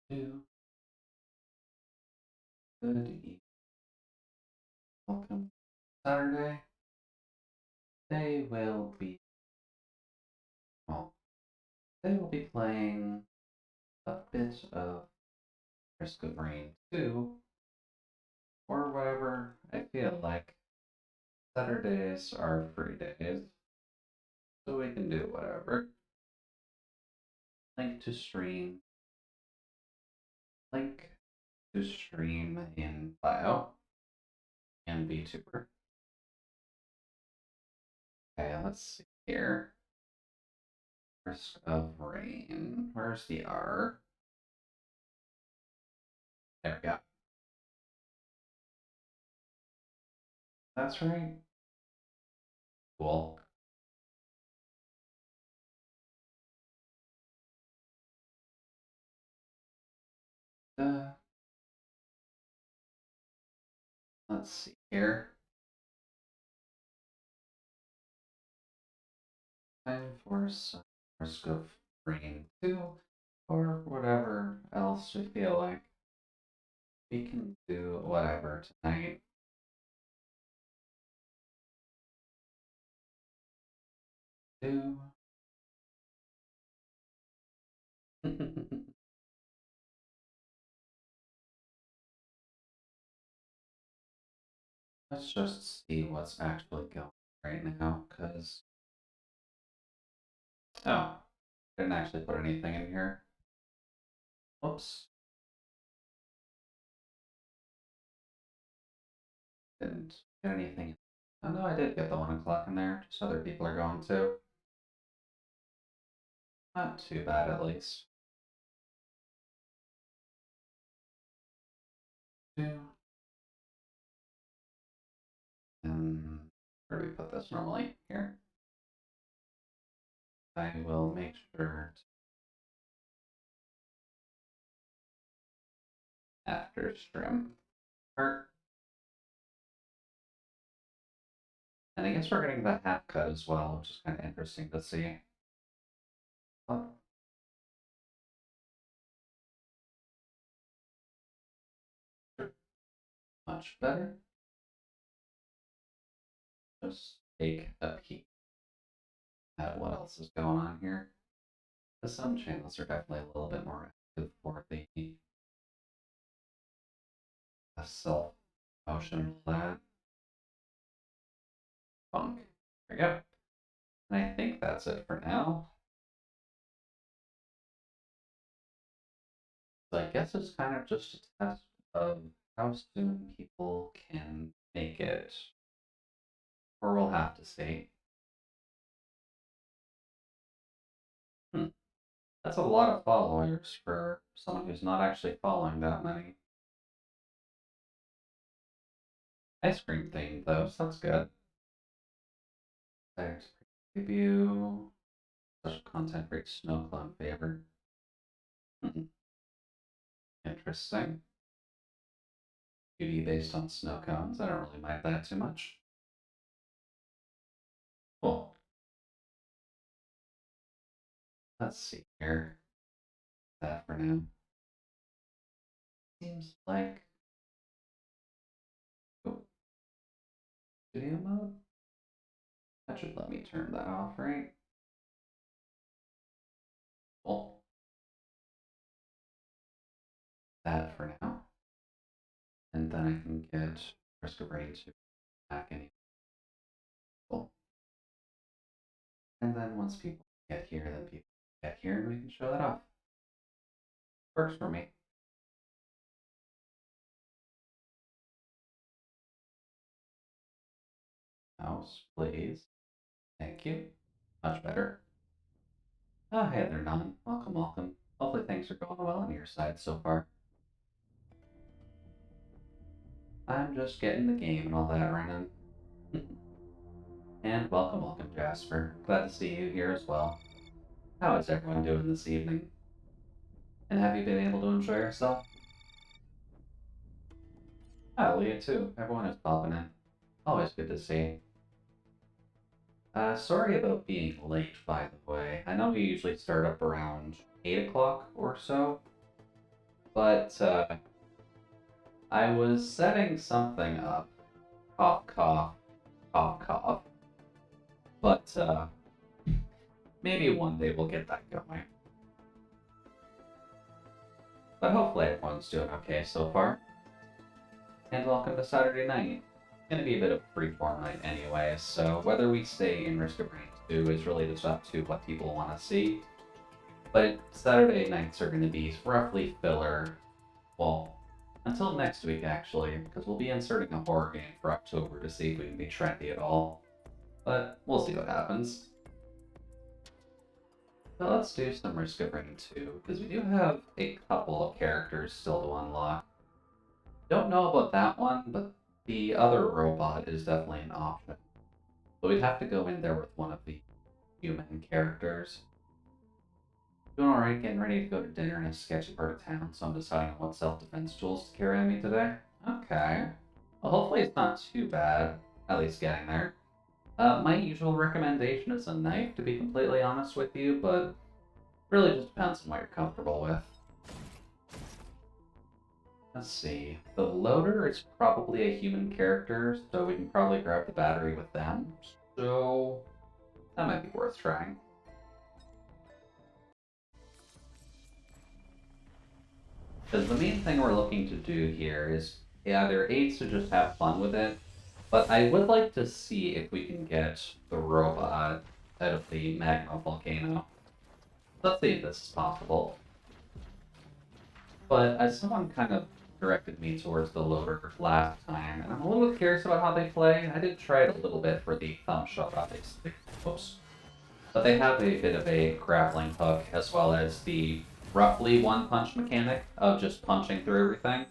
Two. Good evening. Welcome. Saturday. They will be well, they will be playing a bit of Risk of Rain 2 or whatever. I feel like Saturdays are free days, so we can do whatever. Link to stream. Link to stream in bio and VTuber. Okay, let's see here. Risk of Rain. Where's the R? There we go. That's right. Cool. Let's see here. Time for some Risk of Rain 2 or whatever else we feel like. We can do whatever tonight. Do. Let's just see what's actually going right now, because... Oh, didn't actually put anything in here. Whoops. Didn't get anything. Oh no, I did get the 1 o'clock in there. Just other people are going too. Not too bad, at least. 2. And where do we put this normally? Here. I will make sure to after stream part. And I guess we're getting the half cut as well, which is kind of interesting to see. But much better. Just take a peek at what else is going on here. Some channels are definitely a little bit more active for the self-motion flat funk. There we go. And I think that's it for now. So I guess it's kind of just a test of how soon people can make it. Or we'll have to see. That's a lot of followers for someone who's not actually following that many. Ice cream themed though, so that's good. There's preview. Special content for each snow clone favor. Interesting. Beauty based on snow cones. I don't really mind that too much. Cool. Let's see here. That for now. Seems like. Oh. Video mode? That should let me turn that off, right? Cool. That for now. And then I can get Risk of Rain 2 back in. Cool. And then once people get here, then people get here and we can show that off. Works for me. Mouse, please. Thank you. Much better. Oh, hey there, Nan. Welcome, welcome. Hopefully things are going well on your side so far. I'm just getting the game and all that running. And welcome, welcome, Jasper. Glad to see you here as well. How is everyone doing this evening? And have you been able to enjoy yourself? Oh, Leah too. Everyone is popping in. Always good to see. Sorry about being late, by the way. I know we usually start up around 8 o'clock or so. but I was setting something up. Cough, cough, cough, cough. But maybe one day we'll get that going. But hopefully everyone's doing okay so far. And welcome to Saturday night. It's going to be a bit of a freeform night anyway, so whether we stay in Risk of Rain 2 is really just up to what people want to see. But Saturday nights are going to be roughly filler, well, until next week actually, because we'll be inserting a horror game for October to see if we can be trendy at all. But we'll see what happens. So let's do some Risk of Rain 2, because we do have a couple of characters still to unlock. Don't know about that one, but the other robot is definitely an option. So we'd have to go in there with one of the human characters. Doing alright, getting ready to go to dinner in a sketchy part of town, so I'm deciding on what self-defense tools to carry on me today. Okay. Well, hopefully it's not too bad, at least getting there. My usual recommendation is a knife, to be completely honest with you, but really just depends on what you're comfortable with. Let's see. The loader is probably a human character, so we can probably grab the battery with them. So that might be worth trying. Because the main thing we're looking to do here is either A, to just have fun with it, but I would like to see if we can get the robot out of the magma volcano. Let's see if this is possible. But as someone kind of directed me towards the loader last time, and I'm a little curious about how they play. I did try it a little bit for the thumb shot, obviously. Oops. But they have a bit of a grappling hook, as well as the roughly one-punch mechanic of just punching through everything.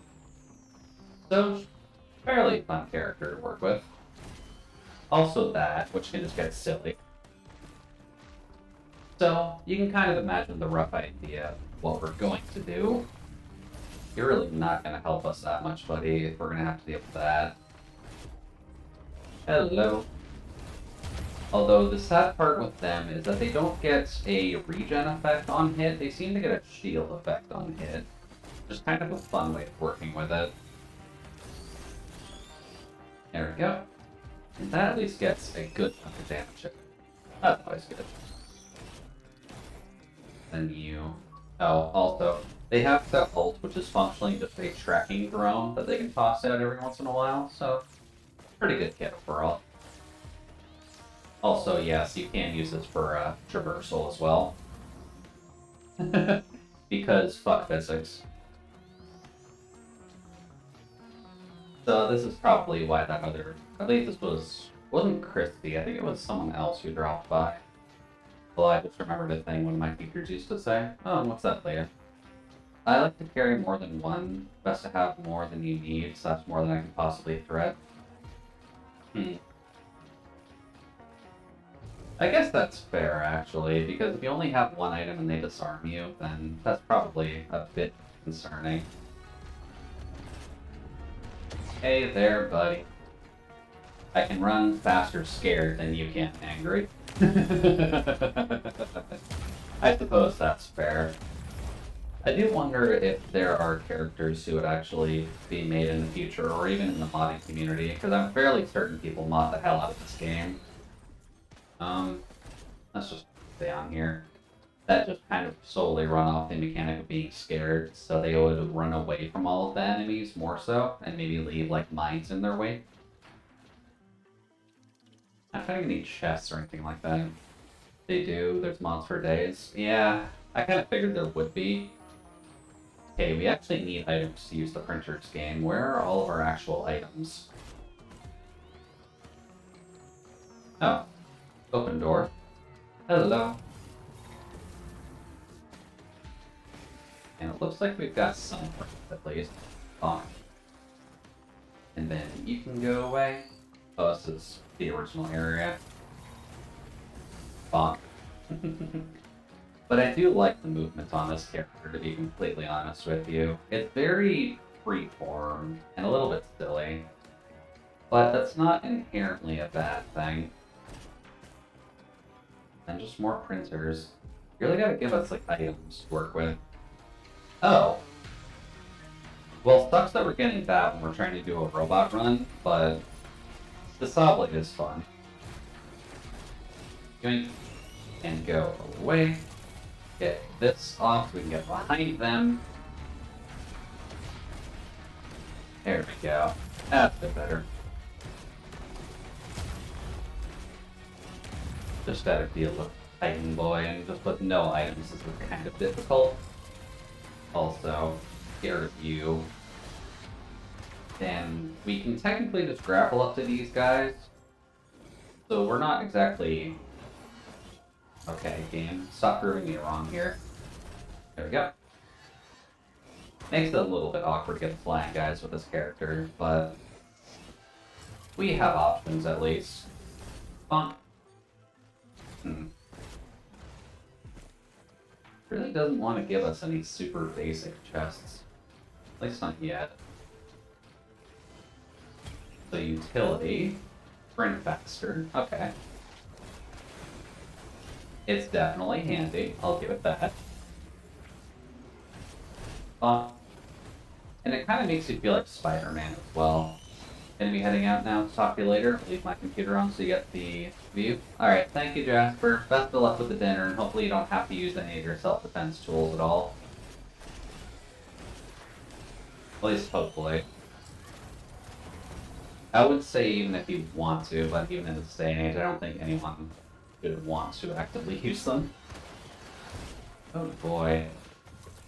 So, fairly fun character to work with. Also that, which can just get silly. So, you can kind of imagine the rough idea of what we're going to do. You're really not going to help us that much, buddy, if we're going to have to deal with that. Hello. Although the sad part with them is that they don't get a regen effect on hit, they seem to get a shield effect on hit. Just kind of a fun way of working with it. There we go. And that at least gets a good chunk of damage. That's always good. Then you... Oh, also, they have the ult, which is functionally just a tracking drone that they can toss out every once in a while, so pretty good kit overall. Also, yes, you can use this for traversal as well. Because fuck physics. So this is probably why that other... I think this wasn't Christy, I think it was someone else who dropped by. Well, I just remembered a thing one of my teachers used to say. Oh, and what's that later? I like to carry more than one. Best to have more than you need, so that's more than I can possibly threat. I guess that's fair, actually, because if you only have one item and they disarm you, then that's probably a bit concerning. Hey there, buddy. I can run faster scared than you can angry. I suppose that's fair. I do wonder if there are characters who would actually be made in the future, or even in the modding community, because I'm fairly certain people mod the hell out of this game. Let's just stay on here. That just kind of solely run off the mechanic of being scared, so they would run away from all of the enemies more so, and maybe leave like mines in their wake. Not finding any chests or anything like that. They do, there's mods for days. Yeah, I kind of figured there would be. Okay, we actually need items to use the printer's game. Where are all of our actual items? Oh. Open door. Hello. And it looks like we've got some friends at least. Fine. And then you can go away. Oh, this is the original area. Bonk. But I do like the movement on this character, to be completely honest with you. It's very freeform and a little bit silly. But that's not inherently a bad thing. And just more printers. You really gotta give us like items to work with. Oh. Well, sucks that we're getting that when we're trying to do a robot run, but the saw blade is fun. Yoink. And go away. Get this off so we can get behind them. There we go. That's a bit better. Just gotta deal with Titan Boy, and just with no items is kind of difficult. Also, scared of you. Then we can technically just grapple up to these guys. So we're not exactly... Okay, game. Stop proving me wrong here. There we go. Makes it a little bit awkward to get the flying guys with this character, but we have options at least. Fun. Really doesn't want to give us any super basic chests. At least not yet. So utility. Sprint faster. Okay. It's definitely handy. I'll give it that. And it kind of makes you feel like Spider-Man as well. Gonna be heading out now. Talk to you later. Leave my computer on so you get the view. Alright, thank you, Jasper. Best of luck with the dinner, and hopefully you don't have to use any of your self-defense tools at all. At least hopefully. I would say even if you want to, but even in this day and age, I don't think anyone should want to actively use them. Oh boy.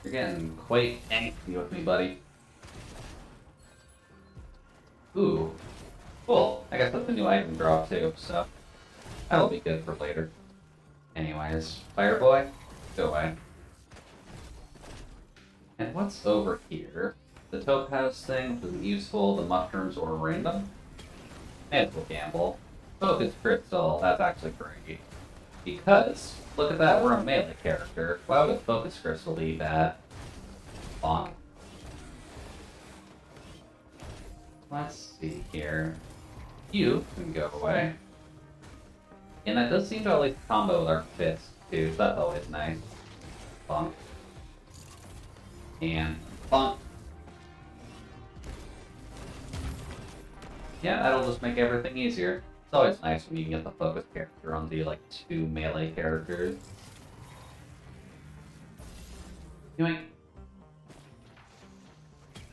You're getting quite angsty with me, buddy. Ooh. Cool. I guess that's a new item drop too, so that'll be good for later. Anyways, Fireboy, go away. And what's over here? The topaz thing isn't useful, the mushrooms or random. And we'll gamble. Focus crystal, that's actually great. Because, look at that, we're a melee character. Why would a focus crystal be bad? Bonk. Let's see here. You can go away. And that does seem to at least combo with our fist, too, so that's always nice. Bonk. And bonk. Yeah, that'll just make everything easier. It's always nice when you can get the focus character on the, like, 2 melee characters. Yoink.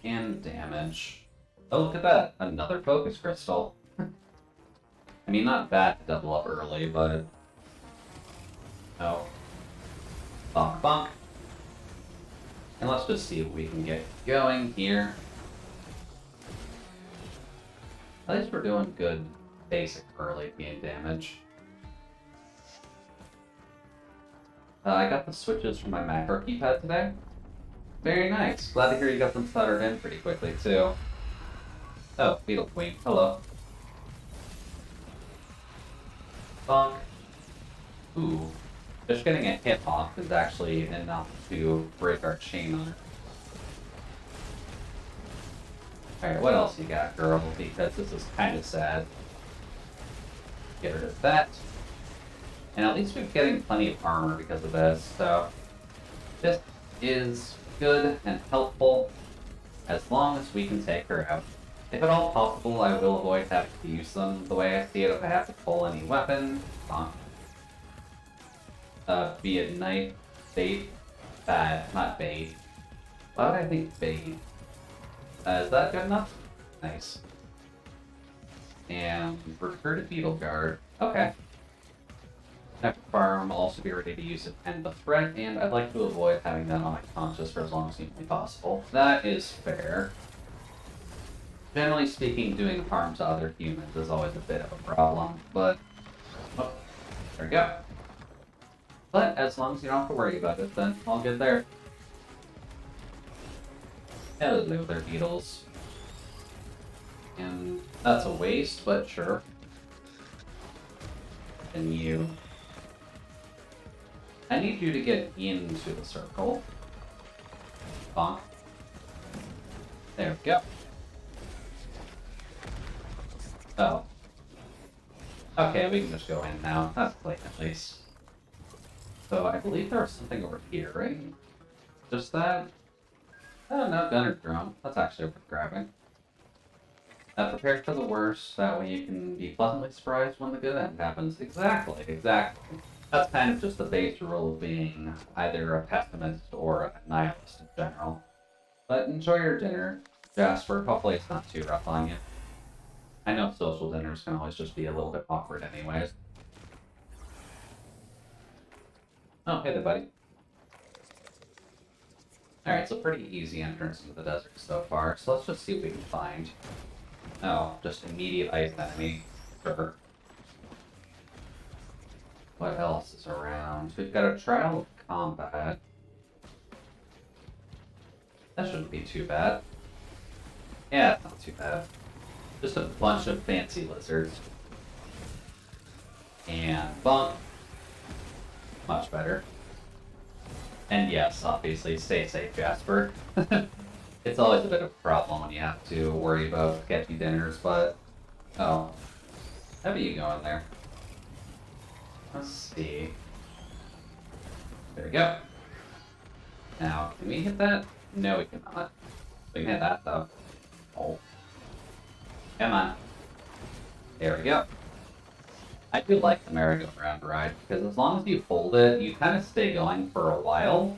And damage. Oh, look at that! Another focus crystal. I mean, not bad to double up early, but... Oh. Bonk, bonk. And let's just see what we can get going here. At least we're doing good basic early game damage. I got the switches from my macro keypad today. Very nice. Glad to hear you got them stuttered in pretty quickly, too. Oh, Beetle Queen. Hello. Bonk. Ooh. Just getting a hit off is actually enough to break our chain on it. Alright, what else you got, girl? Because this is kind of sad. Get rid of that. And at least we're getting plenty of armor because of this, so... This is good and helpful as long as we can take her out. If at all possible, I will avoid having to use them the way I see it if I have to pull any weapon. Be it knife, bait, not bait. Why would I think bait? Is that good enough? Nice. And recruited Beetle Guard. Okay. Next farm, I'll also be ready to use it and the threat, and I'd like to avoid having that on my conscious for as long as humanly possible. That is fair. Generally speaking, doing harm to other humans is always a bit of a problem, but... Oh, there we go. But as long as you don't have to worry about it, then all good there. Hello there, beetles. And that's a waste, but sure. And you. I need you to get into the circle. Bonk. There we go. Oh. Okay, we can just go in now. That's clean at least. So I believe there was something over here, right? Just that? Oh, no, gunner drone. That's actually worth grabbing. Prepare for the worst, that way you can be pleasantly surprised when the good end happens. Exactly, exactly. That's kind of just the base rule of being either a pessimist or a nihilist in general. But enjoy your dinner, Jasper. Hopefully it's not too rough on you. I know social dinners can always just be a little bit awkward anyways. Oh, hey there, buddy. Alright, so pretty easy entrance into the desert so far, so let's just see what we can find. Oh, just immediate ice enemy. Sure. What else is around? We've got a trial of combat. That shouldn't be too bad. Yeah, it's not too bad. Just a bunch of fancy lizards. And bunk. Much better. And yes, obviously, stay safe, Jasper. It's always a bit of a problem when you have to worry about sketchy dinners, but... Oh. How are you going there? Let's see. There we go. Now, can we hit that? No, we cannot. We can hit that, though. Oh. Come on. There we go. I do like the merry-go-round ride, because as long as you hold it, you kind of stay going for a while,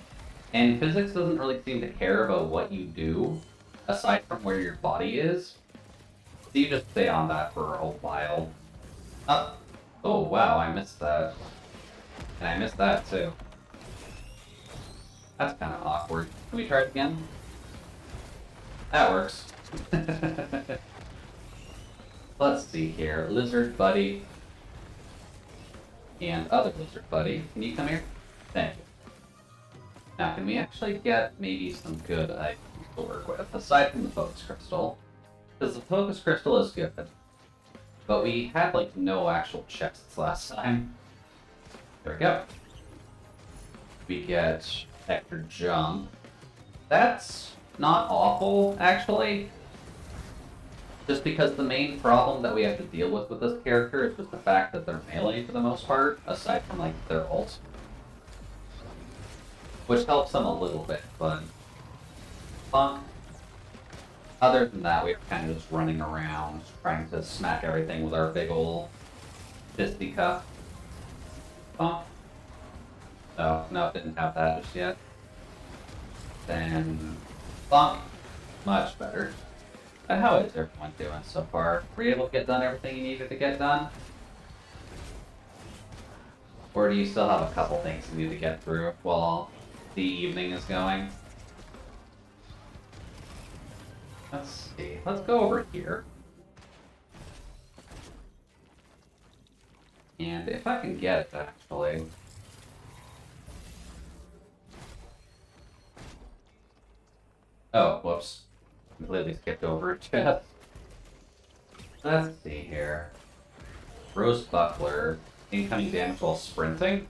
and physics doesn't really seem to care about what you do, aside from where your body is. So you just stay on that for a while. Oh, wow, I missed that. And I missed that, too. That's kind of awkward. Can we try it again? That works. Let's see here. Lizard buddy. And other lizard buddy. Can you come here? Thank you. Now, can we actually get maybe some good items to work with, aside from the focus crystal? Because the focus crystal is good. But we had, like, no actual chests last time. There we go. We get extra jump. That's not awful, actually. Just because the main problem that we have to deal with this character is just the fact that they're melee for the most part, aside from, like, their ult. Which helps them a little bit, but... Other than that, we're kind of just running around, trying to smack everything with our big ol' fisticuff. Oh, no, didn't have that just yet. Then, bonk. Much better. How is everyone doing so far? Were you able to get done everything you needed to get done? Or do you still have a couple things you need to get through while the evening is going? Let's see. Let's go over here. And if I can get it, actually. Oh, whoops. Completely skipped over a chest. Let's see here. Rose Buckler. Incoming damage while sprinting?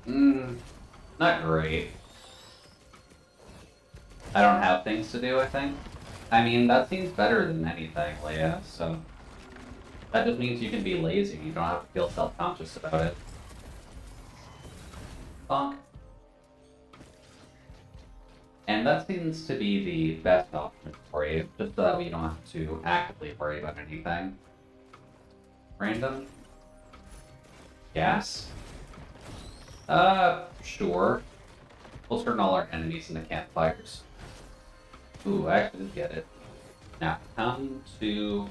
Not great. I don't have things to do, I think. I mean, that seems better than anything, Leia, so... That just means you can be lazy, you don't have to feel self-conscious about it. Bonk. And that seems to be the best option for you, just so that way you don't have to actively worry about anything. Random? Gas? Sure. We'll turn all our enemies into campfires. Ooh, I actually did get it. Now, come to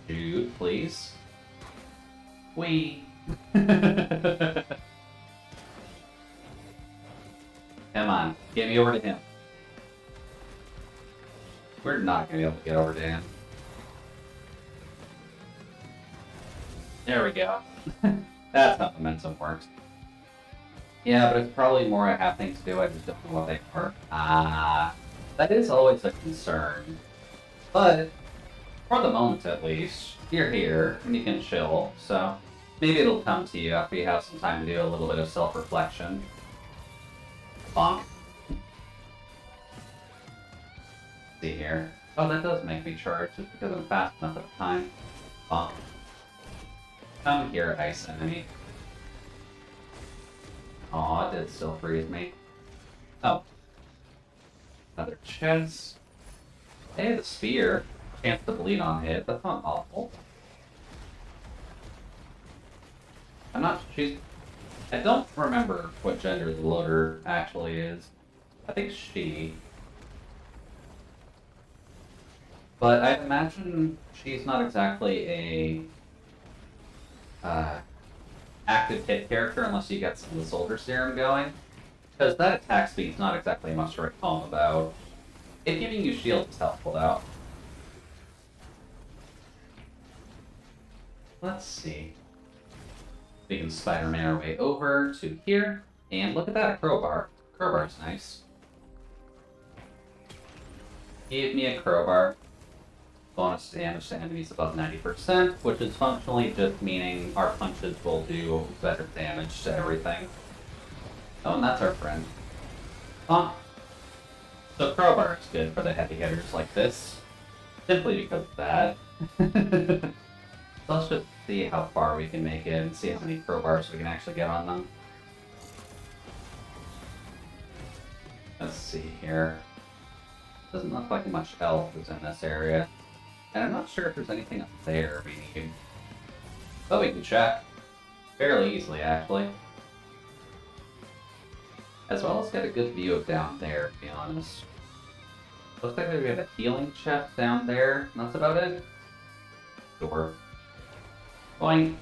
Jude, please. Whee! Come on, get me over to him. We're not gonna be able to get over to him. There we go. That's how momentum works. Yeah, but it's probably more I have things to do, I just don't know what they are. That is always a concern. But, for the moment at least, you're here, and you can chill, so maybe it'll come to you after you have some time to do a little bit of self-reflection. Bonk. See here. Oh, that does make me charge, just because I'm fast enough at the time. Bonk. Come here, ice enemy. Aw, it did still freeze me. Oh. Another chest. Hey, the spear. Chance to bleed on hit. That's not awful. I'm not. I don't remember what gender the loader actually is. I think she. But I imagine she's not exactly a active hit character unless you get some of the soldier serum going. Because that attack speed's not exactly much to write home about. If giving you shield is helpful though. Let's see. We can Spider-Man our way over to here. And look at that crowbar. Crowbar's nice. Give me a crowbar. Bonus damage to enemies above 90%, which is functionally just meaning our punches will do better damage to everything. Oh, and that's our friend. Huh? So crowbar is good for the heavy hitters like this, simply because of that. Let's just see how far we can make it and see how many crowbars we can actually get on them. Let's see here. Doesn't look like much else is in this area. And I'm not sure if there's anything up there we need. But we can check. Fairly easily, actually. As well as get a good view of down there, to be honest. Looks like we have a healing chest down there. That's about it. Door. Boing.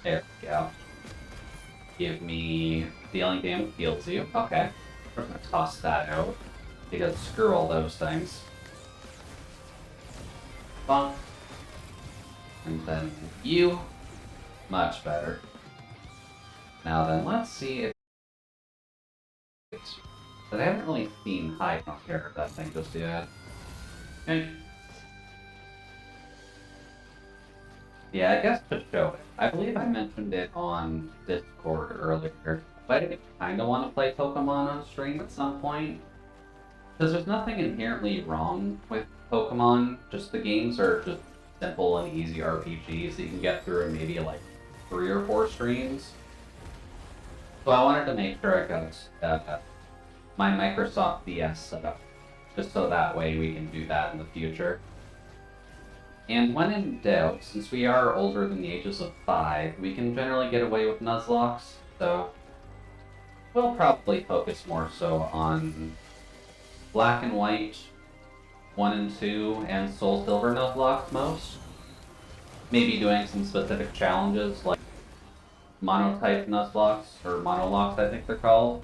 There we go. Give me dealing damage heals you. Okay. We're gonna toss that out. Because screw all those things. Bonk. And then you. Much better. Now then, let's see if... But I haven't really seen high compare of that thing just yet. Okay. Yeah, I guess to show it. I believe I mentioned it on Discord earlier, but I kind of want to play Pokemon on stream at some point. Because there's nothing inherently wrong with Pokemon, just the games are just simple and easy RPGs that you can get through in maybe like 3 or 4 streams. So I wanted to make sure I got my Microsoft DS set up, just so that way we can do that in the future. And when in doubt, since we are older than the ages of 5, we can generally get away with Nuzlocks, so we'll probably focus more so on Black and White 1 and 2 and Soul Silver Nuzlocke most. Maybe doing some specific challenges like Monotype Nuzlocks, or Monolocks I think they're called.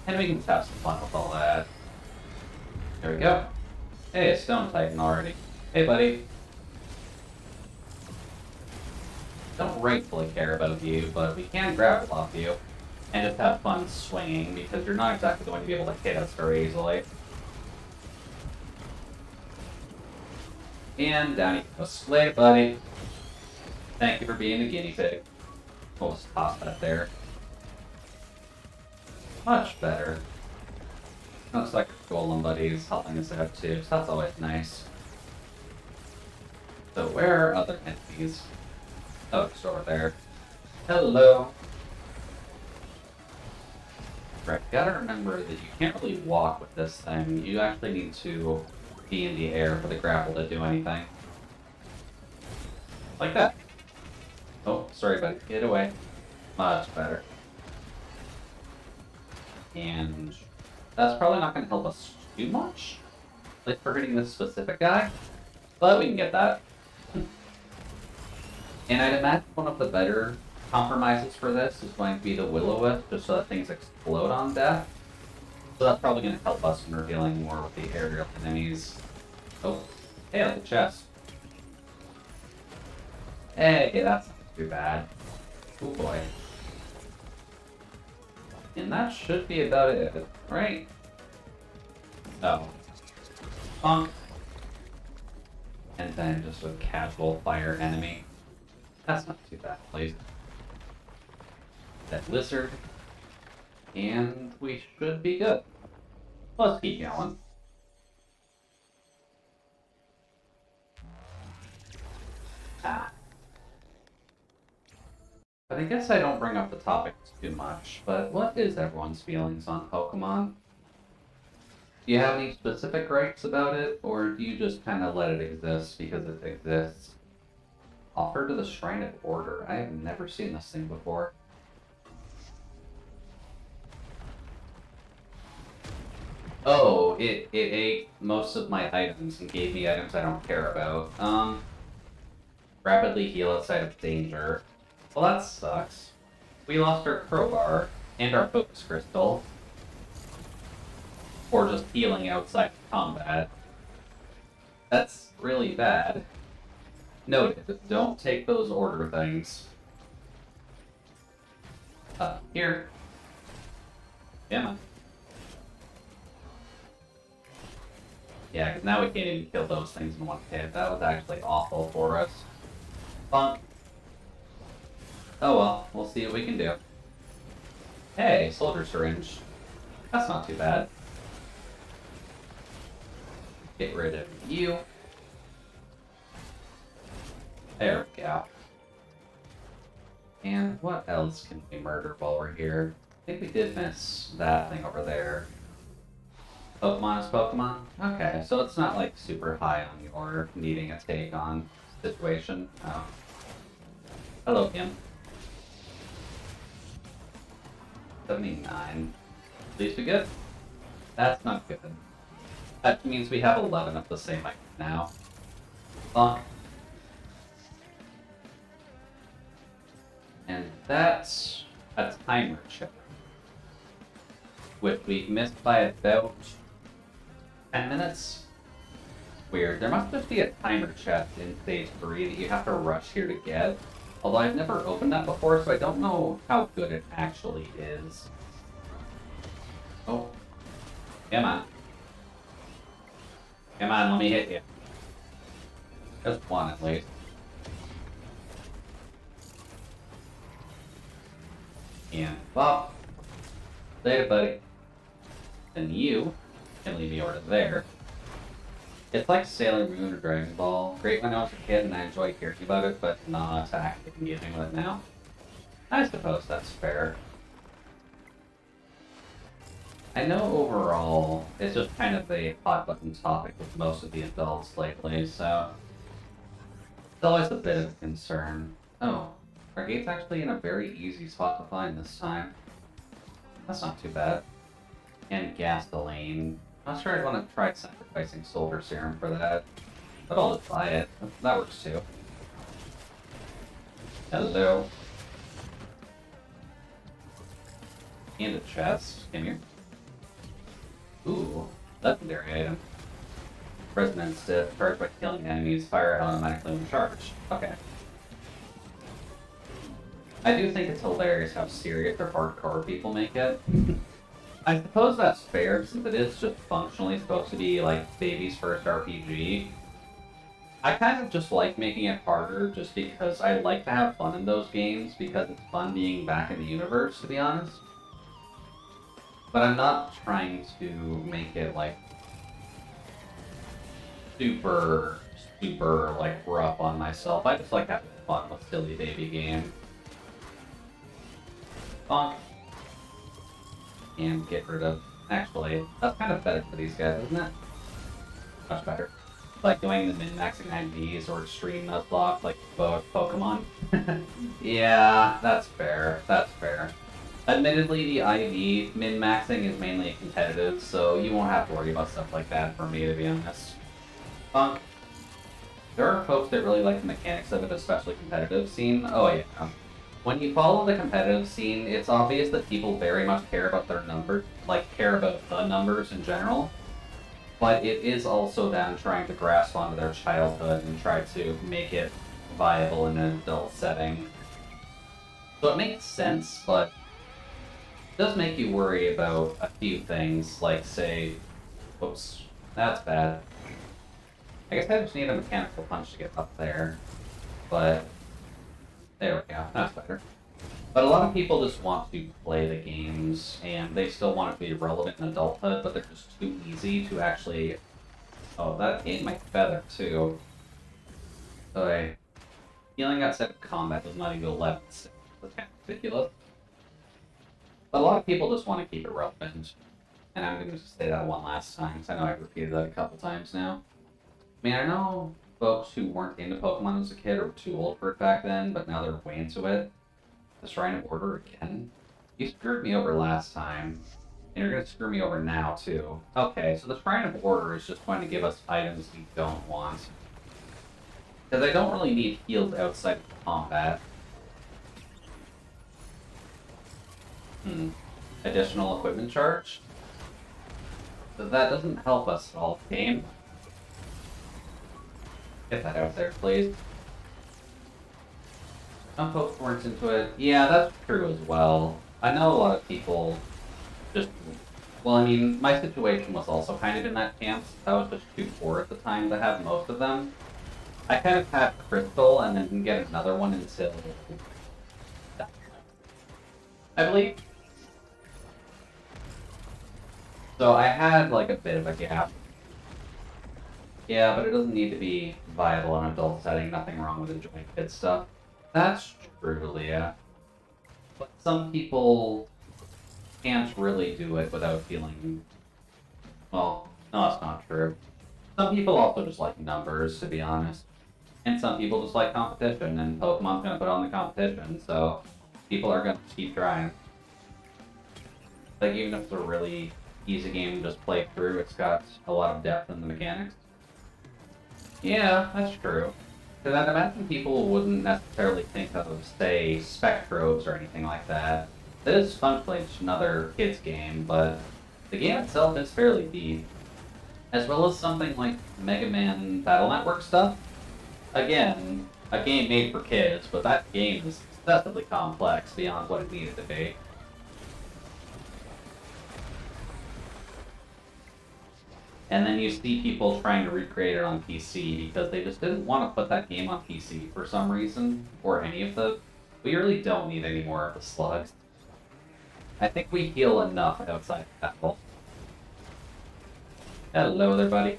And we can just have some fun with all that. There we go. Hey, a Stone Titan already. Hey buddy. Don't rightfully care about you, but we can grapple off you. And just have fun swinging, because you're not exactly going to be able to hit us very easily. And down you go. Slay, buddy. Thank you for being a guinea pig. We'll just toss that there. Much better. Looks like our golem buddy is helping us out too, so that's always nice. So where are other enemies? Oh, it's over there. Hello. Right, gotta remember that you can't really walk with this thing. You actually need to be in the air for the grapple to do anything. Like that. Oh, sorry buddy, get away. Much better. And that's probably not going to help us too much, like for hitting this specific guy, but we can get that. And I'd imagine one of the better compromises for this is going to be the Will-O-Wisp, just so that things explode on death. So that's probably going to help us when we're dealing more with the aerial enemies. Oh, hey, like a chest. Hey, that's not too bad. Oh boy. And that should be about it, right? Oh. Bonk. And then just a casual fire enemy. That's not too bad, please. That lizard. And we should be good. Let's keep going. Ah. But I guess I don't bring up the topics too much, but what is everyone's feelings on Pokemon? Do you have any specific gripes about it, or do you just kind of let it exist because it exists? Offer to the Shrine of Order. I have never seen this thing before. Oh, it ate most of my items and gave me items I don't care about. Rapidly heal outside of danger. Well, that sucks. We lost our crowbar and our focus crystal. Or just healing outside of combat. That's really bad. Noted, don't take those order things. Here. Emma. Yeah, because now we can't even kill those things in one hit. That was actually awful for us. Funk. Oh well, we'll see what we can do. Hey, soldier syringe. That's not too bad. Get rid of you. There we go. And what else can we murder while we're here? I think we did miss that thing over there. Pokemon is Pokemon? Okay, so it's not like super high on your needing a take on situation. Oh. Hello, Kim. 79. At least we good? That's not good. That means we have 11 of the same item now. Bonk. And that's a timer chip, which we've missed by about 10 minutes. Weird. There must just be a timer chest in stage 3 that you have to rush here to get. Although I've never opened that before, so I don't know how good it actually is. Oh. Come on. Come on, let me hit you. Just one at least. And bop. Later, buddy. And you can leave me over to there. It's like Sailor Moon or Dragon Ball. Great when I was a kid and I enjoyed hearing about it, but not actively engaging with it now. I suppose that's fair. I know overall, it's just kind of a hot button topic with most of the adults lately, so it's always a bit of a concern. Oh, our gate's actually in a very easy spot to find this time. That's not too bad. And gasoline. Not sure I'd want to try sacrificing Soldier Serum for that, but I'll just buy it. That works too. Hello. And a chest. Come here. Ooh, legendary item. Resonance Stiff, charged by killing enemies, fire automatically when charged. Okay. I do think it's hilarious how serious or hardcore people make it. I suppose that's fair, since it is just functionally supposed to be like baby's first RPG. I kind of just like making it harder, just because I like to have fun in those games, because it's fun being back in the universe, to be honest. But I'm not trying to make it like super like rough on myself. I just like having fun with silly baby games. Bonk. And get rid of... Actually, that's kind of better for these guys, isn't it? Much better. Like doing the min-maxing IVs or extreme nuzlocke like both Pokemon. Yeah, that's fair. That's fair. Admittedly, the IV min-maxing is mainly competitive, so you won't have to worry about stuff like that for me, to be honest. Funk. There are folks that really like the mechanics of it, especially competitive scene. Oh yeah. When you follow the competitive scene, it's obvious that people very much care about their numbers, like care about the numbers in general. But it is also them trying to grasp onto their childhood and try to make it viable in an adult setting. So it makes sense, but it does make you worry about a few things, like say, whoops, that's bad. I guess I just need a mechanical punch to get up there, but there we go, that's better. But a lot of people just want to play the games, and they still want it to be relevant in adulthood, but they're just too easy to actually... Oh, that ate my feather, too. Okay. Healing outside of combat does not even 11. That's kind of ridiculous. But a lot of people just want to keep it relevant. and I'm going to just say that one last time, because I know I've repeated that a couple times now. I mean, I know folks who weren't into Pokemon as a kid or were too old for it back then, but now they're way into it. The Shrine of Order again? You screwed me over last time, and you're going to screw me over now, too. Okay, so the Shrine of Order is just going to give us items we don't want. Because I don't really need heals outside of combat. Additional equipment charge? But that doesn't help us at all, game. Get that out there, please. Some folks weren't into it. Yeah, that's true as well. I know a lot of people just... Well, I mean, my situation was also kind of in that camp. I was just too poor at the time to have most of them. I kind of had Crystal and then didn't get another one until... I believe. So I had, like, a bit of a gap. Yeah, but it doesn't need to be viable in an adult setting. Nothing wrong with enjoying kid stuff. That's true, Leah. But some people can't really do it without feeling... Well, no, that's not true. Some people also just like numbers, to be honest. And some people just like competition, and Pokemon's gonna put on the competition, so people are gonna keep trying. Like, even if it's a really easy game to just play through, it's got a lot of depth in the mechanics. Yeah, that's true. Because I'd imagine people wouldn't necessarily think of, say, Spectrobes or anything like that. It is functionally just another kid's game, but the game itself is fairly deep. As well as something like Mega Man Battle Network stuff. Again, a game made for kids, but that game is excessively complex beyond what it needed to be. And then you see people trying to recreate it on PC because they just didn't want to put that game on PC for some reason, or any of the... We really don't need any more of the slugs. I think we heal enough outside of battle. Hello there, buddy.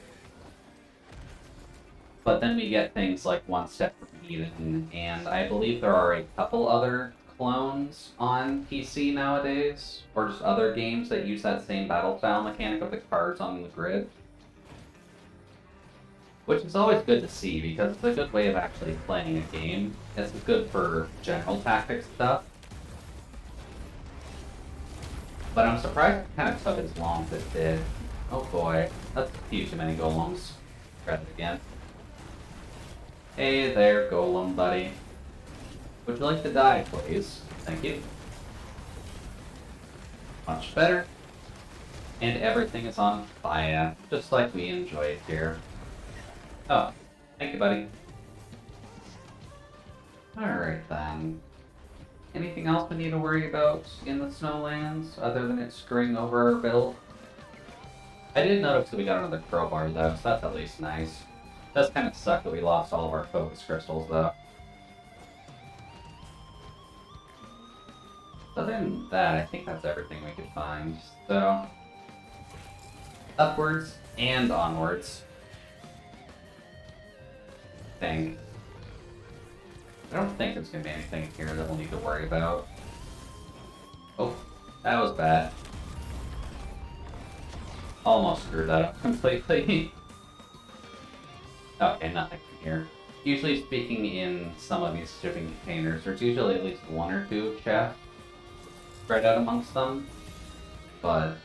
But then we get things like One Step from Eden, and I believe there are a couple other clones on PC nowadays, or just other games that use that same battle style mechanic of the cards on the grid. Which is always good to see, because it's a good way of actually playing a game. It's good for general tactics stuff. But I'm surprised it kind of took as long as it did. Oh boy, that's a few too many golems. Try it again. Hey there, golem buddy. Would you like to die, please? Thank you. Much better. And everything is on fire, just like we enjoy it here. Oh, thank you, buddy. Alright then. Anything else we need to worry about in the Snowlands, other than it screwing over our build? I did notice that we got another crowbar though, so that's at least nice. It does kind of suck that we lost all of our focus crystals though. Other than that, I think that's everything we could find. So, upwards and onwards. I don't think there's going to be anything here that we'll need to worry about. Oh, that was bad. Almost screwed that up completely. Okay, nothing here. Usually speaking, in some of these shipping containers, there's usually at least one or two chests spread out amongst them, but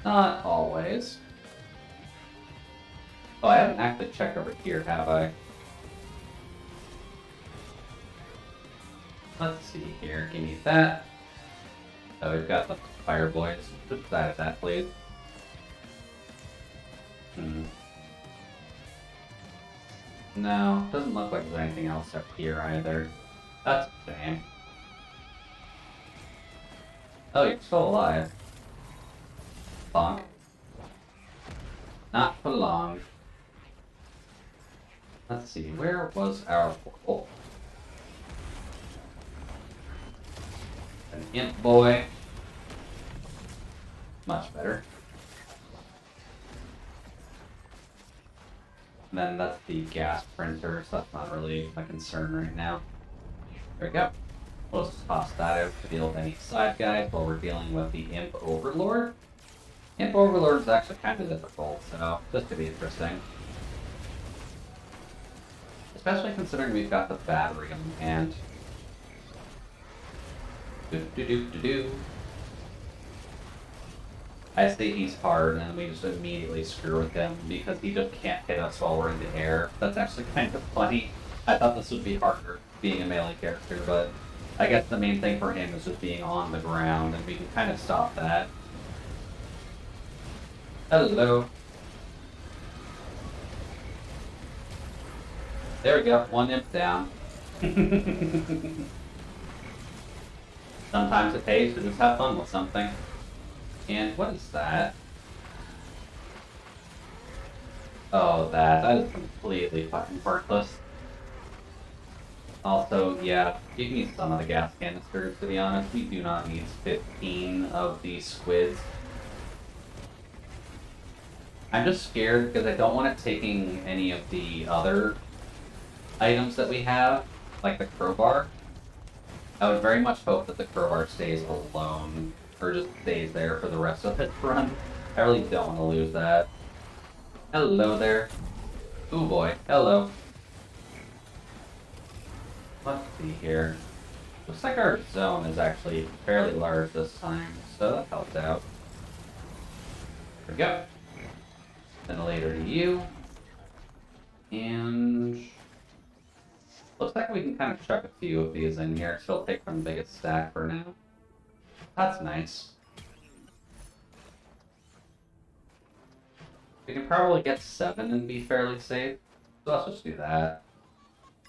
not always. Oh, I haven't actually checked over here, have I? Let's see here, give me that. So we've got the fire boys. Just side of that, please. No, doesn't look like there's anything else up here either. That's a shame. Oh, you're still alive. Bonk. Not for long. Let's see, where was our portal? An imp boy. Much better. And then that's the gas printer, so that's not really a concern right now. There we go. We'll just toss that out to deal with any side guys while we're dealing with the Imp Overlord. Imp Overlord is actually kind of difficult, so this could be interesting. Especially considering we've got the battery on hand. Do. I say he's hard, and we just immediately screw with him because he just can't hit us while we're in the air. That's actually kind of funny. I thought this would be harder, being a melee character, but I guess the main thing for him is just being on the ground, and we can kind of stop that. Hello. There we go, one imp down. Sometimes it pays to just have fun with something. And what is that? Oh, that is completely fucking worthless. Also, yeah, give me some of the gas canisters, to be honest. We do not need 15 of these squids. I'm just scared because I don't want it taking any of the other items that we have, like the crowbar. I would very much hope that the crowbar stays alone, or just stays there for the rest of its run. I really don't want to lose that. Hello there. Ooh boy, hello. Let's see here. Looks like our zone is actually fairly large this time, so that helps out. There we go. Then later to you. And looks like we can kind of chuck a few of these in here. Still take from the biggest stack for now. That's nice. We can probably get 7 and be fairly safe. So let's just do that.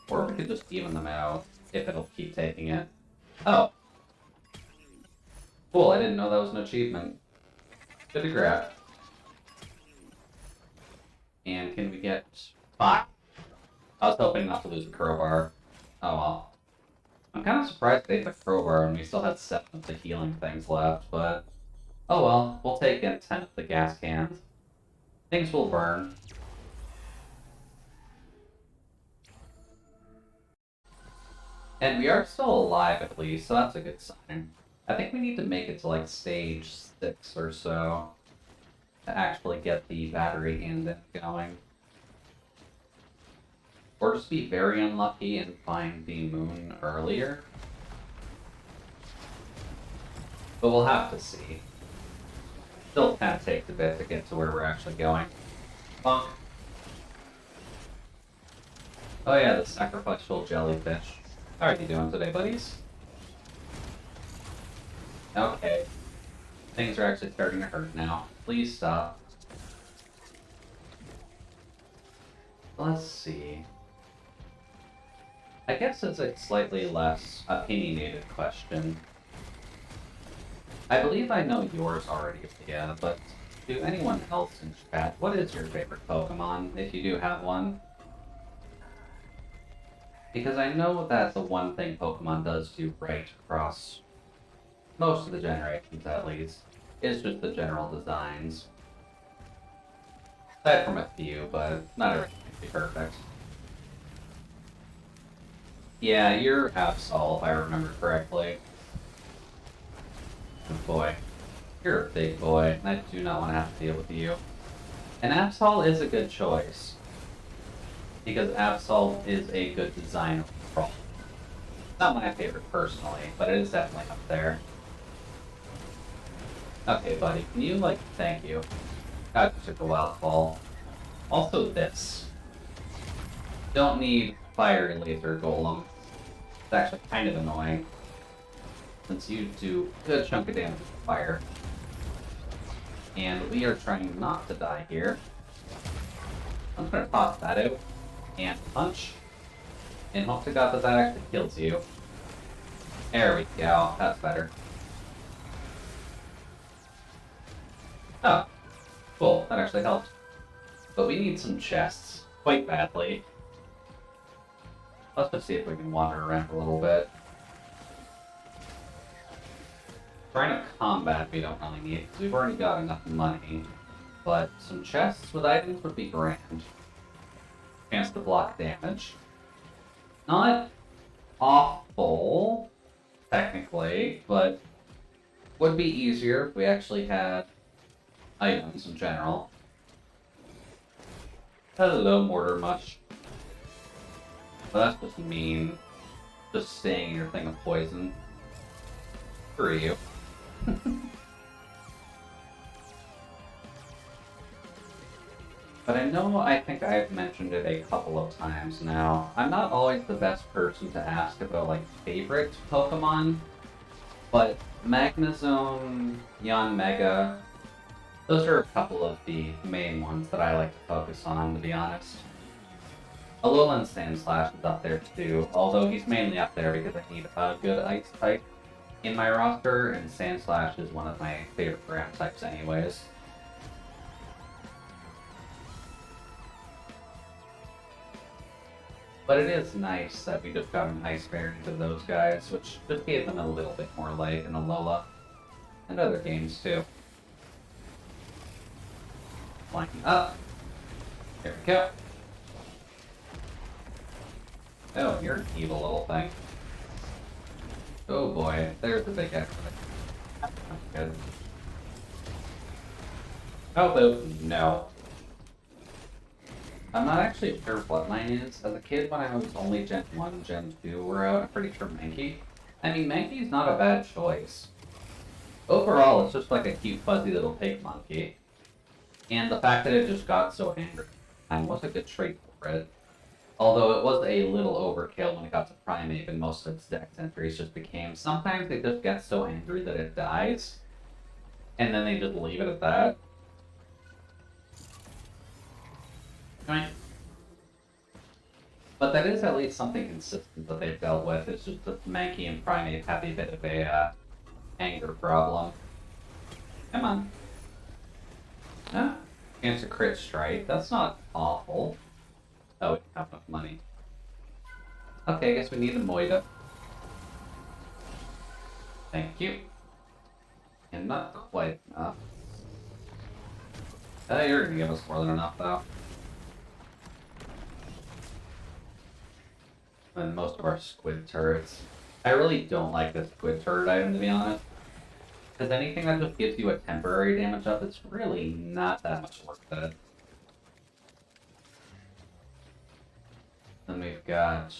Or we could just even them out if it'll keep taking it. Oh. Cool, I didn't know that was an achievement. Good to grab. And can we get 5? I was hoping not to lose a crowbar. Oh well. I'm kind of surprised they took crowbar and we still had 7 of the healing things left, but oh well, we'll take in 10 of the gas cans. Things will burn. And we are still alive at least, so that's a good sign. I think we need to make it to like stage 6 or so to actually get the battery engine going. Or just be very unlucky and find the moon earlier. But we'll have to see. Still kind of takes a bit to get to where we're actually going. Bonk. Oh yeah, the sacrificial jellyfish. How are you doing today, buddies? Okay. Things are actually starting to hurt now. Please stop. Let's see. I guess it's a slightly less opinionated question. I believe I know yours already, yeah, but to anyone else in chat, what is your favorite Pokemon, if you do have one? Because I know that the one thing Pokemon does do right across most of the generations, at least, is just the general designs. Aside from a few, but not everything can be perfect. Yeah, you're Absol, if I remember correctly. Good boy. You're a big boy, and I do not want to have to deal with you. And Absol is a good choice. Because Absol is a good design overall. Not my favorite personally, but it is definitely up there. Okay, buddy, can you, like, thank you. God, you took a wild fall. Also this. Don't need fire laser golem. It's actually kind of annoying. Since you do a good chunk of damage with fire. And we are trying not to die here. I'm just gonna toss that out. And punch. And hope to God that that actually kills you. There we go. That's better. Oh. Cool. That actually helped. But we need some chests. Quite badly. Let's just see if we can wander around a little bit. Trying to combat we don't really need, because we've already got enough money. But some chests with items would be grand. Chance to block damage. Not awful, technically, but would be easier if we actually had items in general. Hello, Mortar Mush. Well, that's just mean. Just staying in your thing of poison. Screw you. But I think I've mentioned it a couple of times now. I'm not always the best person to ask about, like, favorite Pokemon, but Magnezone, Yanmega, those are a couple of the main ones that I like to focus on, to be honest. Alolan Sandslash is up there too, although he's mainly up there because I need a good Ice type in my roster, and Sandslash is one of my favorite ground types anyways. But it is nice that we just got an Ice variant of those guys, which just gave them a little bit more life in Alola. And other games too. Flanking up. There we go. Oh, you're an evil little thing. Oh boy, there's the big X. Good. How about no? I'm not actually sure what mine is. As a kid, when I was only Gen 1, Gen 2 were out, I'm pretty sure Mankey. I mean, Mankey's not a bad choice. Overall, it's just like a cute, fuzzy little pig monkey. And the fact that it just got so angry was a good trait for it. Although it was a little overkill when it got to Primeape, and most of its dex entries just became, sometimes they just get so angry that it dies, and then they just leave it at that. Right. But that is at least something consistent that they've dealt with. It's just that Mankey and Primeape have a bit of a anger problem. Come on. Ah, chance to crit strike. That's not awful. Oh, we don't have enough money. Okay, I guess we need a Moida. Thank you. And not quite enough. You're gonna give us more than enough, though. And most of our squid turrets. I really don't like this squid turret item, to be honest. Because anything that just gives you a temporary damage up, it's really not that much worth it. Then we've got...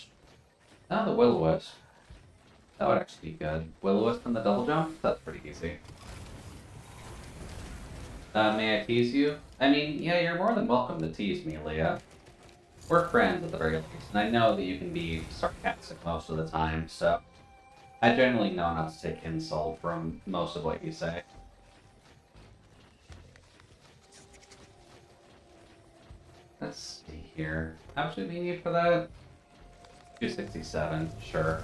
oh, the Will-O-Wisp. That would actually be good. Will-O-Wisp and the double jump? That's pretty easy. May I tease you? I mean, yeah, you're more than welcome to tease me, Leah. We're friends at the very least, and I know that you can be sarcastic most of the time, so I generally know not to take insult from most of what you say. Let's see here. How much do we need for that? 267, sure.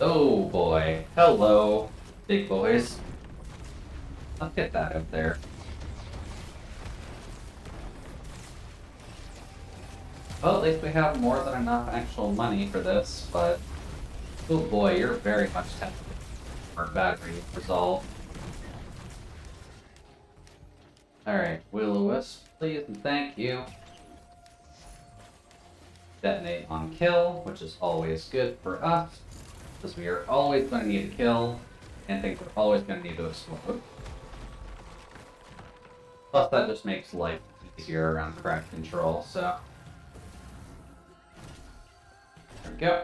Oh boy. Hello, big boys. Let's get that out there. Well, at least we have more than enough actual money for this, but... oh boy, you're very much tempted for battery resolve. Alright, Will-O-Wisp, please and thank you. Detonate on kill, which is always good for us, because we are always going to need a kill, and things are always going to need to explode. Plus, that just makes life easier around craft control, so... there we go.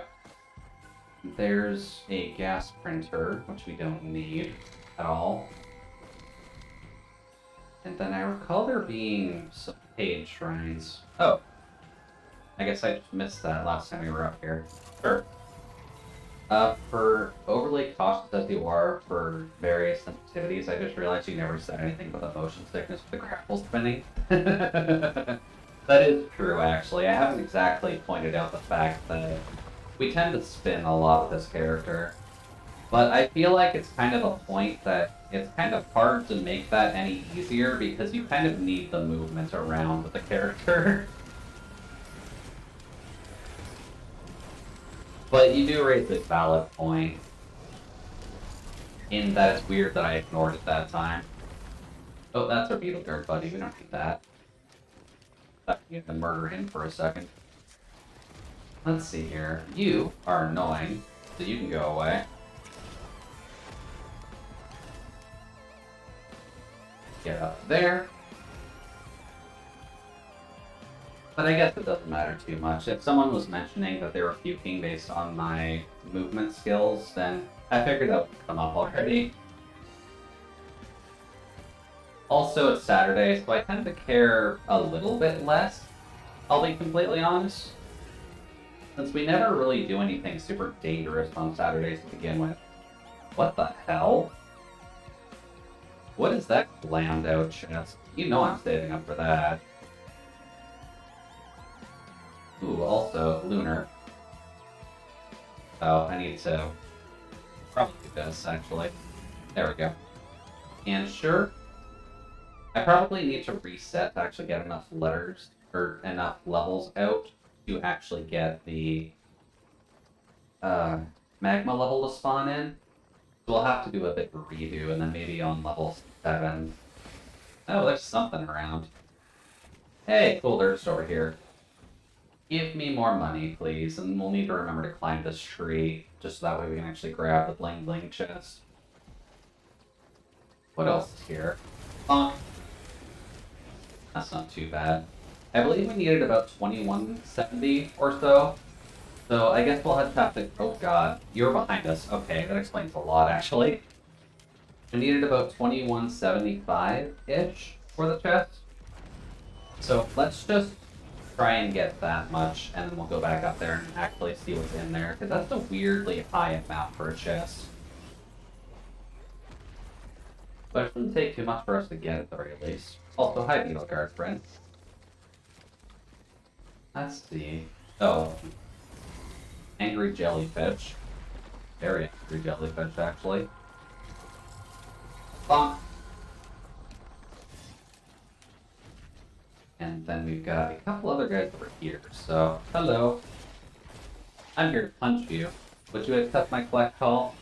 There's a gas printer, which we don't need at all. And then I recall there being some paid shrines. Oh. I guess I just missed that last time we were up here. Sure. For overly cautious as you are for various sensitivities, I just realized you never said anything about the motion sickness with the grapple spinning. That is true, actually. I haven't exactly pointed out the fact that we tend to spin a lot with this character. But I feel like it's kind of a point that it's kind of hard to make that any easier because you kind of need the movement around with the character. But you do raise a valid point in that it's weird that I ignored it that time. Oh, that's our Beetle Guard buddy. We don't need that. I need to murder him for a second. Let's see here. You are annoying, so you can go away. get up there. But I guess it doesn't matter too much. If someone was mentioning that they were puking based on my movement skills, then I figured that would come up already. Also, it's Saturday, so I tend to care a little bit less, I'll be completely honest. Since we never really do anything super dangerous on Saturdays to begin with. What the hell? What is that glammed out chest? You know I'm saving up for that. Ooh, also, Lunar. Oh, I need to probably do this, actually. There we go. And sure, I probably need to reset to actually get enough letters, or enough levels out to actually get the magma level to spawn in. So we'll have to do a bit of a redo, and then maybe on level 7. Oh, there's something around. Hey, cool, there's over here. Give me more money, please, and we'll need to remember to climb this tree, just so that way we can actually grab the bling bling chest. What else is here? That's not too bad. I believe we needed about 2170 or so. So I guess we'll have to... Oh god, you're behind us. Okay, that explains a lot, actually. We needed about 2175-ish for the chest. So let's just try and get that much, and then we'll go back up there and actually see what's in there, because that's a weirdly high amount for a chest. But it shouldn't take too much for us to get at the very least. Also, hi, Beetle Guard friend. Let's see. Oh. Angry jellyfish. Very angry jellyfish, actually. Bonk. And then we've got a couple other guys over here. So, hello. I'm here to punch you. Would you accept my collect call?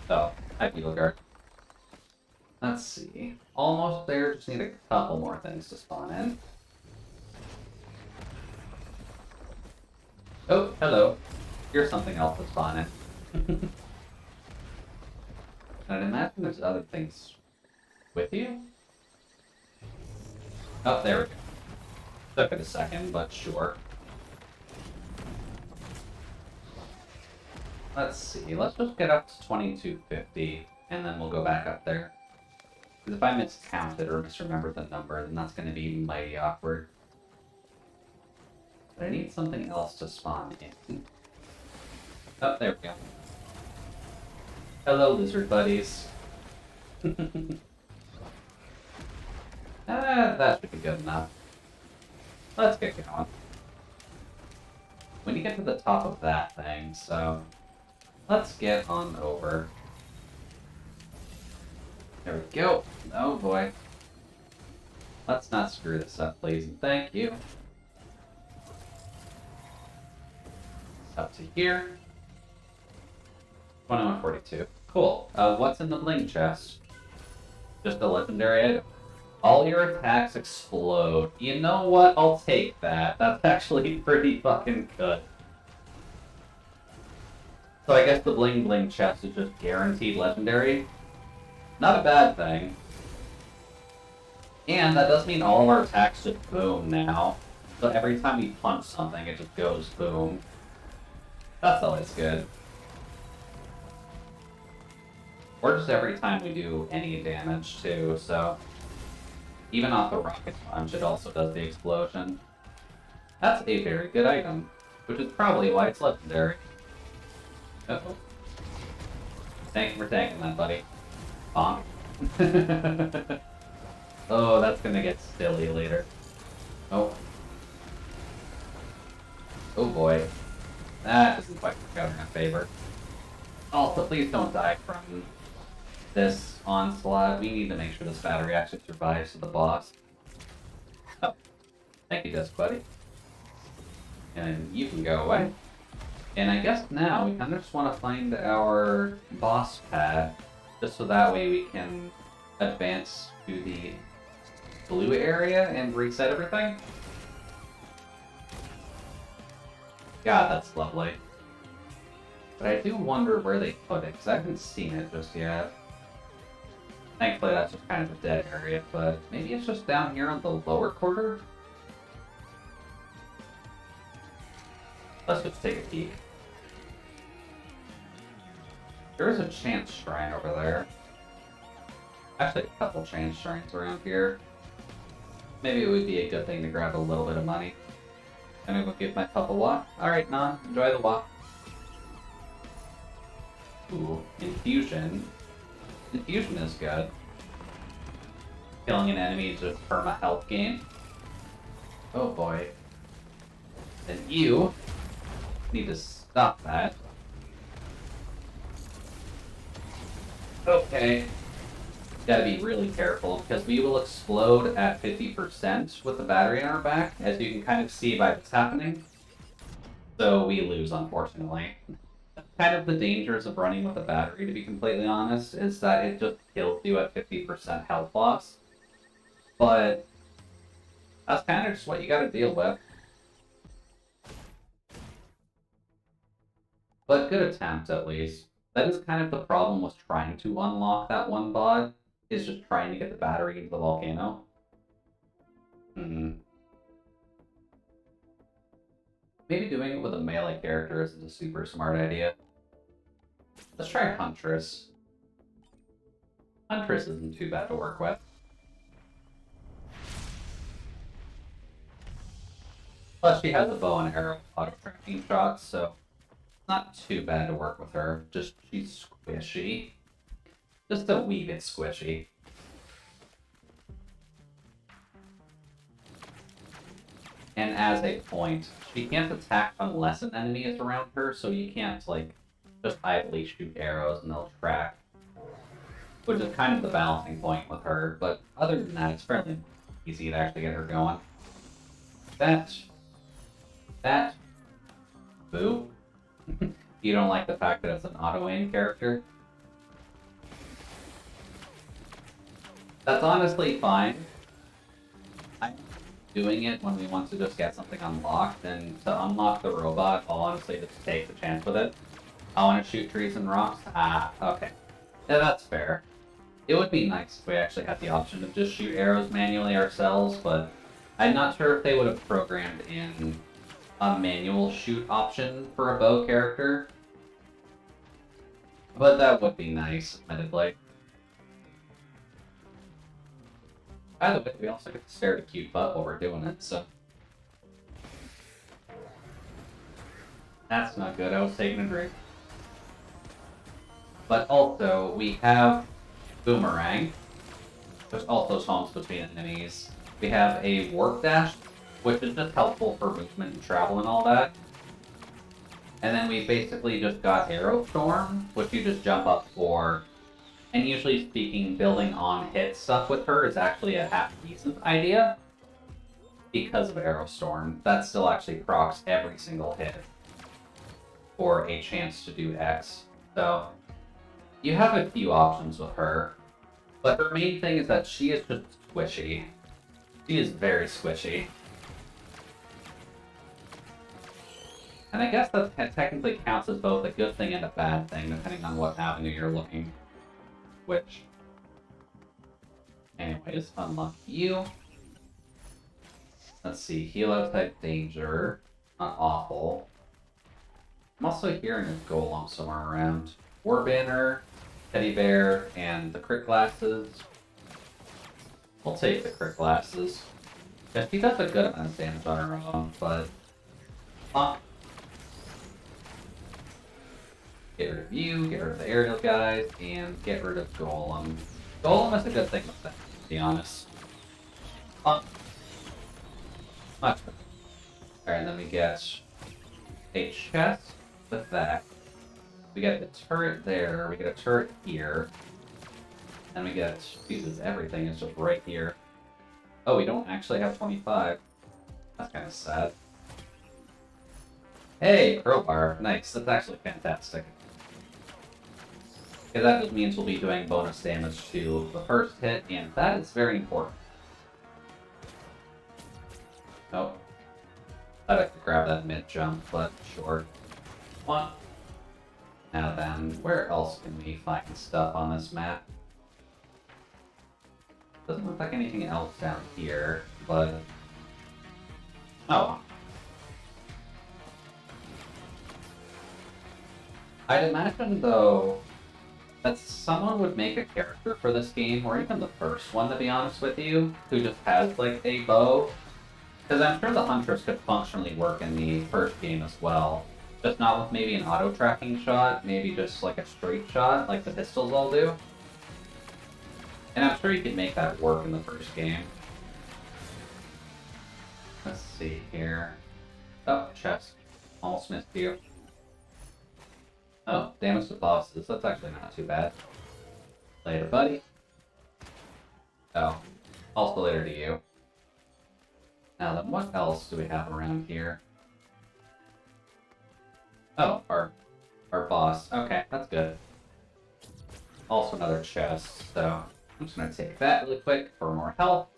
Oh, hi, Beetle Guard. Let's see. Almost there, just need a couple more things to spawn in. Oh, hello. Here's something else to spawn in. I'd imagine there's other things with you? Oh, there we go. Took it a second, but sure. Let's see. Let's just get up to 2250, and then we'll go back up there. Because if I miscounted or misremembered the number, then that's going to be mighty awkward. But I need something else to spawn in. Oh, there we go. Hello, lizard buddies. That should be good enough. Let's get going. We need to get to the top of that thing, so let's get on over. There we go. Oh boy. Let's not screw this up, please, and thank you. Up to here. 2142. Cool. What's in the bling chest? Just a legendary item. All your attacks explode. You know what? I'll take that. That's actually pretty fucking good. So I guess the bling bling chest is just guaranteed legendary. Not a bad thing. And that does mean all of our attacks just boom now. So every time we punch something, it just goes boom. That's always good. Or just every time we do any damage too, so... Even off the rocket punch, it also does the explosion. That's a very good item, which is probably why it's legendary. Uh-oh. Thank you for taking that, buddy. Bonk. Oh, that's gonna get silly later. Oh. Oh boy. That doesn't quite work out in our favor. Also, please don't die from this onslaught. We need to make sure this battery actually survives to the boss. Oh. Thank you, Disc Buddy. And you can go away. And I guess now we kind of just want to find our boss pad, just so that way we can advance to the blue area and reset everything. God, that's lovely. But I do wonder where they put it, because I haven't seen it just yet. Thankfully, that's just kind of a dead area, but maybe it's just down here on the lower quarter? Let's just take a peek. There is a chance shrine over there. Actually, a couple chance shrines around here. Maybe it would be a good thing to grab a little bit of money. And I will give myself a walk. Alright, Nan, enjoy the walk. Ooh, infusion. Infusion is good. Killing an enemy is just perma health gain. Oh boy. Then you need to stop that. Okay. Gotta be really careful, because we will explode at 50% with the battery on our back, as you can kind of see by what's happening. So we lose, unfortunately. Kind of the dangers of running with a battery, to be completely honest, is that it just kills you at 50% health loss. But that's kind of just what you gotta deal with. But good attempt, at least. That is kind of the problem with trying to unlock that one bod, is just trying to get the battery into the volcano. Maybe doing it with a melee character isn't a super smart idea. Let's try Huntress. Huntress isn't too bad to work with. Plus, she has a bow and arrow auto-tracking shots, so not too bad to work with her. Just, she's squishy. Just a wee bit squishy. And as a point, she can't attack unless an enemy is around her, so you can't, like, just idly shoot arrows and they'll track. Which is kind of the balancing point with her, but other than that, it's fairly easy to actually get her going. That, boo. You don't like the fact that it's an auto-aim character? That's honestly fine. I'm doing it when we want to just get something unlocked, and to unlock the robot, I'll honestly just take the chance with it. I want to shoot trees and rocks? Ah, okay. Yeah, that's fair. It would be nice if we actually had the option to just shoot arrows manually ourselves, but I'm not sure if they would have programmed in a manual shoot option for a bow character. But that would be nice, admittedly. By the way, we also get to stare at a cute butt while we're doing it, so... That's not good, I was taking a drink. But also, we have Boomerang, which also swamps between enemies. We have a Warp Dash, which is just helpful for movement and travel and all that. And then we basically just got Arrow Storm, which you just jump up for. And usually speaking, building on hit stuff with her is actually a half-decent idea. Because of Arrow Storm, that still actually procs every single hit for a chance to do X. So, you have a few options with her. But her main thing is that she is just squishy. She is very squishy. And I guess that technically counts as both a good thing and a bad thing, depending on what avenue you're looking. Which... Anyways, unlock you. Let's see, Helo type danger. Not awful. I'm also hearing a golem somewhere around. War Banner, Teddy Bear, and the crit glasses. We'll take the crit glasses. Yeah, she does a good amount of damage on her own, but... Get rid of you, get rid of the aerial guys, and get rid of Golem. Golem is a good thing with that, to be honest. Much better. Alright, then we get a chest with that. We get a turret there, we get a turret here. And we get, Jesus, everything is just right here. Oh, we don't actually have 25. That's kind of sad. Hey, crowbar. Nice, that's actually fantastic. Because that just means we'll be doing bonus damage to the first hit, and that is very important. Oh. Thought I could grab that mid-jump, but sure. One. Now then, where else can we find stuff on this map? Doesn't look like anything else down here, but... Oh. I'd imagine, though, that someone would make a character for this game, or even the first one, to be honest with you, who just has, like, a bow. Because I'm sure the Huntress could functionally work in the first game as well. Just not with maybe an auto-tracking shot, maybe just, like, a straight shot, like the pistols all do. And I'm sure you could make that work in the first game. Let's see here. Oh, chest. Almost missed you. Oh, damage to bosses. That's actually not too bad. Later, buddy. Oh, also later to you. Now then, what else do we have around here? Oh, our boss. Okay, that's good. Also another chest, so I'm just going to take that really quick for more health.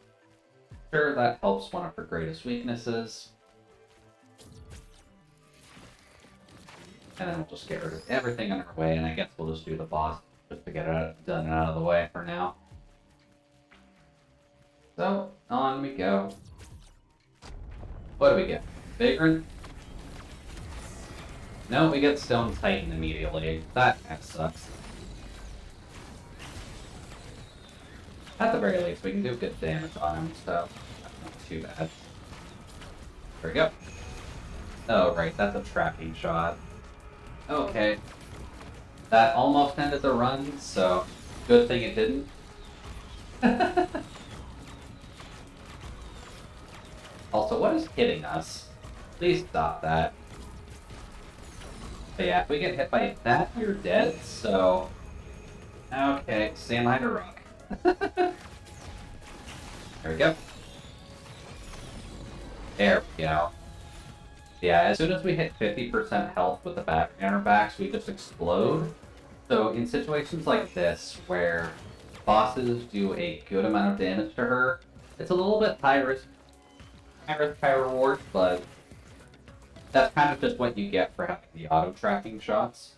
Sure, that helps one of her greatest weaknesses. And then we'll just get rid of everything in our way, and I guess we'll just do the boss just to get it done and out of the way for now. So, on we go. What do we get? Vagrant? No, we get Stone Titan immediately. That kind of sucks. At the very least, we can do good damage on him, so that's not too bad. There we go. Oh, right, that's a tracking shot. Okay. That almost ended the run, so good thing it didn't. Also, what is hitting us? Please stop that. But yeah, if we get hit by that, you're dead, so... Okay, stand by to rock. There we go. There we go. Yeah, as soon as we hit 50% health with the battery on our backs, we just explode. So in situations like this, where bosses do a good amount of damage to her, it's a little bit high risk, high reward, but that's kind of just what you get for having the auto-tracking shots.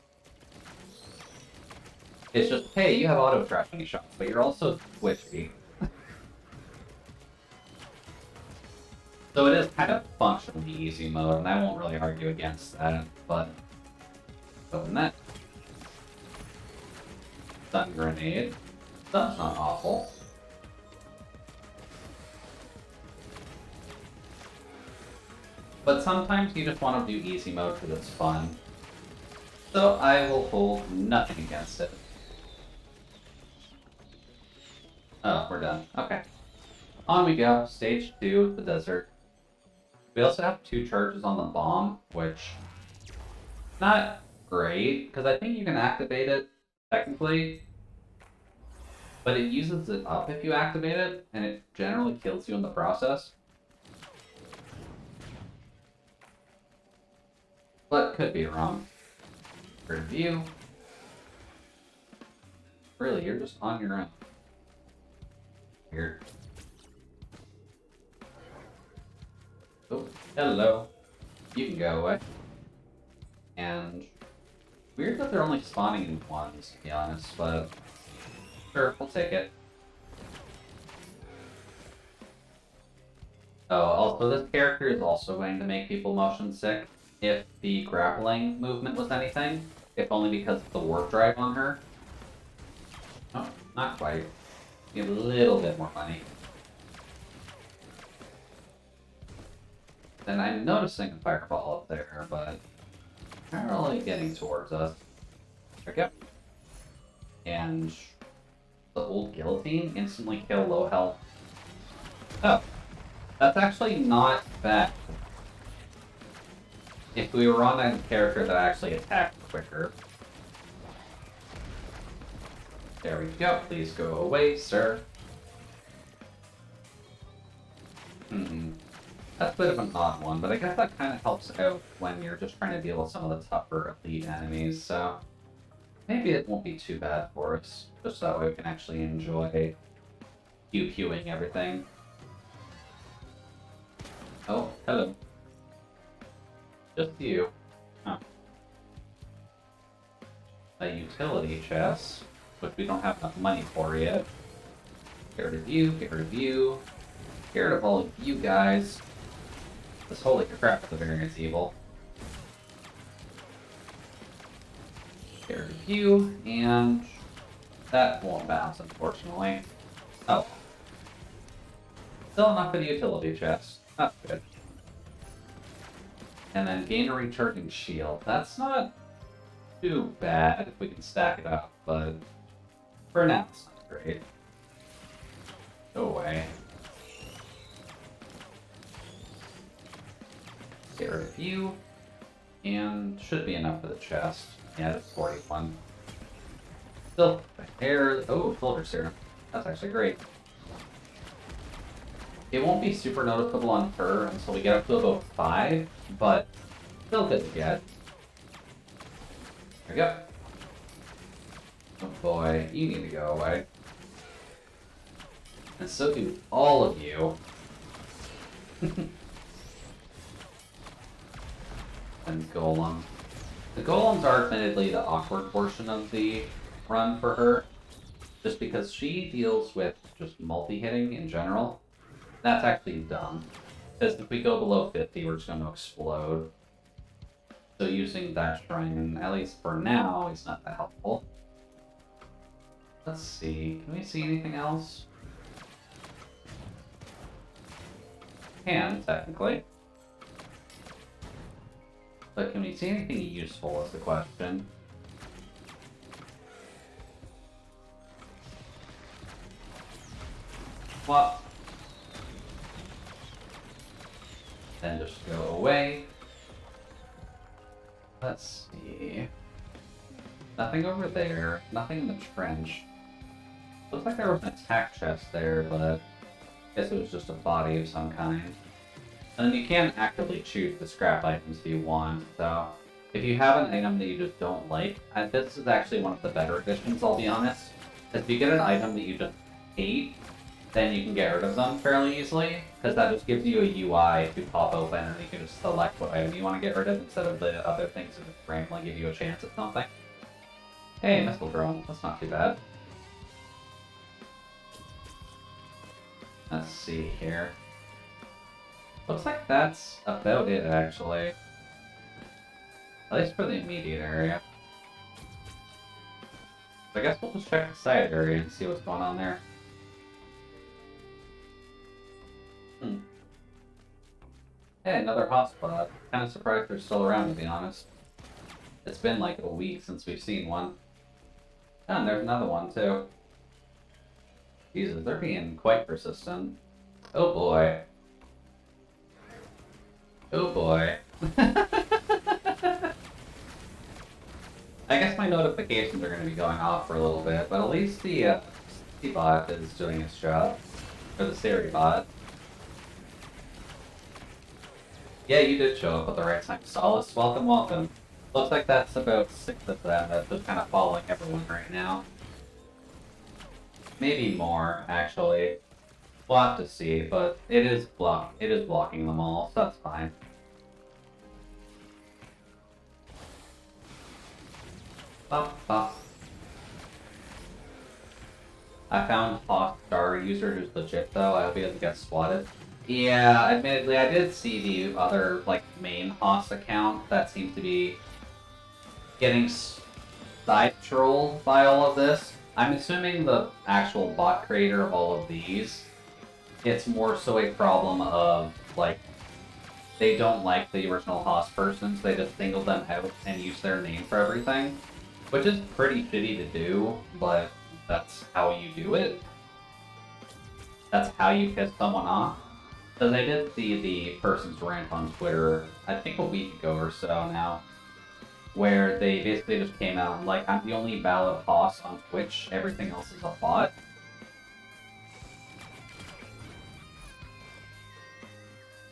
It's just, hey, you have auto-tracking shots, but you're also twitchy. So it is kind of functionally easy mode, and I won't really argue against that, but... Open that. Stun grenade. That's not awful. But sometimes you just want to do easy mode because it's fun. So I will hold nothing against it. Oh, we're done. Okay. On we go. Stage 2, the desert. We also have 2 charges on the bomb, which... not great, because I think you can activate it, technically. But it uses it up if you activate it, and it generally kills you in the process. But could be wrong. Review. Really, you're just on your own. Weird. Oh, hello. You can go away. And weird that they're only spawning in ones, to be honest, but sure, we'll take it. Oh, also this character is also going to make people motion sick if the grappling movement was anything, if only because of the warp drive on her. Oh, not quite. Need a little bit more money. And I'm noticing a fireball up there, but not really getting towards us. There we go. And the old guillotine, instantly kill low health. Oh, that's actually not bad. If we were on a character that actually attacked quicker. There we go. Please go away, sir. That's a bit of an odd one, but I guess that kind of helps out when you're just trying to deal with some of the tougher elite enemies, so maybe it won't be too bad for us. Just that way we can actually enjoy pew-pewing everything. Oh, hello. Just you. Huh. A utility chest, which we don't have enough money for yet. Get rid of you, get rid of you. Get rid of all of you guys. This holy crap, the variant's evil. Get rid of you, and that won't bounce, unfortunately. Oh. Still enough for the utility chest. That's good. And then gain a recharging shield. That's not too bad if we can stack it up, but for now it's not great. Go away. Get rid of you. And should be enough for the chest. Yeah, it's 41. Still, hair. Oh, Folder Serum. That's actually great. It won't be super noticeable on her until we get up to about 5, but still good to get. There we go. Oh boy, you need to go away. And so do all of you. And Golem. The Golems are admittedly the awkward portion of the run for her, just because she deals with just multi-hitting in general. That's actually dumb, because if we go below 50, we're just going to explode. So using that shrine, at least for now, is not that helpful. Let's see, can we see anything else? Can, technically. But can we see anything useful is the question. What? Then just go away. Let's see. Nothing over there. Nothing in the trench. Looks like there was an attack chest there, but I guess it was just a body of some kind. And then you can actively choose the scrap items if you want, so if you have an item that you just don't like, this is actually one of the better additions, I'll be honest. If you get an item that you just hate, then you can get rid of them fairly easily, because that just gives you a UI to pop open and you can just select what item you want to get rid of instead of the other things that just randomly give you a chance at something. Hey, Missile Drone, that's not too bad. Let's see here. Looks like that's about it, actually. At least for the immediate area. So I guess we'll just check the side area and see what's going on there. Hey, another hotspot. Kind of surprised they're still around, to be honest. It's been like a week since we've seen one. Oh, and there's another one, too. Jesus, they're being quite persistent. Oh boy. Oh boy. I guess my notifications are going to be going off for a little bit, but at least the bot is doing its job. Or the Siri bot. Yeah, you did show up at the right time. Solace, welcome, welcome. Looks like that's about 6 of them that's just kind of following everyone right now. Maybe more, actually. We'll have to see, but it is blocking them all, so that's fine. Bop, bop. I found Hawk Star user who's legit though. I hope he doesn't get swatted. Yeah, admittedly, I did see the other like main Haas account that seems to be getting side trolled by all of this. I'm assuming the actual bot creator of all of these, it's more so a problem of like they don't like the original Haas persons. They just single them out and use their name for everything, which is pretty shitty to do, but that's how you do it. That's how you piss someone off. Because I did see the person's rant on Twitter, I think a week ago or so now, where they basically just came out and like, I'm the only valid boss on Twitch, everything else is a bot.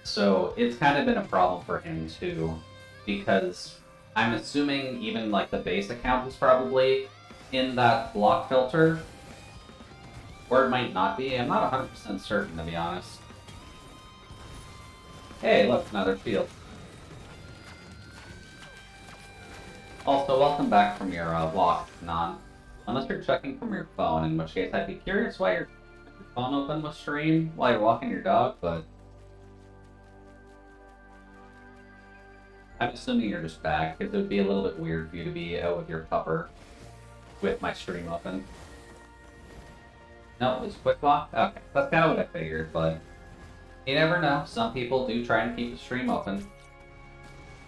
So it's kind of been a problem for him too, because I'm assuming even like the base account is probably in that block filter, or it might not be. I'm not 100% certain, to be honest. Hey, look, another field. Also, welcome back from your walk, Non. Unless you're checking from your phone, in which case I'd be curious why you're microphone open with stream while you're walking your dog, but I'm assuming you're just back, because it would be a little bit weird for you to be out with your pupper with my stream open. No, it was quick walk? Okay, that's kind of what I figured, but you never know. Some people do try and keep the stream open,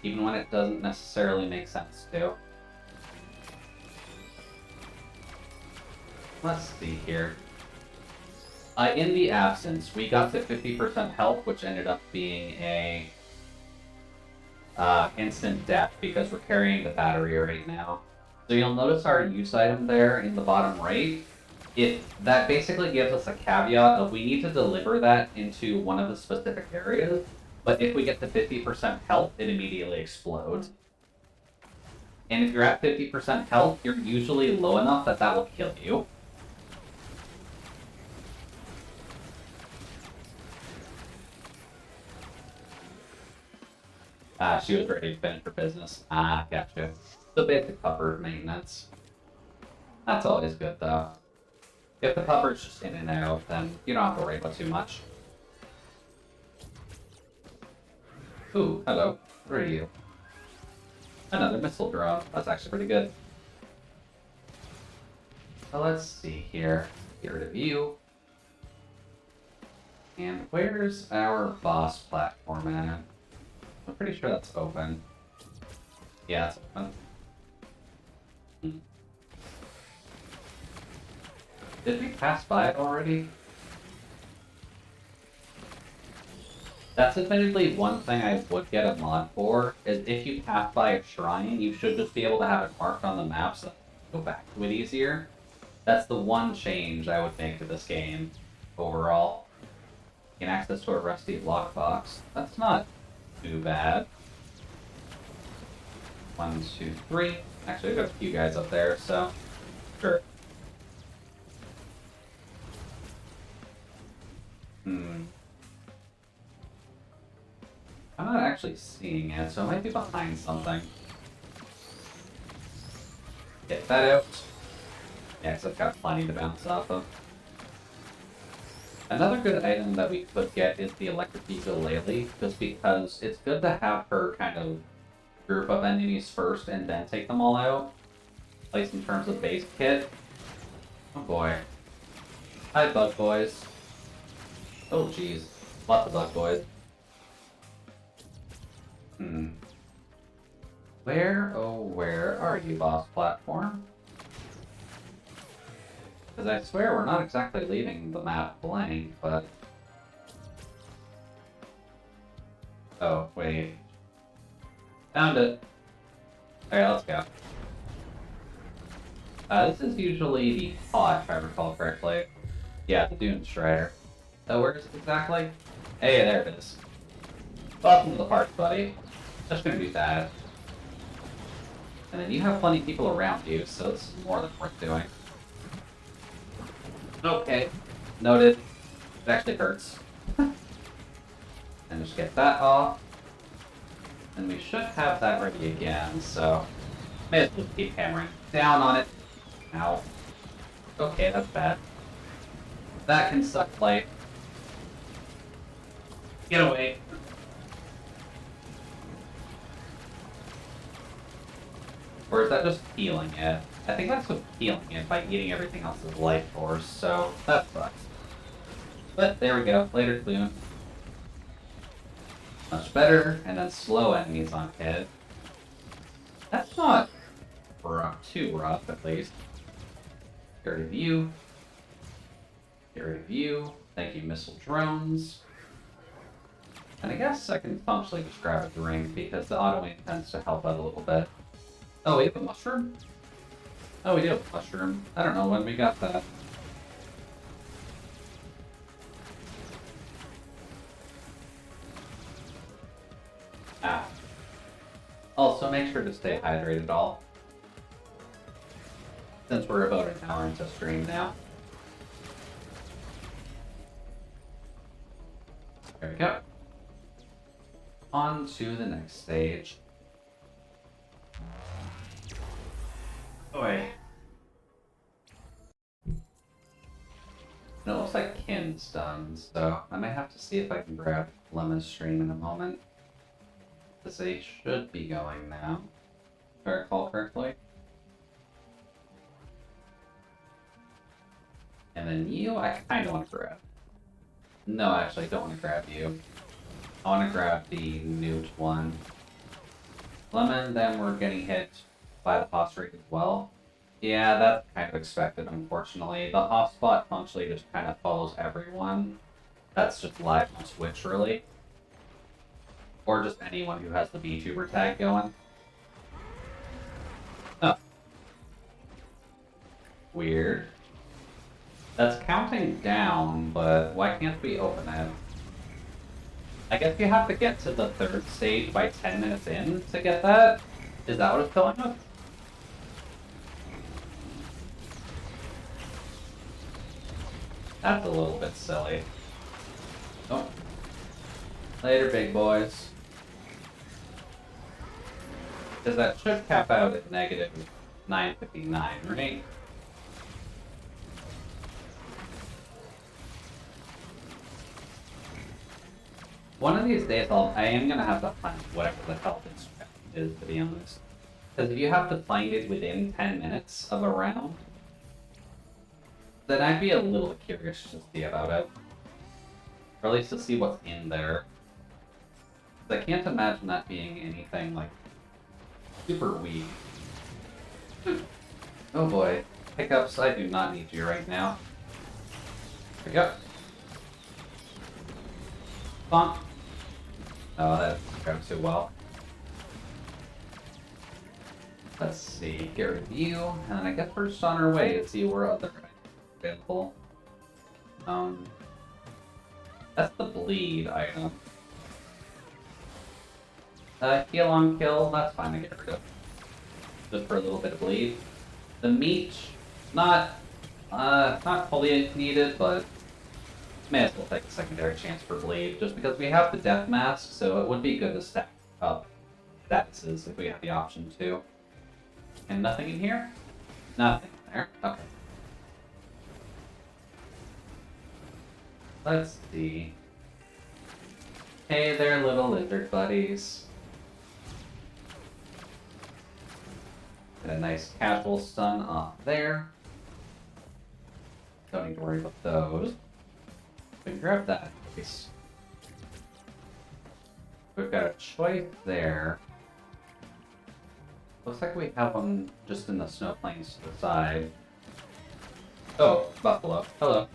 even when it doesn't necessarily make sense to. Let's see here. In the absence, we got to 50% health, which ended up being a instant death because we're carrying the battery right now. So you'll notice our use item there in the bottom right. That basically gives us a caveat of we need to deliver that into one of the specific areas, but if we get to 50% health, it immediately explodes. And if you're at 50% health, you're usually low enough that that will kill you. She was ready to finish her business. Gotcha. The basic pupper maintenance. That's always good, though. If the pupper's just in and out, then you don't have to worry about too much. Ooh, hello. Where are you? Another missile drone. That's actually pretty good. So let's see here. Get rid of you. And where's our boss platform at? I'm pretty sure that's open. Yeah, it's open. Did we pass by it already? That's admittedly one thing I would get a mod for, is if you pass by a shrine, you should just be able to have it marked on the map so you can go back to it easier. That's the one change I would make to this game, overall. Gain access to a rusty lockbox. That's not too bad. 1, 2, 3. Actually, we've got a few guys up there, so sure. I'm not actually seeing it, so it might be behind something. Get that out. Yeah, because I've got plenty to bounce off of. Another good item that we could get is the electric ukulele, just because it's good to have her kind of group up enemies first and then take them all out. At least in terms of base kit. Oh boy. Hi, bug boys. Oh jeez. Lots of bug boys. Where are you, boss platform? Because I swear we're not exactly leaving the map blank, but... Oh, wait. Found it. Alright, let's go. This is usually the pot, if I recall correctly. Yeah, the Dune Strider. So where is it exactly? Hey, there it is. Welcome to the park, buddy. Just gonna do that. And then you have plenty of people around you, so it's more than worth doing. Okay. Noted. It actually hurts. And just get that off. And we should have that ready again, so... May as well keep hammering down on it. Ow. Okay, that's bad. That can suck life. Get away. Or is that just healing it? I think that's just healing it by eating everything else's life force, so that sucks. But there we go. Later, Clune. Much better, and then slow enemies on hit. That's not rough, too rough, at least. Get rid of you. Get rid of you. Thank you, missile drones. And I guess I can functionally just grab a drink because the auto aim tends to help out a little bit. Oh, we have a mushroom? Oh, we do have a mushroom. I don't know when we got that. Also, make sure to stay hydrated all. Since we're about an hour into stream now. There we go. On to the next stage. Boy. And it looks like Kin Lemon's done, so I might have to see if I can grab Lemon's stream in a moment. Because they should be going now, if I recall correctly. And then you, I kind of want to grab. No, actually, I don't want to grab you. I want to grab the newt one. Lemon, then we're getting hit by the boss rate as well. Yeah, that's kind of expected, unfortunately. The hotspot functionally just kind of follows everyone. That's just live on Twitch, really. Or just anyone who has the VTuber tag going. Oh. Weird. That's counting down, but why can't we open it? I guess you have to get to the 3rd stage by 10 minutes in to get that? Is that what it's telling us? That's a little bit silly. Oh. Later, big boys. Because that should cap out at negative 959, right? One of these days, I am gonna have to find whatever the hell this is, to be honest. Because if you have to find it within 10 minutes of a round, then I'd be a little curious to see about it. Or at least to see what's in there. I can't imagine that being anything, like, super weak. Oh boy. Hiccups, I do not need you right now. There we go. Bonk. Oh, that didn't go too well. Let's see, get rid of you, and then I guess we're just on our way to see where other items are available. That's the bleed item. Heal on kill, that's fine to get rid of. Just for a little bit of bleed. The meat, not fully needed, but may as well take a secondary chance for bleed, just because we have the death mask, so it would be good to stack up statuses if we have the option to. And nothing in here? Nothing in there. Okay. Let's see. Hey there, little lizard buddies. Get a nice casual stun off there. Don't need to worry about those. We can grab that, at least. We've got a choice there. Looks like we have one just in the snow plains to the side. Oh, buffalo. Hello.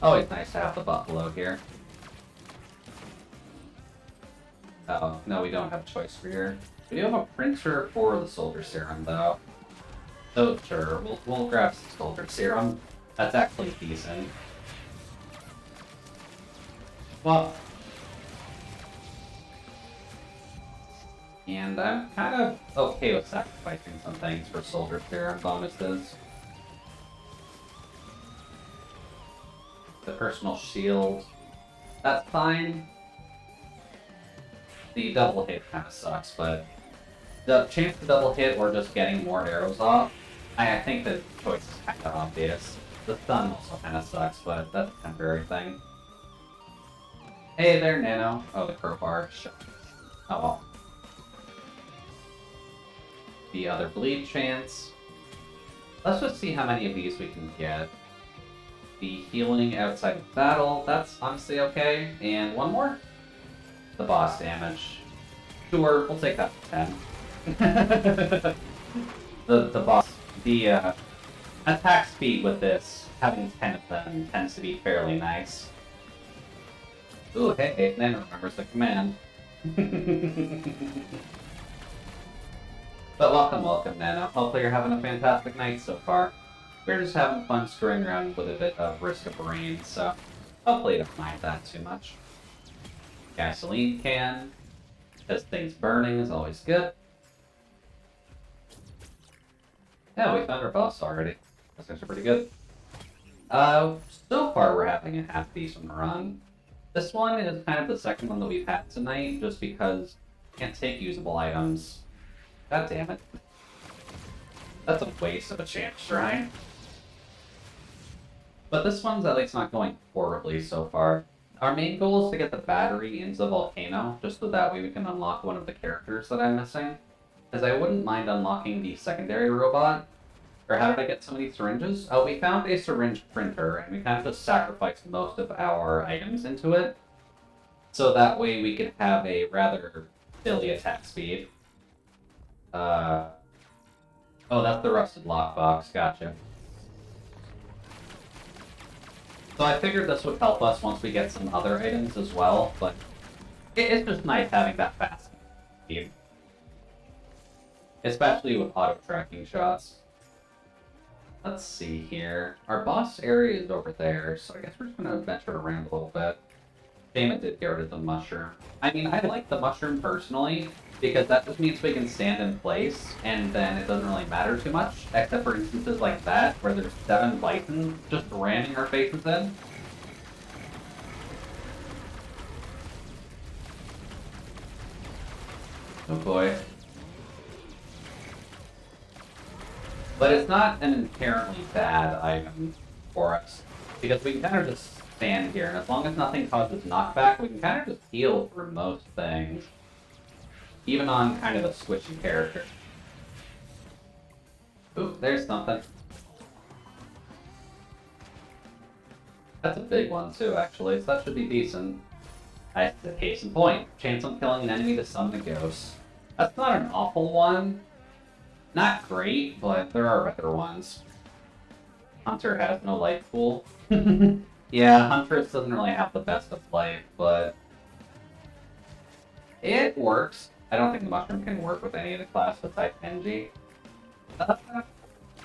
Always nice to have the buffalo here. Oh, no, we don't have a choice for here. We do have a printer for the soldier serum, though. So sure, we'll grab some soldier serum. That's actually decent. Well, and I'm kind of okay with sacrificing some things for soldier serum bonuses. The personal shield, that's fine. The double hit kind of sucks, but the chance to double hit or just getting more arrows off, I think the choice is kind of obvious. The stun also kind of sucks, but that's a temporary thing. Hey there, Nano. Oh, the crowbar. Shit. Oh well. The other bleed chance. Let's just see how many of these we can get. The healing outside of battle, that's honestly okay. And one more. The boss damage. Sure, we'll take that for 10. the boss, the attack speed with this, having 10 of them tends to be fairly nice. Ooh, hey, Nano remembers the command. But welcome, Nano. Hopefully you're having a fantastic night so far. We're just having fun screwing around with a bit of Risk of Rain, so hopefully you don't mind that too much. Gasoline can, because things burning is always good. Yeah, we found our boss already. That's actually pretty good. So far we're having a half-decent run. This one is kind of the second one that we've had tonight, just because we can't take usable items. God damn it. That's a waste of a chance shrine. But this one's at least not going horribly so far. Our main goal is to get the battery into the volcano, just so that way we can unlock one of the characters that I'm missing. As I wouldn't mind unlocking the secondary robot. Or how did I get so many syringes? Oh, we found a syringe printer, and we kind of just sacrificed most of our items into it. So that way we could have a rather silly attack speed. Oh, that's the rusted lockbox, gotcha. So I figured this would help us once we get some other items as well, but it's just nice having that fast speed. Especially with auto-tracking shots. Let's see here. Our boss area is over there, so I guess we're just going to venture around a little bit. Damn, it did get rid of the mushroom. I mean, I like the mushroom personally, because that just means we can stand in place, and then it doesn't really matter too much, except for instances like that, where there's 7 bison just ramming our faces in. Oh boy. But it's not an inherently bad item for us, because we can kind of just stand here, and as long as nothing causes knockback, we can kind of just heal for most things. Even on kind of a switchy character. Ooh, there's something. That's a big one too, actually, so that should be decent. Case in point, chance on killing an enemy to summon a ghost. That's not an awful one. Not great, but there are better ones. Hunter has no life pool. Yeah, Huntress doesn't really have the best of life, but it works. I don't think the mushroom can work with any of the class besides NG.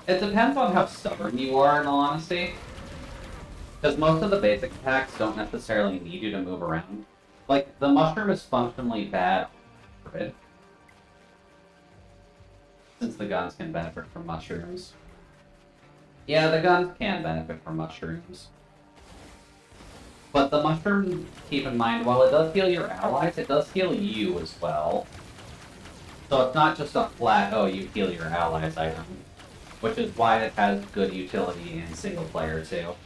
It depends on how stubborn you are, in all honesty. Because most of the basic attacks don't necessarily need you to move around. Like, the mushroom is functionally bad for it. Since the guns can benefit from mushrooms. Yeah, the guns can benefit from mushrooms. But the mushroom, keep in mind, while it does heal your allies, it does heal you as well. So it's not just a flat, oh, you heal your allies item. Which is why it has good utility in single player too.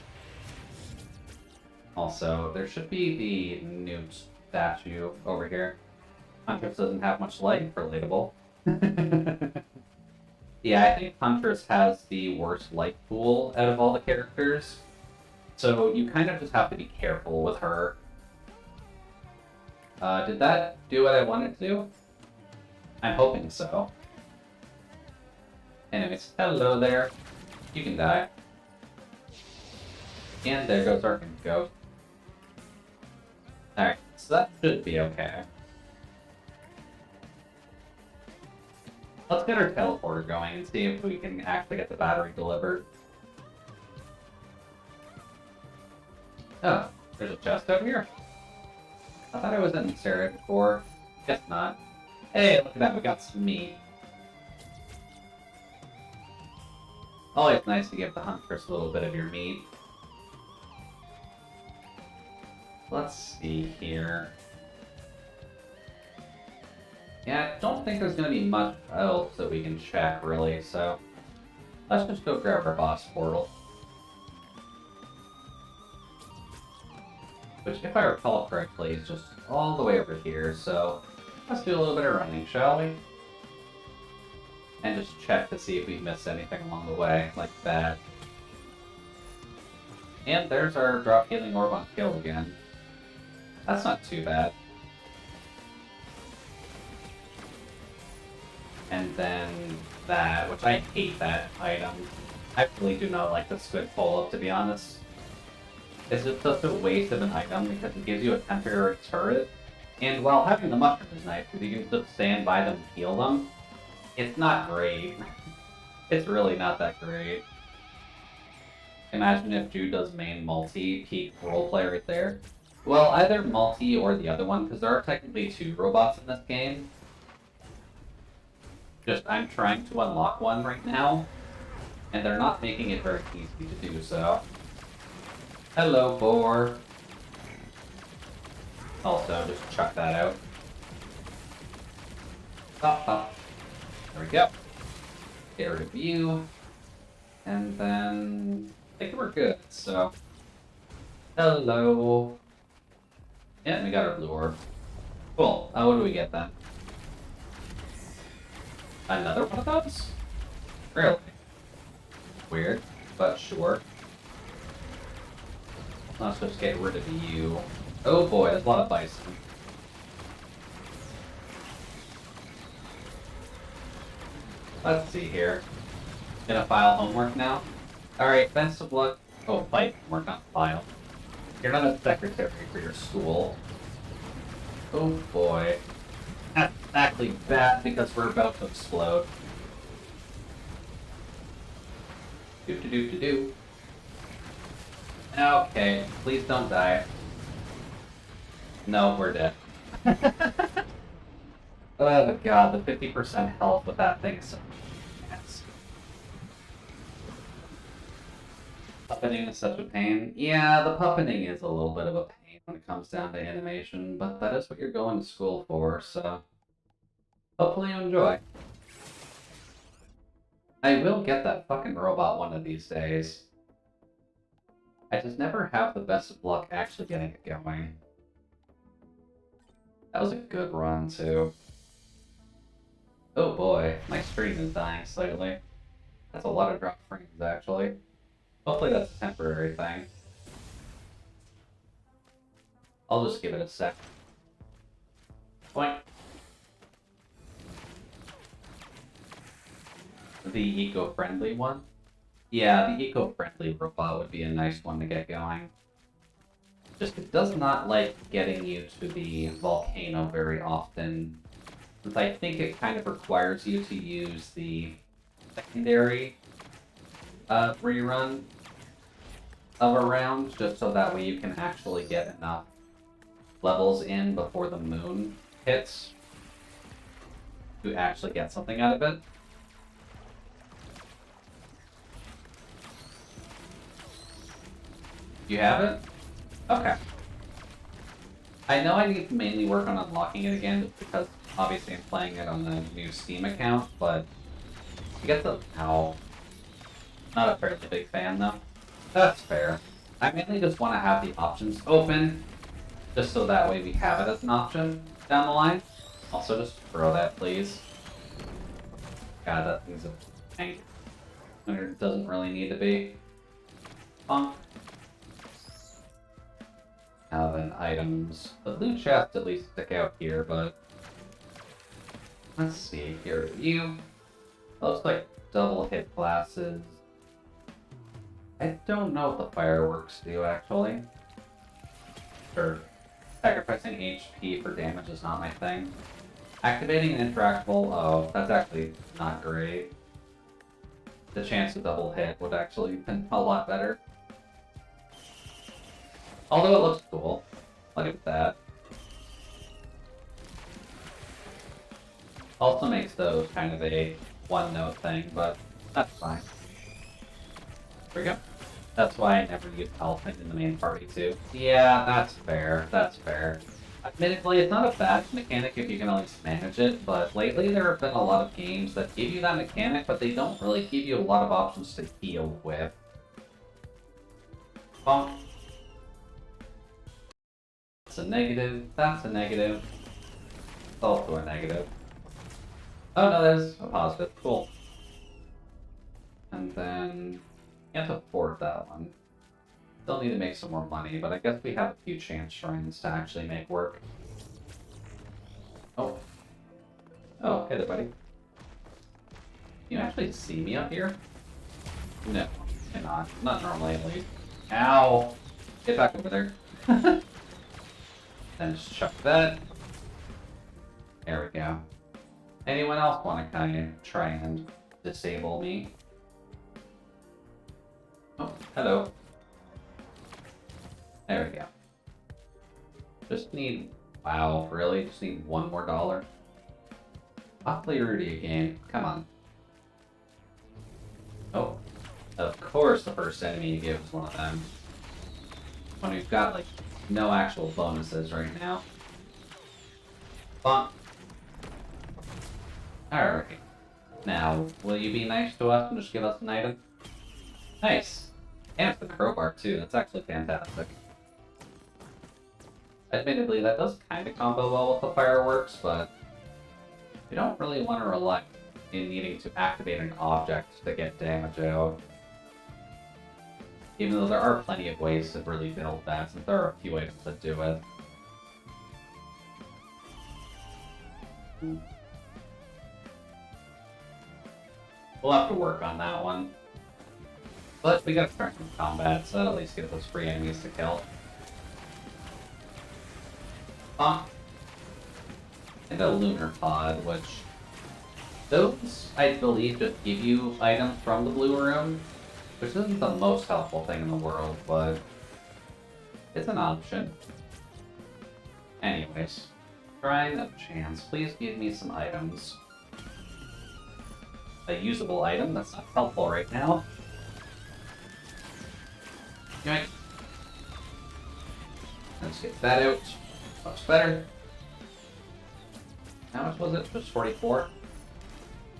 Also, there should be the newt statue over here. Huntress doesn't have much life, relatable. Yeah, I think Huntress has the worst life pool out of all the characters. So you kind of just have to be careful with her. Did that do what I wanted to do? I'm hoping so. Anyways, hello there. You can die. And there goes our ghost. Alright, so that should be okay. Let's get our teleporter going and see if we can actually get the battery delivered. Oh, there's a chest over here. I thought I was in this area before. Guess not. Hey, look at that, we got some meat. Always nice to give the Huntress a little bit of your meat. Let's see here. Yeah, I don't think there's going to be much else that we can check, really, so let's just go grab our boss portal. Which, if I recall correctly, is just all the way over here, so let's do a little bit of running, shall we? And just check to see if we missed anything along the way, like that. And there's our drop healing orb on kill again. That's not too bad. And then that, which I hate that item. I really do not like the squid follow-up, to be honest. It's just such a waste of an item because it gives you a temporary turret. And while having the mushroom is nice, because you can just stand by them and heal them, it's not great. It's really not that great. Imagine if Jude does main multi, peak roleplay right there. Well, either multi or the other one, because there are technically 2 robots in this game. Just, I'm trying to unlock one right now, and they're not making it very easy to do so. Hello, boar. Also, just chuck that out. Pop, pop. There we go. Get rid of you. And then think we're good, so... Hello. Yeah, we got our blue orb. Cool. What do we get then? Another one of those? Really? Weird, but sure. Let's just get rid of you. Oh boy, there's a lot of bison. Let's see here. Gonna file homework now? Alright, best of luck. Oh, fight homework, not file. You're not a secretary for your school. Oh boy. That's exactly bad because we're about to explode. Do. Okay, please don't die. No, we're dead. Oh god, the 50% health with that thing is so nasty. Puppeting is such a pain. Yeah, the puppeting is a little bit of a pain when it comes down to animation, but that is what you're going to school for, so hopefully you enjoy. I will get that fucking robot one of these days. I just never have the best of luck actually getting it going. That was a good run, too. Oh boy, my stream is dying slightly. That's a lot of drop frames, actually. Hopefully that's a temporary thing. I'll just give it a sec. Point. The eco-friendly one? Yeah, the eco-friendly robot would be a nice one to get going. Just it does not like getting you to the volcano very often. Since I think it kind of requires you to use the secondary rerun of a round, just so that way you can actually get enough levels in before the moon hits to actually get something out of it. You have it? Okay. I know I need to mainly work on unlocking it again, just because obviously I'm playing it on the new Steam account, but I guess now, not a fairly big fan though. That's fair. I mainly just want to have the options open, just so that way we have it as an option down the line. Also, just throw that, please. God, that thing's a tank. It doesn't really need to be. Bonk. Now then, items. The loot chests at least stick out here, but... Let's see here. Looks like double hit glasses. I don't know what the fireworks do, actually. Sure. Sacrificing HP for damage is not my thing. Activating an interactable, oh, that's actually not great. The chance to double hit would actually have been a lot better. Although it looks cool. Look at that. Also makes those kind of a one-note thing, but that's fine. There we go. That's why I never use health in the main party, too. Yeah, that's fair. That's fair. Admittedly, it's not a bad mechanic if you can at least manage it, but lately there have been a lot of games that give you that mechanic, but they don't really give you a lot of options to heal with. Bonk. That's a negative. That's a negative. It's also a negative. Oh no, there's a positive. Cool. And then... Can't afford that one. Still need to make some more money, but I guess we have a few chance shrines to actually make work. Oh. Oh, hey there, buddy. Can you actually see me up here? No, cannot. Not normally, at least. Ow! Get back over there. Then just chuck that. There we go. Anyone else want to kind of try and disable me? Oh, hello. There we go. Just need... Wow, really? Just need one more $1? I'll play Rudy again. Come on. Oh. Of course the first enemy you give is one of them. When we've got, like, no actual bonuses right now. Bonk. Alright. Now, will you be nice to us and just give us an item? Nice. And it's the crowbar too, that's actually fantastic. Admittedly, that does kind of combo well with the fireworks, but you don't really want to rely in needing to activate an object to get damage out. Even though there are plenty of ways to really build that, since there are a few items that do it. We'll have to work on that one. But we gotta start some combat, so that'll at least get those free enemies to kill. And a lunar pod, which those, I believe, just give you items from the blue room, which isn't the most helpful thing in the world, but it's an option. Anyways, trying a chance. Please give me some items. A usable item? That's not helpful right now. Yoink. Let's get that out. Much better. How much was it? Just 44.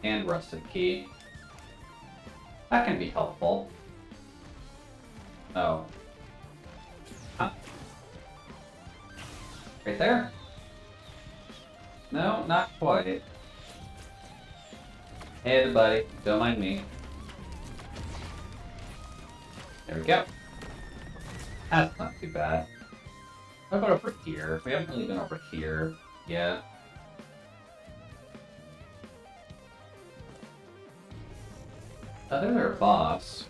And rusted key. That can be helpful. Oh. Huh. Right there? No, not quite. Hey buddy, don't mind me. There we go. That's not too bad. What about over here? We haven't really been over here yet. There's our boss.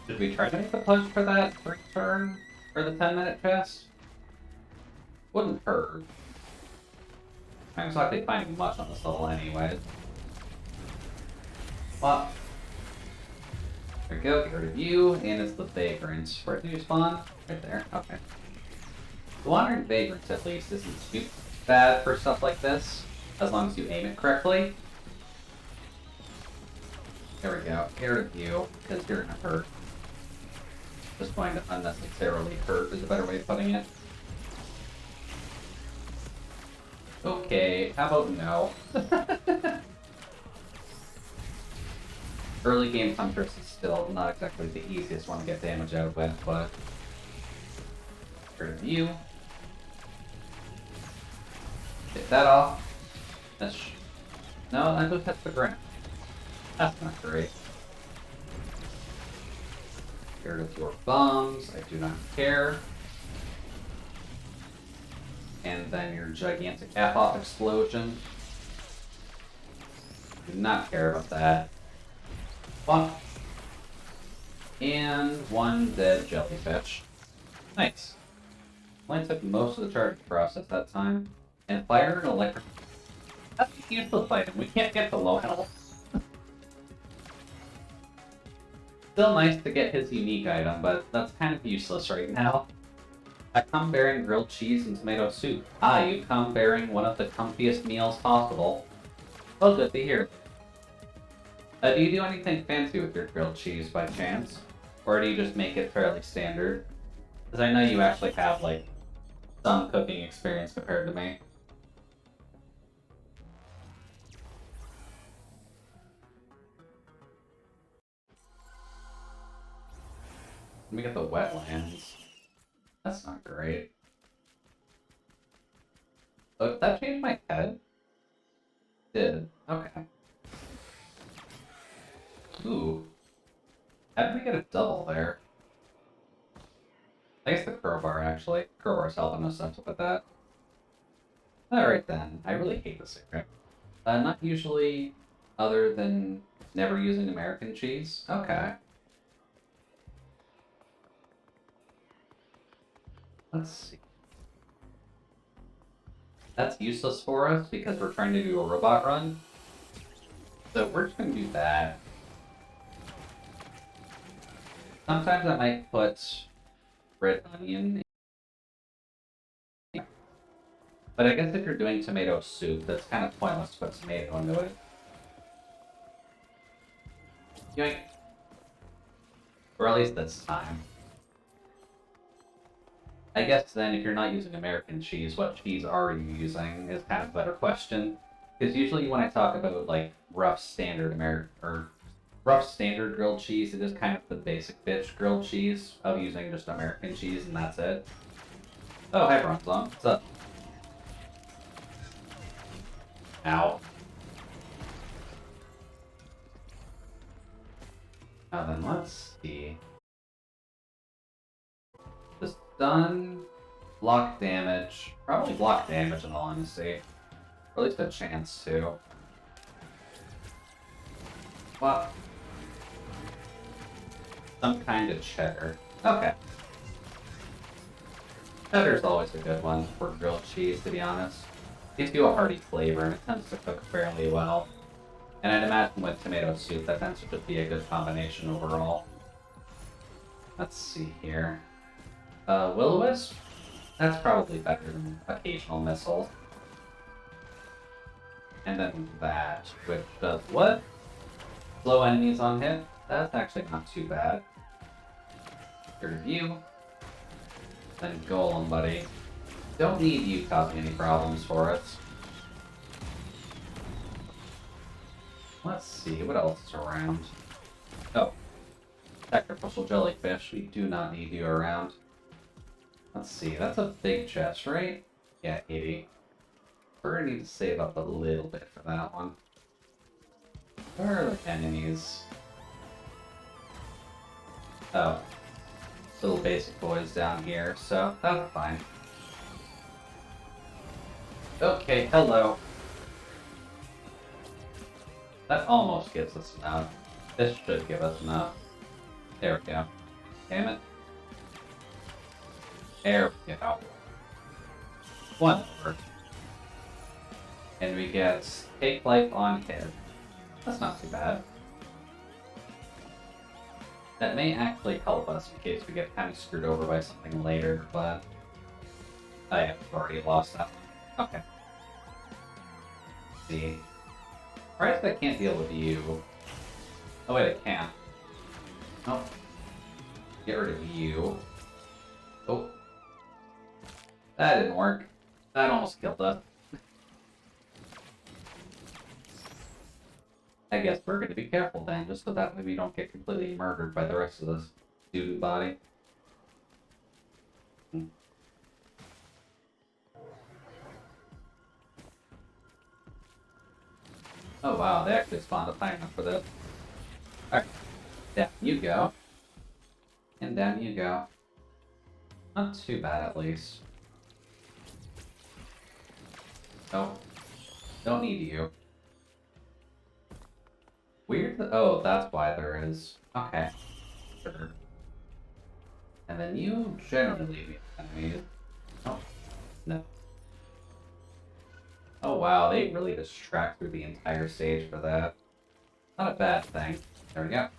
Did we try to make a push for that turn for the 10-minute chest? Wouldn't hurt. I'm not exactly finding much on this level anyway. Well, there we go, get rid of you, and it's the vagrants. Where do you spawn? Right there, okay. The wandering vagrants, at least, isn't too bad for stuff like this, as long as you aim it correctly. There we go, get rid of you, because you're gonna hurt. Just going to unnecessarily hurt is a better way of putting it. Okay, how about no? Early game Huntress is still not exactly the easiest one to get damage out with, but get rid of you. Get that off. That's no, that just hits the ground. That's not great. Get rid of your bombs. I do not care. And then your gigantic half-off explosion. Do not care about that. Bonk. And one dead jellyfish. Nice. Only took most of the charge to process that time. And fire and electric. That's a useless item. We can't get the low health. Still nice to get his unique item, but that's kind of useless right now. I come bearing grilled cheese and tomato soup. Ah, you come bearing one of the comfiest meals possible. Well, good to hear. Do you do anything fancy with your grilled cheese by chance? Or do you just make it fairly standard? Because I know you actually have, like, some cooking experience compared to me. Let me get the wetlands. That's not great. Oh, did that change my head? Did. Okay. Ooh. How did we get a double there? I guess the crowbar, actually. Crowbar's helping us up with that. Alright then. I really hate this area. Not usually, other than never using American cheese. Okay. Let's see. That's useless for us because we're trying to do a robot run. So we're just going to do that. Sometimes I might put red onion in. But I guess if you're doing tomato soup, that's kind of pointless to put tomato into it. Yoink. Or at least this time. I guess then if you're not using American cheese, what cheese are you using is kind of a better question. Because usually when I talk about like rough standard American or rough standard grilled cheese. It is kind of the basic bitch grilled cheese of using just American cheese, and that's it. Oh, hi, Bronzong. What's up? Ow. Now then, let's see. Just done. Block damage. Probably block damage in all honesty. Or at least a chance to. What? Some kind of cheddar. Okay. Cheddar's always a good one for grilled cheese, to be honest. Gives you a hearty flavor and it tends to cook fairly well. And I'd imagine with tomato soup that tends to just be a good combination overall. Let's see here. Will-o-wisp? That's probably better than occasional missile. And then that, which does what? Slow enemies on hit? That's actually not too bad. Get rid of you. Then Golem, buddy. Don't need you causing any problems for us. Let's see, what else is around? Oh. Sacrificial jellyfish. We do not need you around. Let's see, that's a big chest, right? Yeah, 80. We're gonna need to save up a little bit for that one. Where are the enemies? Oh. Little basic boys down here, so that's fine. Okay, hello. That almost gives us enough. This should give us enough. There we go. Damn it. There we go. One over. And we get take life on hit. That's not too bad. That may actually help us in case we get kind of screwed over by something later, but I have already lost that. Okay. Let's see. Surprised I can't deal with you. Oh wait, I can. Oh. Get rid of you. Oh. That didn't work. That almost killed us. I guess we're going to be careful then, just so that way we don't get completely murdered by the rest of this student body. Oh wow, they actually spawned a timer for this. Alright, down you go. And down you go. Not too bad at least. Nope. Don't need you. Weird. Oh, that's why there is. Okay. Sure. And then you generally leave me enemies. Oh, no. Oh wow, they really just track through the entire stage for that. Not a bad thing. There we go.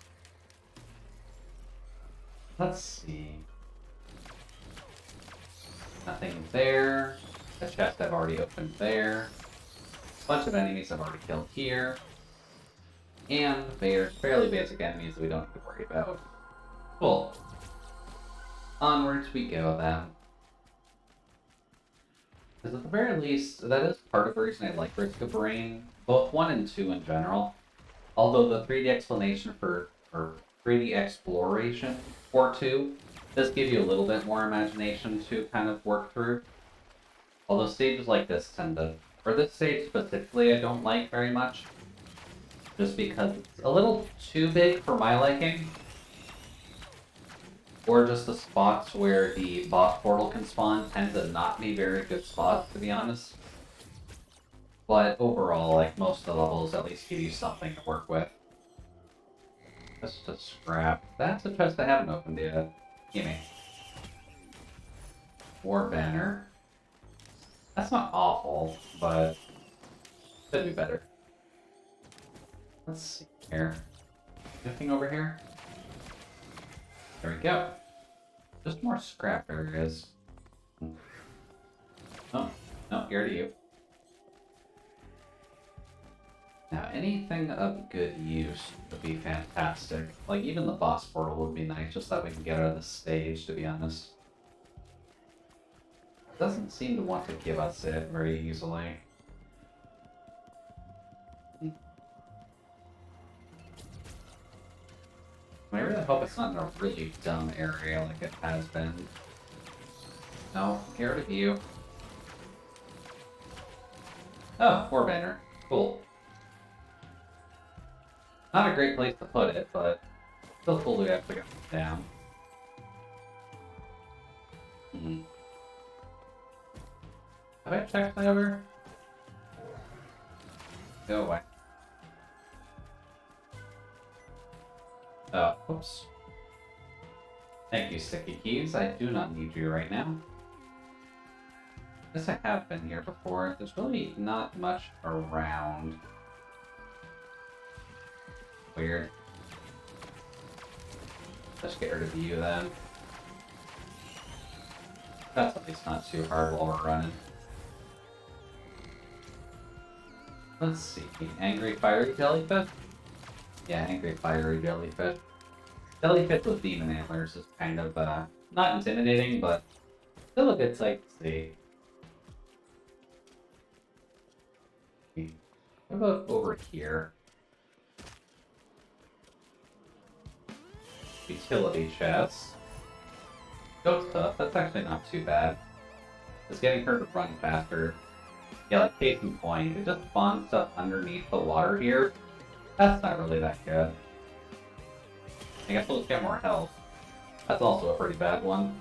Let's see. Nothing there. The chest I've already opened there. A bunch of enemies I've already killed here. And they're fairly basic enemies that we don't have to worry about. Cool. Onwards we go then. Because at the very least, that is part of the reason I like Risk of Rain, both 1 and 2 in general. Although the 3D explanation or 3D exploration for 2 does give you a little bit more imagination to kind of work through. Although stages like this tend to, or this stage specifically I don't like very much. Just because it's a little too big for my liking. Or just the spots where the boss portal can spawn tend to not be very good spots, to be honest. But overall, like, most of the levels at least give you something to work with. Just a scrap. That's a chest I haven't opened yet. Gimme. War banner. That's not awful, but could be better. Let's see here. Anything over here? There we go. Just more scrap areas. Oh, no, here to you. Now, anything of good use would be fantastic. Like, even the boss portal would be nice, just that we can get out of the stage, to be honest. It doesn't seem to want to give us it very easily. I really hope it's not in a really dumb area like it has been. No, get rid of you. Oh, Warbender. Cool. Not a great place to put it, but still cool to actually get it down. Have I checked that over? Go away. Oh, whoops. Thank you, Sticky Keys. I do not need you right now. Yes, I have been here before. There's really not much around. Weird. Let's get rid of you then. That's at least not too hard while we're running. Let's see. Angry Fiery Jellyfish? Yeah, Angry Fiery Jellyfish. Jellyfish with demon antlers is kind of, not intimidating, but still a good sight to see. What about over here? Utility chest. Goat's Hoof, that's actually not too bad. Just getting her to run faster. Yeah, like case in point, it just spawns stuff underneath the water here. That's not really that good. I guess we'll just get more health. That's also a pretty bad one.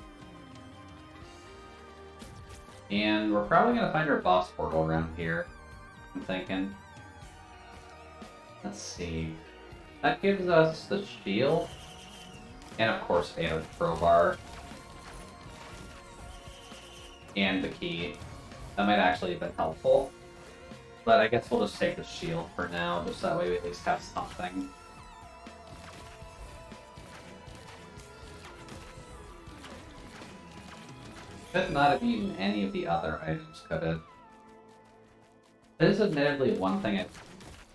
And we're probably going to find our boss portal around here, I'm thinking. Let's see. That gives us the shield. And of course, a crowbar. And the key. That might actually have been helpful. But I guess we'll just take the shield for now, just that way we at least have something. Could not have eaten any of the other items, could it? That is admittedly one thing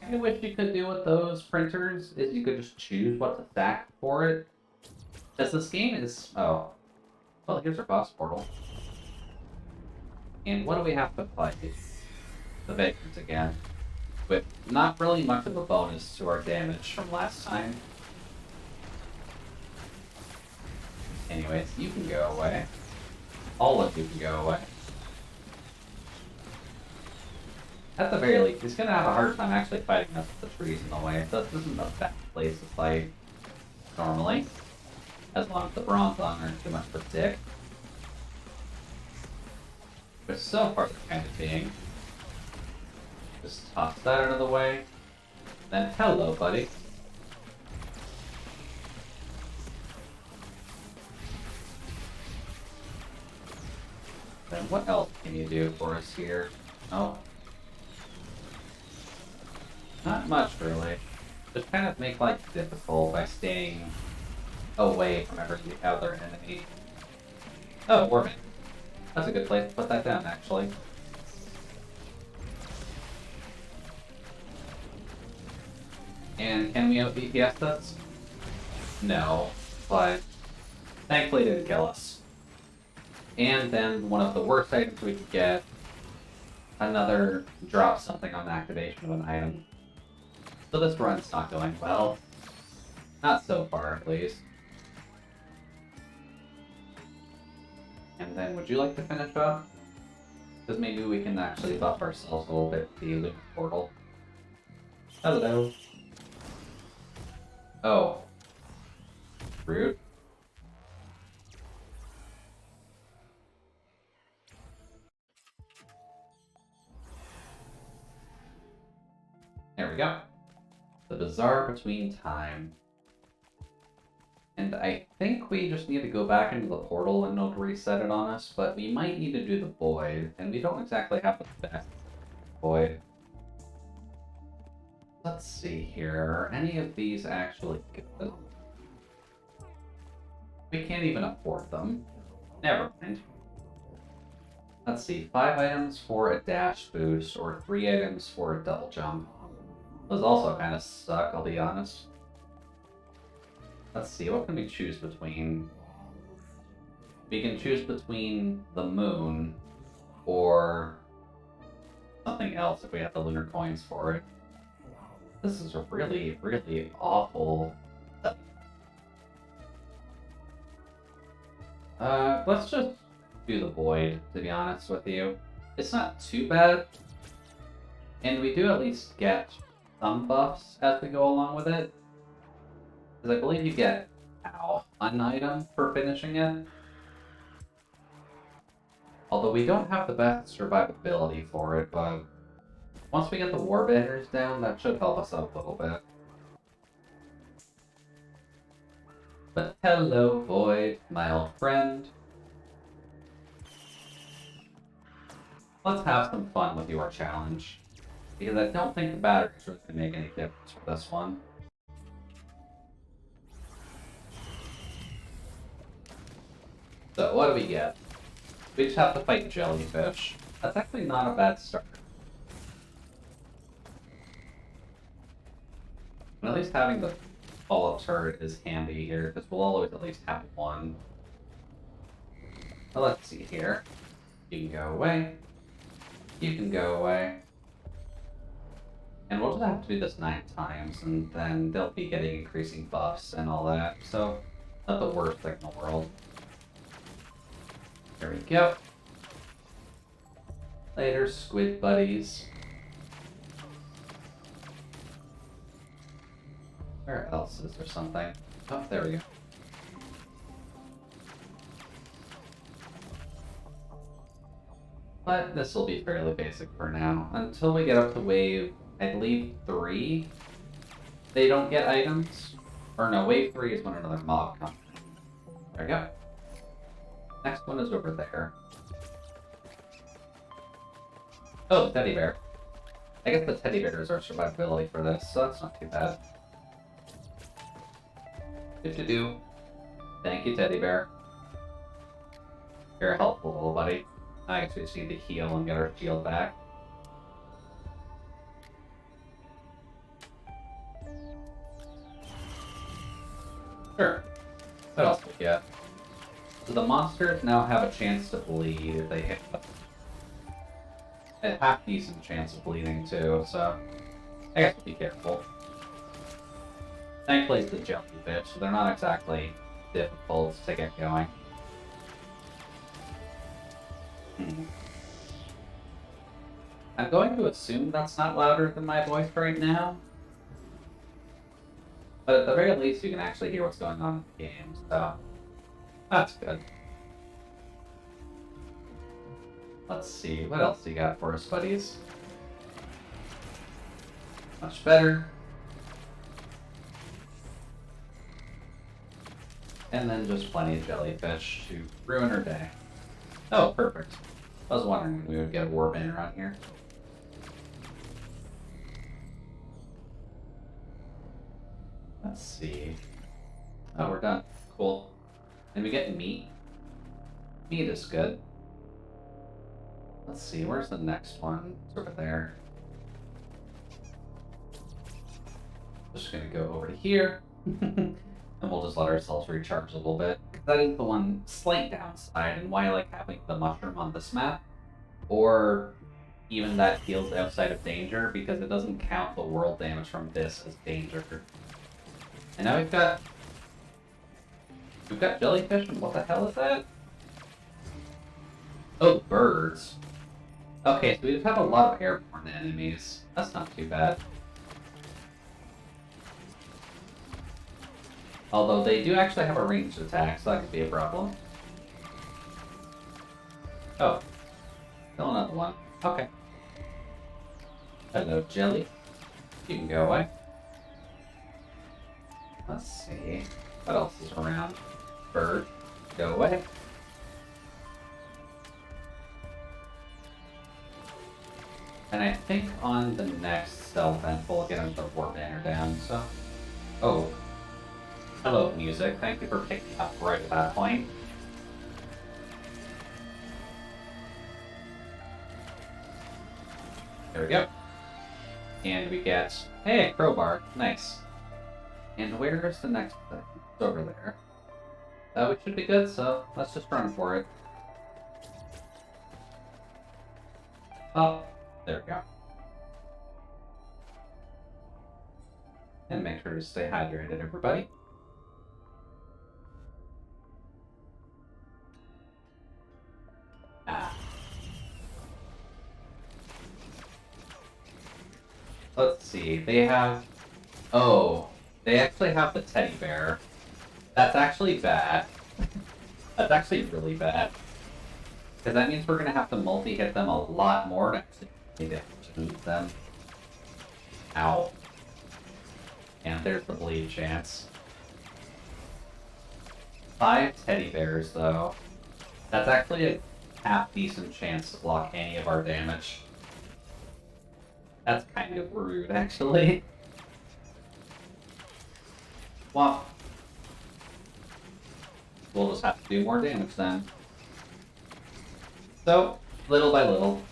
I wish you could do with those printers, is you could just choose what to stack for it. Because this game is... oh. Well, here's our boss portal. And what do we have to fight? The Vagrants again. With not really much of a bonus to our damage from last time. Anyways, you can go away. All of you can go away. At the very least, he's gonna have a hard time actually fighting us with the trees in the way, so this isn't a bad place to fight normally. As long as the Bronzong aren't too much of a dick. But so far they're kind of being. Just toss that out of the way. Then hello, buddy. Then what else can you do for us here? Oh. Not much, really. Just kind of make life difficult by staying away from every other enemy. Oh, Warman. That's a good place to put that down, actually. And can we out DPS this? No, but thankfully it didn't kill us. And then one of the worst items we could get, another drop something on activation of an item. So this run's not going well. Not so far, at least. And then would you like to finish up? Because maybe we can actually buff ourselves a little bit with the Lunar Portal. Hello. Oh. Rude. There we go. The Bazaar Between Time. And I think we just need to go back into the portal and it'll reset it on us, but we might need to do the Void, and we don't exactly have the best Void. Let's see here, are any of these actually good? We can't even afford them. Never mind. Let's see, 5 items for a dash boost, or 3 items for a double jump. Those also kind of suck, I'll be honest. Let's see, what can we choose between? We can choose between the moon or something else if we have the lunar coins for it. This is a really, really awful... Let's just do the Void, to be honest with you. It's not too bad, and we do at least get some buffs as we go along with it. Because I believe you get, an item for finishing it. Although we don't have the best survivability for it, but once we get the Warbanders down, that should help us out a little bit. But hello, Void, my old friend. Let's have some fun with your challenge, because I don't think the batteries really can make any difference for this one. So what do we get? We just have to fight jellyfish. That's actually not a bad start. And at least having the follow-up turret is handy here, because we'll always at least have one. But let's see here. You can go away. You can go away. And we'll just have to do this 9 times, and then they'll be getting increasing buffs and all that, so not the worst thing in the world. There we go. Later, squid buddies. Where else is there something? Oh, there we go. But this will be fairly basic for now. Until we get up to wave, I believe, 3. They don't get items. Or no, wave 3 is when another mob comes. There we go. Next one is over there. Oh, the teddy bear. I guess the teddy bears are survivability for this, so that's not too bad. Good to do. Thank you, teddy bear. You're a helpful little buddy. I guess we just need to heal and get our shield back. Sure. What else do we get? So the monsters now have a chance to bleed if they hit them. A half-decent chance of bleeding too, so I guess be careful. Thankfully it's the jellyfish, so they're not exactly difficult to get going. I'm going to assume that's not louder than my voice right now. But at the very least, you can actually hear what's going on in the game, so that's good. Let's see, what else do you got for us, buddies? Much better. And then just plenty of jellyfish to ruin her day. Oh, perfect. I was wondering if we would get a warband around here. Let's see. Oh, we're done. Cool. And we get meat. Meat is good. Let's see, where's the next one? It's over there. Just gonna go over to here. And we'll just let ourselves recharge a little bit. That is the one slight downside, and why I like having the mushroom on this map. Or even that heals outside of danger, because it doesn't count the world damage from this as danger. And now we've got jellyfish, and what the hell is that? Oh, birds. Okay, so we just have a lot of airborne enemies. That's not too bad. Although they do actually have a ranged attack, so that could be a problem. Oh. Still another one. Okay. Hello, Jelly. You can go away. Let's see. What else is around? Bird. Go away. And I think on the next cell event we'll get another war banner down, so... Oh. Hello, music. Thank you for picking up right at that point. There we go. And we get... Hey, crowbar. Nice. And where's the next thing? It's over there. We should be good, so let's just run for it. Oh, there we go. And make sure to stay hydrated, everybody. Let's see. They have... Oh, they actually have the teddy bear. That's actually bad. That's actually really bad. Because that means we're going to have to multi-hit them a lot more to actually need to move them. Ow. And there's the bleed chance. 5 teddy bears, though. That's actually a half-decent chance to block any of our damage. That's kind of rude, actually. Well, we'll just have to do more damage then. So, little by little,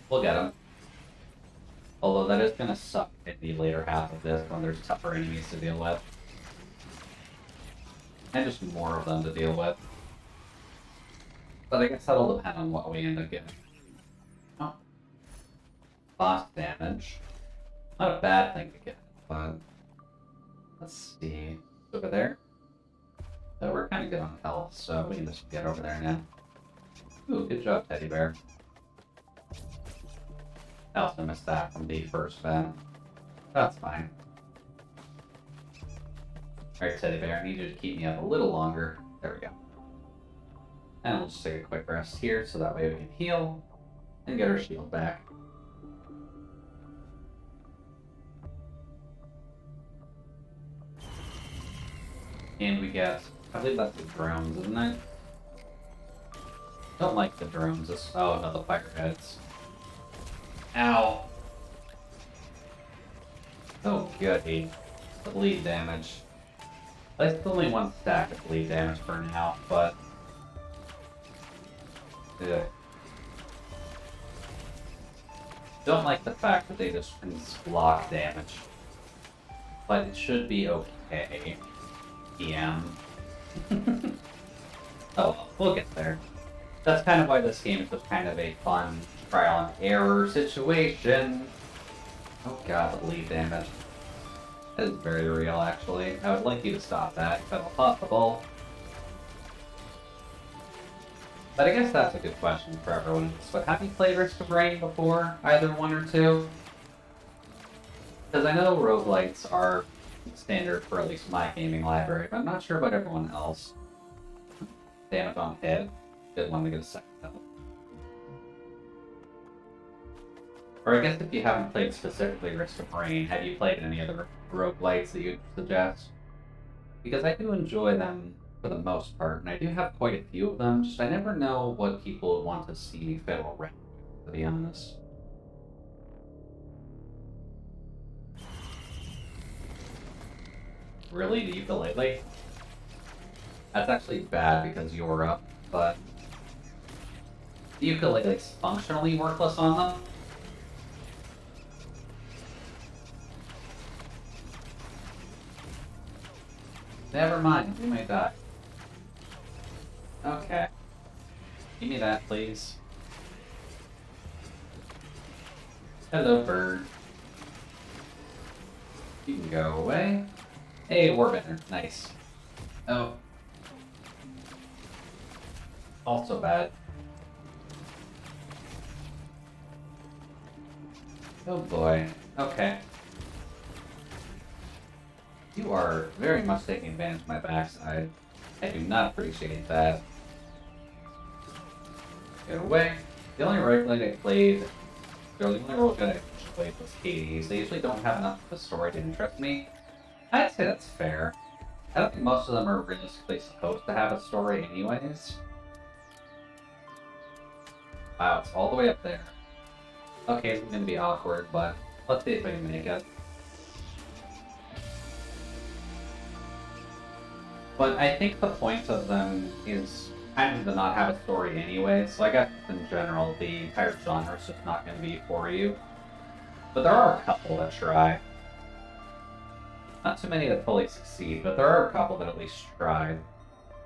we'll get them. Although that is going to suck in the later half of this when there's tougher enemies to deal with. And just more of them to deal with. But I guess that'll depend on what we end up getting. Oh. Boss damage. Not a bad thing to get, but... Let's see. Over there? So we're kind of good on health, so we can just get over there now. Ooh, good job, teddy bear. I also missed that from the first bend. That's fine. Alright, teddy bear, I need you to keep me up a little longer. There we go. And we'll just take a quick rest here, so that way we can heal and get our shield back. And we get, I believe that's the drones, isn't it? Don't like the drones. Oh no, the fireheads. Ow. Oh goody. The bleed damage. That's only one stack of bleed damage for now, but... Ugh. Don't like the fact that they just block damage. But it should be okay. PM. Oh, we'll get there. That's kind of why this game is just kind of a fun trial and error situation. Oh god, the bleed damage. That is very real, actually. I would like you to stop that, if at all possible. But I guess that's a good question for everyone. But have you played Risk of Rain before? Either 1 or 2? Because I know roguelites are standard for at least my gaming library, but I'm not sure about everyone else. Damage on hit. Didn't want to get a second though. Or I guess if you haven't played specifically Risk of Rain, have you played any other roguelites that you'd suggest? Because I do enjoy them for the most part, and I do have quite a few of them, just I never know what people would want to see me fiddle around with, to be honest. Really? The ukulele? That's actually bad because you're up, but... The ukulele's functionally worthless on them. Never mind, we may die. Okay. Give me that, please. Hello, bird. You can go away. Hey, Warbender. Nice. Oh. Also bad. Oh boy. Okay. You are very much taking advantage of my backside. I do not appreciate that. Get away. The only roguelite I played, the only roguelite I played was Hades. They usually don't have enough of a story to interest me. I'd say that's fair. I don't think most of them are realistically supposed to have a story anyways. Wow, it's all the way up there. Okay, it's gonna be awkward, but let's see if we can make it. But I think the point of them is kind of to not have a story anyway, so I guess in general the entire genre is just not going to be for you. But there are a couple that try. Not too many that fully succeed, but there are a couple that at least try.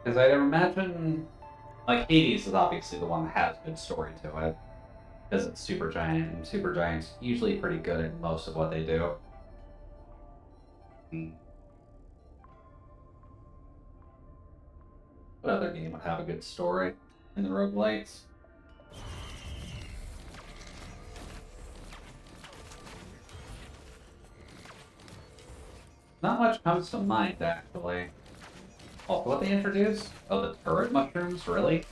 Because I'd imagine, like, Hades is obviously the one that has good story to it. Because it's Supergiant, and Supergiant's usually pretty good at most of what they do. What other game would have a good story in the roguelites? Not much comes to mind, actually. Also, what they introduced? Oh, the turret mushrooms, really?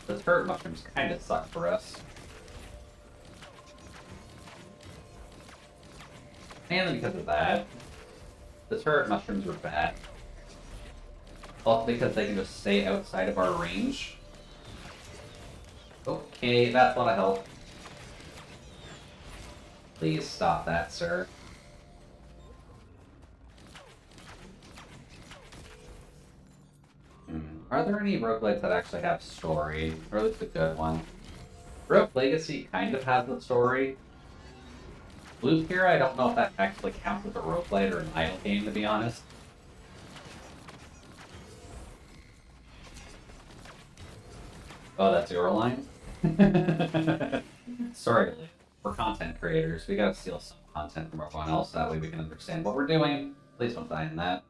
The turret mushrooms kind of suck for us. Mainly because of that. The turret mushrooms are bad. Also because they can just stay outside of our range. Okay, that's a lot of health. Please stop that, sir. Are there any roguelites that actually have story? Or at least a good one? Rogue Legacy kind of has the story. Blue here, I don't know if that actually counts as a roguelite or an idle game, to be honest. Oh, that's your line? Sorry, we're content creators. We gotta steal some content from everyone else, that way we can understand what we're doing. Please don't die in that.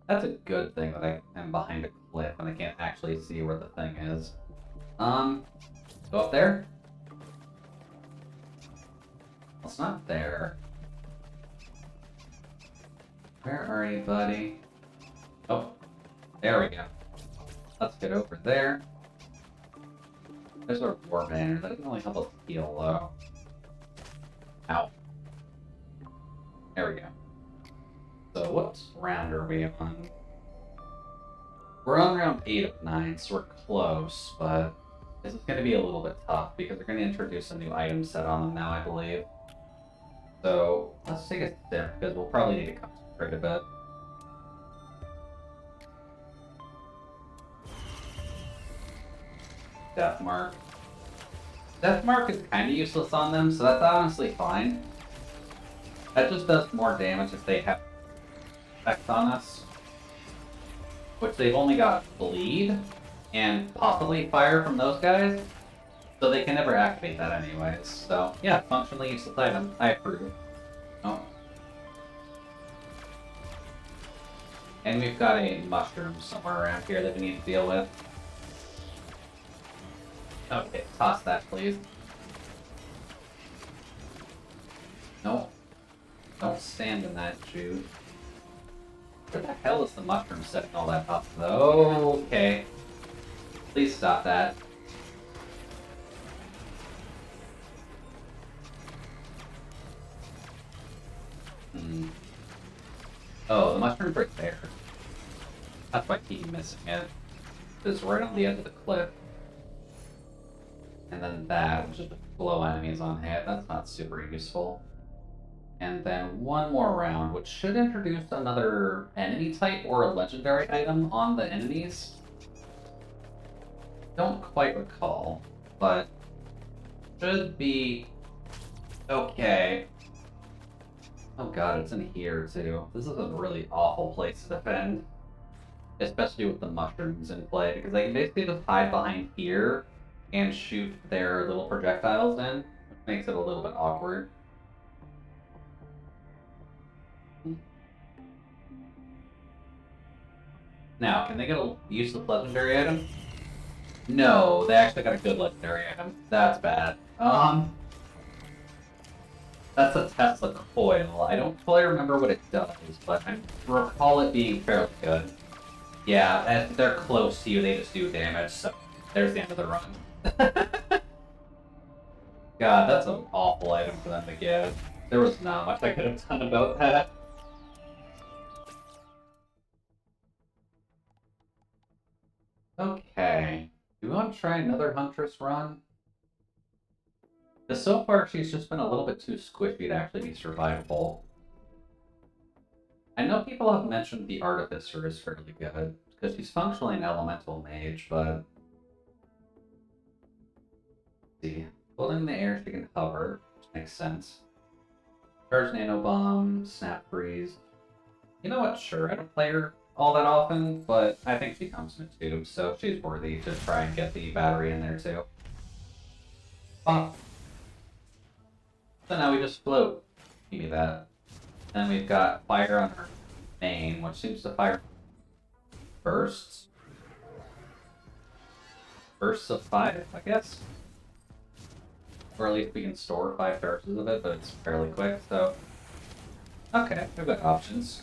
That's a good thing that I am behind a cliff and I can't actually see where the thing is. Go up there? Well, it's not there. Where are you, buddy? Oh, there we go. Let's get over there. There's our war banner. That doesn't really help us heal, though. Ow. There we go. So what round are we on? We're on round 8 of 9, so we're close, but this is going to be a little bit tough because they're going to introduce a new item set on them now, I believe. So let's take a sip because we'll probably need to concentrate a bit. Death Mark. Death Mark is kind of useless on them, so that's honestly fine. That just does more damage if they have effects on us. Which they've only got Bleed and possibly Fire from those guys. So they can never activate that anyways. So yeah, functionally useless item. I approve. Oh. And we've got a mushroom somewhere around here that we need to deal with. Okay, toss that, please. Nope. Don't stand in that, Jude. Where the hell is the mushroom setting all that up, though? Okay. Please stop that. Oh, the mushroom's right there. That's why I keep missing it. It's right on the edge of the cliff. And then that, which is to blow enemies on hit. That's not super useful. And then one more round, which should introduce another enemy type or a legendary item on the enemies. Don't quite recall, but should be okay. Oh god, it's in here too. This is a really awful place to defend. Especially with the mushrooms in play, because they can basically just hide behind here and shoot their little projectiles in, which makes it a little bit awkward. Now, can they get a useless legendary item? No, they actually got a good legendary item. That's bad. That's a Tesla coil. I don't fully remember what it does, but I recall it being fairly good. Yeah, if they're close to you, they just do damage, so there's the end of the run. God, that's an awful item for them to get. There was not much I could have done about that. Okay. Do we want to try another Huntress run? Because so far she's just been a little bit too squishy to actually be survivable. I know people have mentioned the Artificer is fairly good, because she's functionally an elemental mage, but... Let's see. Holding the air, she can hover, which makes sense. Charge Nano Bomb, Snap Freeze. You know what, sure, I don't play her all that often, but I think she comes in a tube, so she's worthy to try and get the battery in there too. Oh. So now we just float. Give me that. Then we've got fire on her main, which seems to fire bursts. Bursts of 5, I guess. Or at least we can store 5 charges of it, but it's fairly quick, so... Okay, we've got options.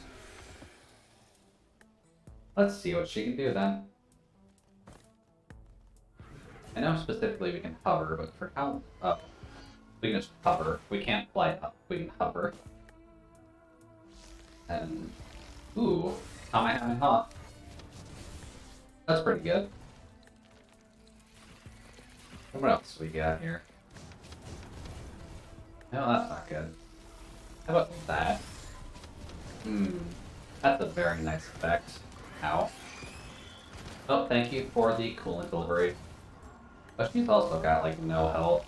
Let's see what she can do then. I know specifically we can hover, but for how... Oh. We can just hover. We can't fly up. We can hover. And... Ooh. Kamehameha. That's pretty good. What else we got here? No, that's not good. How about that? That's a very nice effect. Ow. Oh, thank you for the coolant delivery. But she's also got, like, no health.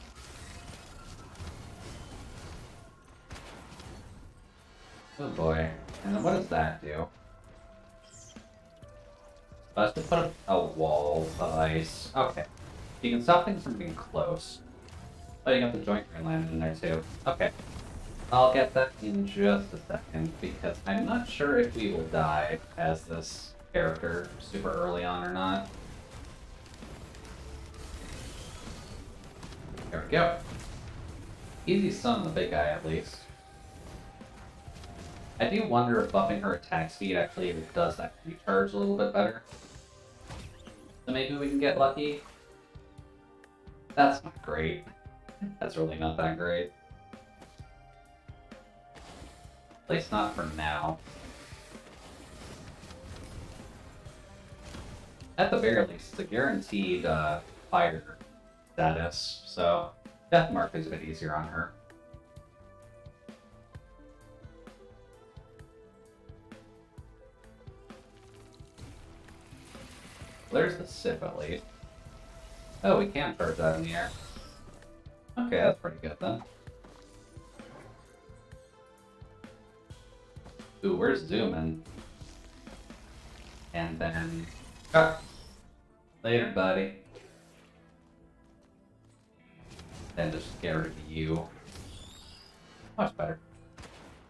Oh boy. And then what does that do? Let's just put up a wall of ice. Okay. You can stop things from being close. Oh, you got the joint realignment in there too. Okay. I'll get that in just a second, because I'm not sure if we will die as this character super early on or not. There we go. Easy stun the big guy, at least. I do wonder if buffing her attack speed actually does that recharge a little bit better. So maybe we can get lucky. That's not great. That's really not that great. At least not for now. At the very least, it's a guaranteed fire status, so death mark is a bit easier on her. There's the sip at least. Oh, we can charge that in the air. Okay, that's pretty good then. Ooh, where's zooming? And then... Ah. Later, buddy. Then just get rid of you. Much better.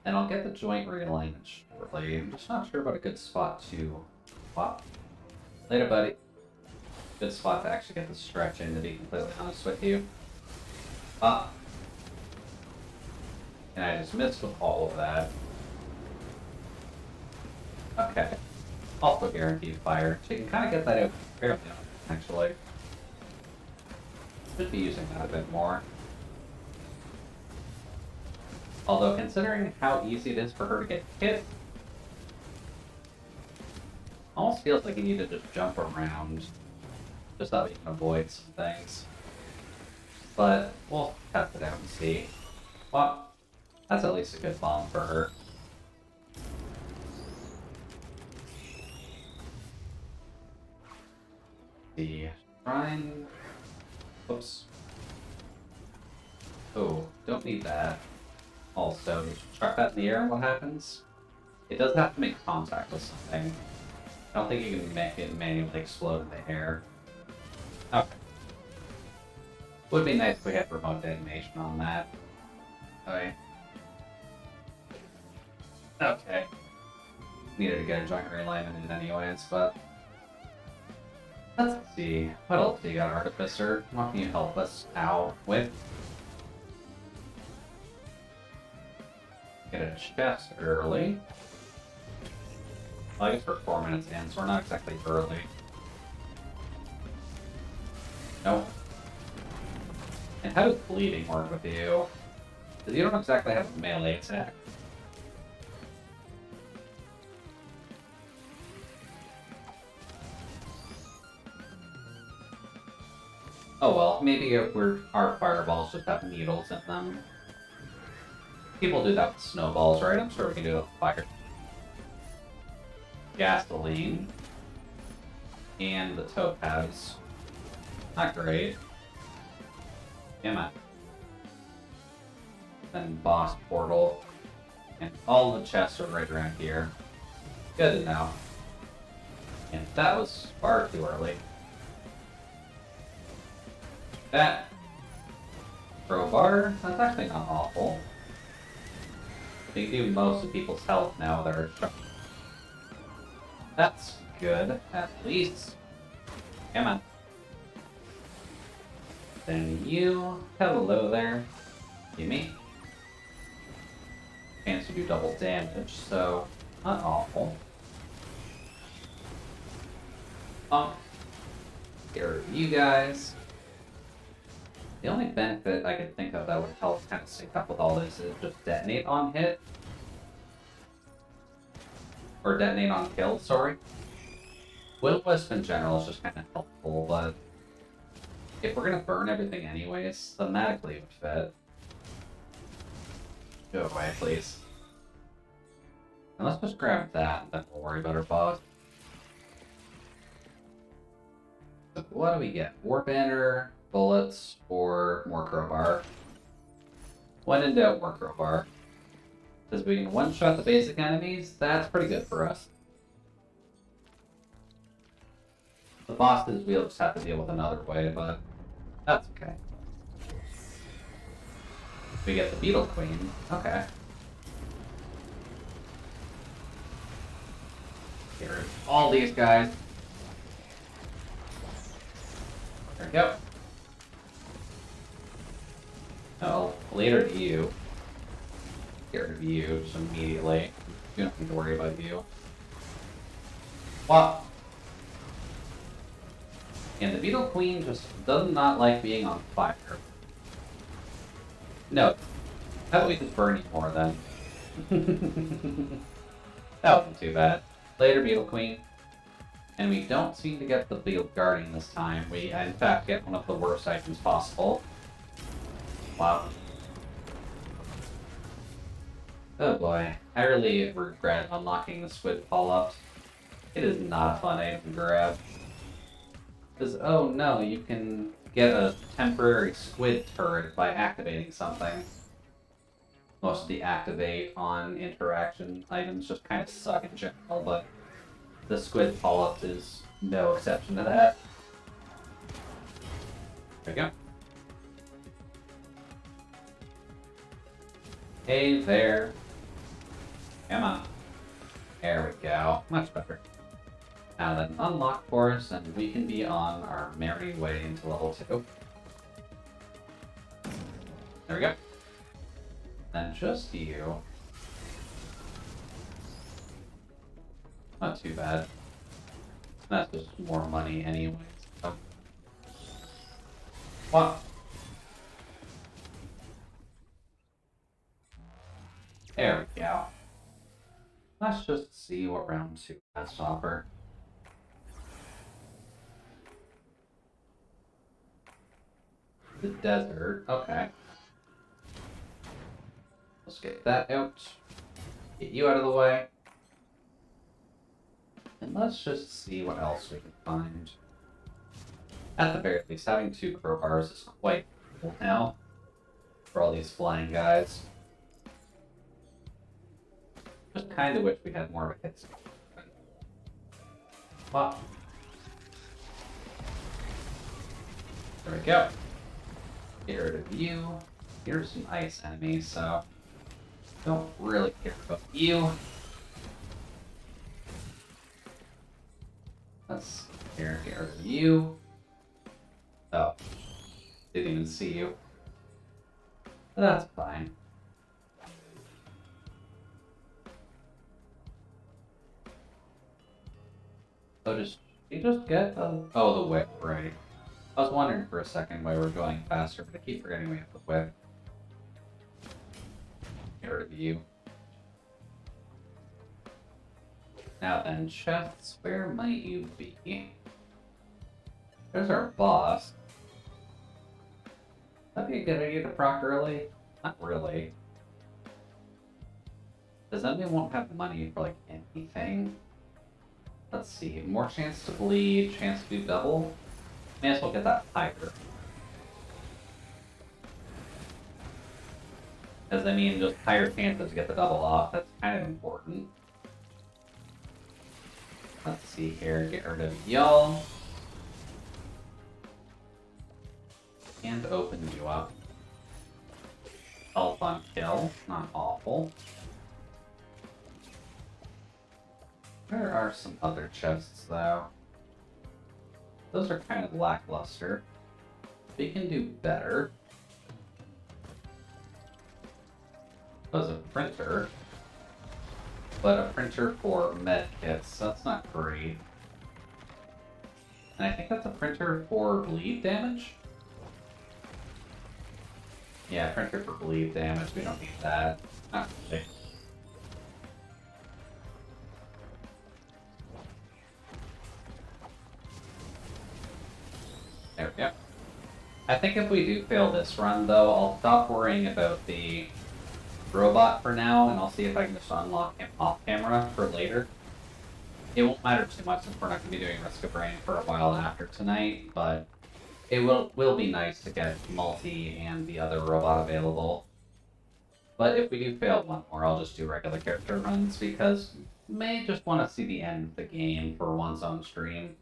And I'll get the joint realignment shortly. I'm just not sure about a good spot to swap. Later, buddy. Good spot to actually get the stretch in, to be completely honest with you. Ah. And I just missed with all of that. Okay. Also guaranteed fire. So you can kind of get that out fairly often, actually. Should be using that a bit more. Although, considering how easy it is for her to get hit, almost feels like you need to just jump around, just so that you can avoid some things. But we'll test it out and see. Well, that's at least a good bomb for her. The shrine. Whoops. Oh, don't need that. Also, chuck that in the air, what happens? It does have to make contact with something. I don't think you can make it manually explode in the air. Okay. Would be nice if we had remote detonation on that. Okay. Okay. Needed to get a joint realignment in anyways, but... Let's see. What else do you got, Artificer? What can you help us out with? Get a chest early. Well, I guess we're 4 minutes in, so we're not exactly early. Nope. And how does bleeding work with you? Because you don't exactly have a melee attack. Oh well, maybe if our fireballs just have needles in them. People do that with snowballs, right? I'm sure we can do it with fire. Gasoline. And the topaz. Not great. Damn it. Then boss portal. And all the chests are right around here. Good to know. And that was far too early. That crowbar, that's actually not awful. They do most of people's health now that are struck. That's good, at least. Come on. Then you, hello there. Gimme. Chance to do double damage, so not awful. Get rid of you guys. The only benefit I could think of that would help kind of sync up with all this is just detonate on hit. Or detonate on kill, sorry. Will-Wisp in general is just kind of helpful, but if we're gonna burn everything anyways, thematically it would fit. Go away, please. And let's just grab that, and then we'll worry about our boss. So what do we get? War Banner, bullets, or more crowbar? When in doubt, more crowbar. Because we can one-shot the basic enemies, that's pretty good for us. The bosses we'll just have to deal with another way, but that's okay. We get the Beetle Queen. Okay. Get rid of all these guys. There we go. Oh, later to you. Get rid of you just immediately. You don't need to worry about you. What? And the Beetle Queen just does not like being on fire. No. How about we just burn you more then? That wasn't too bad. Later, Beetle Queen. And we don't seem to get the Beetle Guardian this time. We, in fact, get one of the worst items possible. Wow. Oh boy. I really regret unlocking the Squid Polyp. It is not a fun item to grab. Because, oh no, you can get a temporary squid turret by activating something. Most of the activate on interaction items just kind of suck in general, but the Squid Polyp is no exception to that. There we go. Hey there. Come on. There we go. Much better. Now then, unlock for us, and we can be on our merry way into level 2. There we go. And just you. Not too bad. That's just more money anyways. So. What? There we go. Let's just see what round 2 has to offer. The desert, okay. Let's get that out. Get you out of the way. And let's just see what else we can find. At the very least, having 2 crowbars is quite cool now. For all these flying guys. Just kind of wish we had more of a hit score. Wow. There we go. Get rid of you. Here's some ice enemies, so don't really care about you. Let's get rid of you. Oh, didn't even see you. But that's fine. So you just get oh, the whip, right. I was wondering for a second why we're going faster, but I keep forgetting we have the whip. Get rid of you. Now then, chests, where might you be? There's our boss. That'd be a good idea to proc early? Not really. Does anyone won't have money for like anything? Let's see, more chance to bleed, chance to do double. May as well get that tiger. As I mean, just higher chances to get the double off. That's kind of important. Let's see here, get rid of y'all. And open you up. Health on kill, not awful. There are some other chests though. Those are kind of lackluster. We can do better. That was a printer. But a printer for med kits, that's not great. And I think that's a printer for bleed damage? Yeah, printer for bleed damage, we don't need that. Not really. There we go. I think if we do fail this run, though, I'll stop worrying about the robot for now, and I'll see if I can just unlock him off camera for later. It won't matter too much since we're not going to be doing Risk of Rain for a while after tonight, but it will be nice to get multi and the other robot available. But if we do fail one more, I'll just do regular character runs, because you may just want to see the end of the game for one's own stream.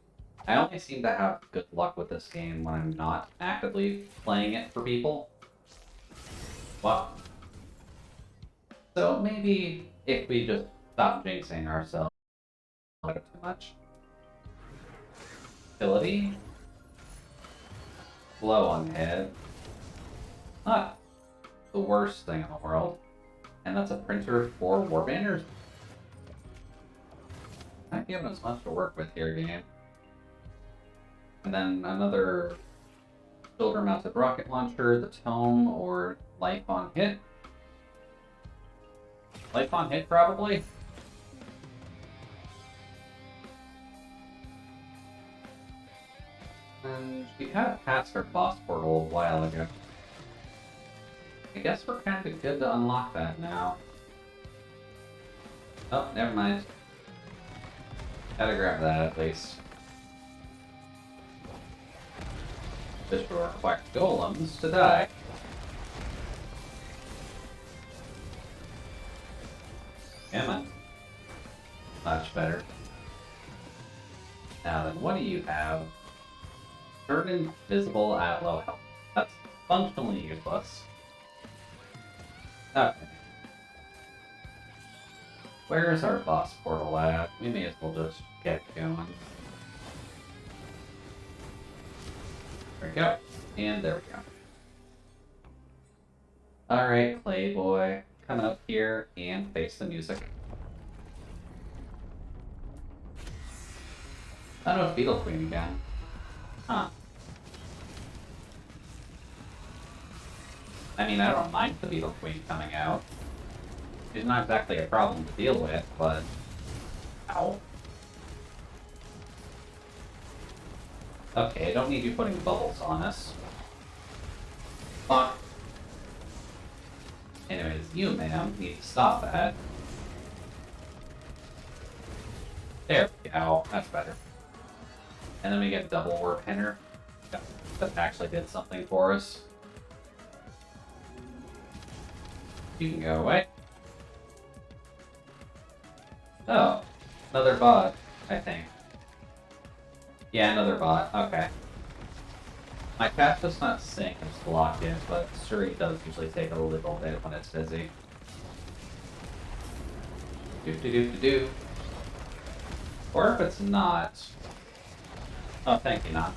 I only seem to have good luck with this game when I'm not actively playing it for people. Well, so maybe if we just stop jinxing ourselves too much. Ability. Blow on hit. Not the worst thing in the world. And that's a printer for war banners. Not giving us much to work with here, game. And then another shoulder-mounted rocket launcher, the tome, or life on hit. Life on hit, probably. And we had passed our boss portal a while ago. I guess we're kind of good to unlock that now. Oh, never mind. Gotta grab that at least. This will require golems to die. Come on. Much better. Now then, what do you have? Turn invisible at low health. That's functionally useless. Okay. Where is our boss portal at? We may as well just get going. There we go. And there we go. Alright, Playboy. Come up here and face the music. I know it's Beetle Queen again. Huh. I mean, I don't mind the Beetle Queen coming out. She's not exactly a problem to deal with, but... Ow. Okay, I don't need you putting bubbles on us. Fuck. Anyways, you, ma'am, need to stop that. There we go. That's better. And then we get double warp hitter. That actually did something for us. You can go away. Oh, another bot, I think. Yeah, another bot. Okay. My cat's just not sync and just locked in, but Suri does usually take a little bit when it's busy. Do. Or if it's not. Oh, thank you, not.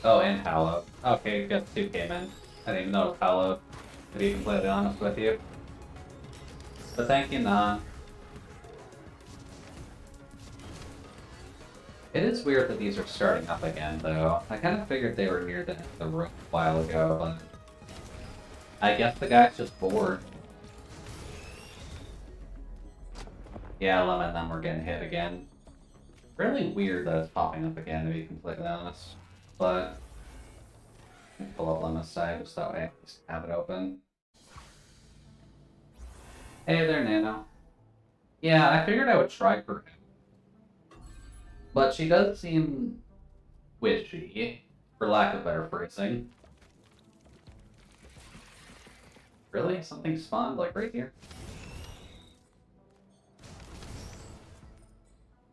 Oh, and Hallowed. Okay, good. Two came in. I didn't even know it was Hallowed, to be completely honest with you. But thank you, Nan. It is weird that these are starting up again, though. I kind of figured they were near the end of the room a while ago, but... I guess the guy's just bored. Yeah, Lemon and them were getting hit again. Really weird that it's popping up again, to be completely honest. But... Let me pull up Lemon's side, just that way I can just have it open. Hey there, Nano. Yeah, I figured I would try for him. But she does seem wishy, for lack of better phrasing. Really? Something spawned, like, right here?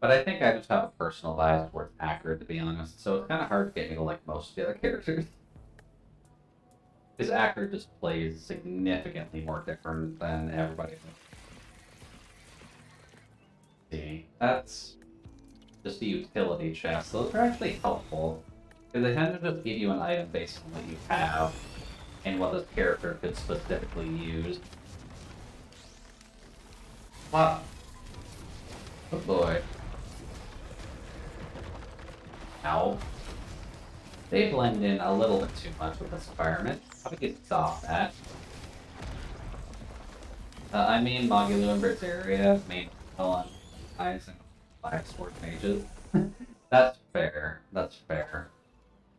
But I think I just have a personal bias towards accurate, to be honest, so it's kind of hard to get me to like most of the other characters. Because Accurate just plays significantly more different than everybody else. See, that's just the utility chests. Those are actually helpful, because they tend to just give you an item based on what you have, and what this character could specifically use. Wow. Oh boy. Ow. They blend in a little bit too much with this environment. How do you stop that? I mean, Magulu and Berseria, main villain, eyes and 5 sword mages. That's fair. That's fair.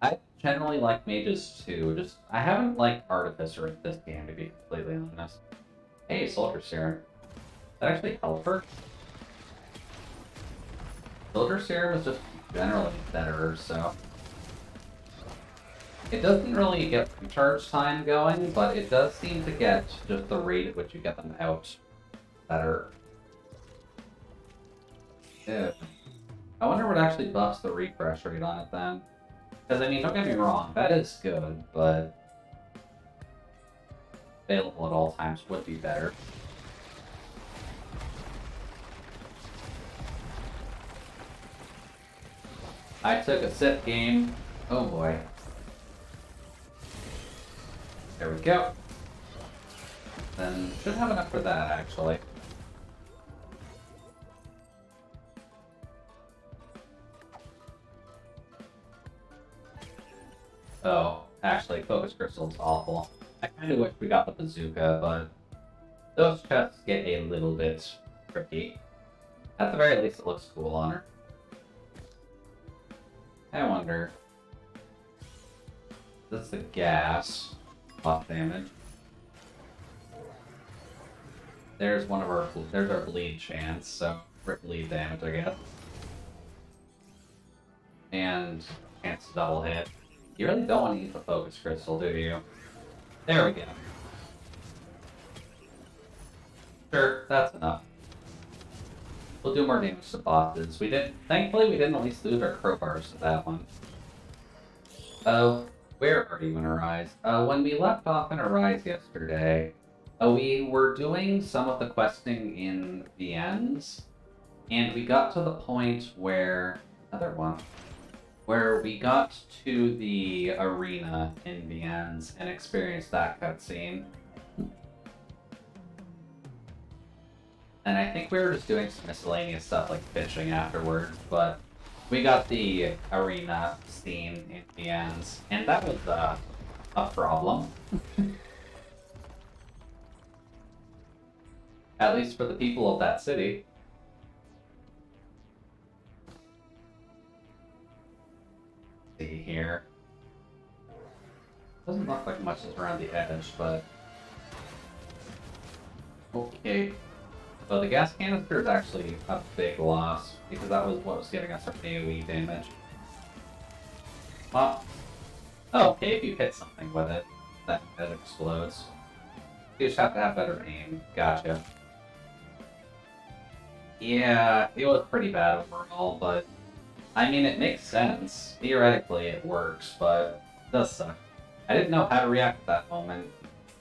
I generally like mages too. Just I haven't liked Artificer in this game, to be completely honest. Hey, Soldier Serum. That actually helped her. Soldier Serum is just generally better, so it doesn't really get recharge time going, but it does seem to get just the rate at which you get them out better. Yeah. I wonder what actually buffs the refresh rate on it then. Because, I mean, don't get me wrong, that is good, but available at all times would be better. I took a sip game. Oh boy. There we go. Then should have enough for that, actually. Oh, actually, Focus Crystal's awful. I kind of wish we got the bazooka, but those chests get a little bit tricky. At the very least, it looks cool on her. I wonder. That's the gas. Buff damage. There's one of our. There's our bleed chance, so bleed damage, I guess. And chance to double hit. You really don't want to use the Focus Crystal, do you? There we go. Sure, that's enough. We'll do more damage to bosses. Thankfully, we didn't at least lose our crowbars to that one. Where are you in Arise? When we left off in Arise yesterday, we were doing some of the questing in Viennes, and we got to the point where... Another one. Where we got to the arena in Viennes and experienced that cutscene. And I think we were just doing some miscellaneous stuff like fishing afterwards, but we got the arena scene in Viennes, and that was a problem. At least for the people of that city. See here. Doesn't look like much is around the edge, but okay. So the gas canister is actually a big loss because that was what was giving us our AoE damage. Well, oh, okay, if you hit something with it, then it explodes. You just have to have better aim. Gotcha. Yeah, it was pretty bad overall, but I mean, it makes sense. Theoretically, it works, but it does suck. I didn't know how to react at that moment.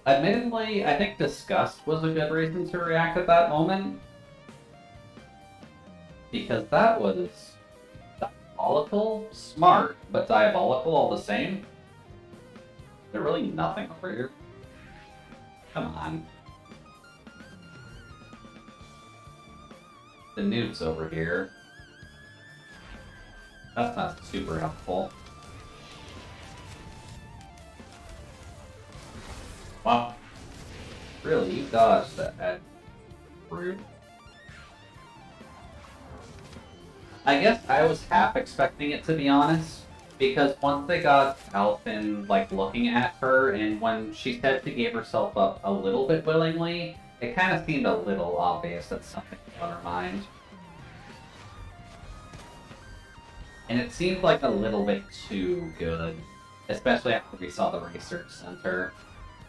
Admittedly, I think disgust was a good reason to react at that moment. Because that was diabolical, smart, but diabolical all the same. Is there really nothing over here? Come on. The noob's over here. That's not super helpful. Wow. Really, you dodged that. Rude. I guess I was half expecting it, to be honest, because once they got Alphen, like, looking at her, and when she said she gave herself up a little bit willingly, it kind of seemed a little obvious that something was on her mind. And it seemed like a little bit too good, especially after we saw the research center,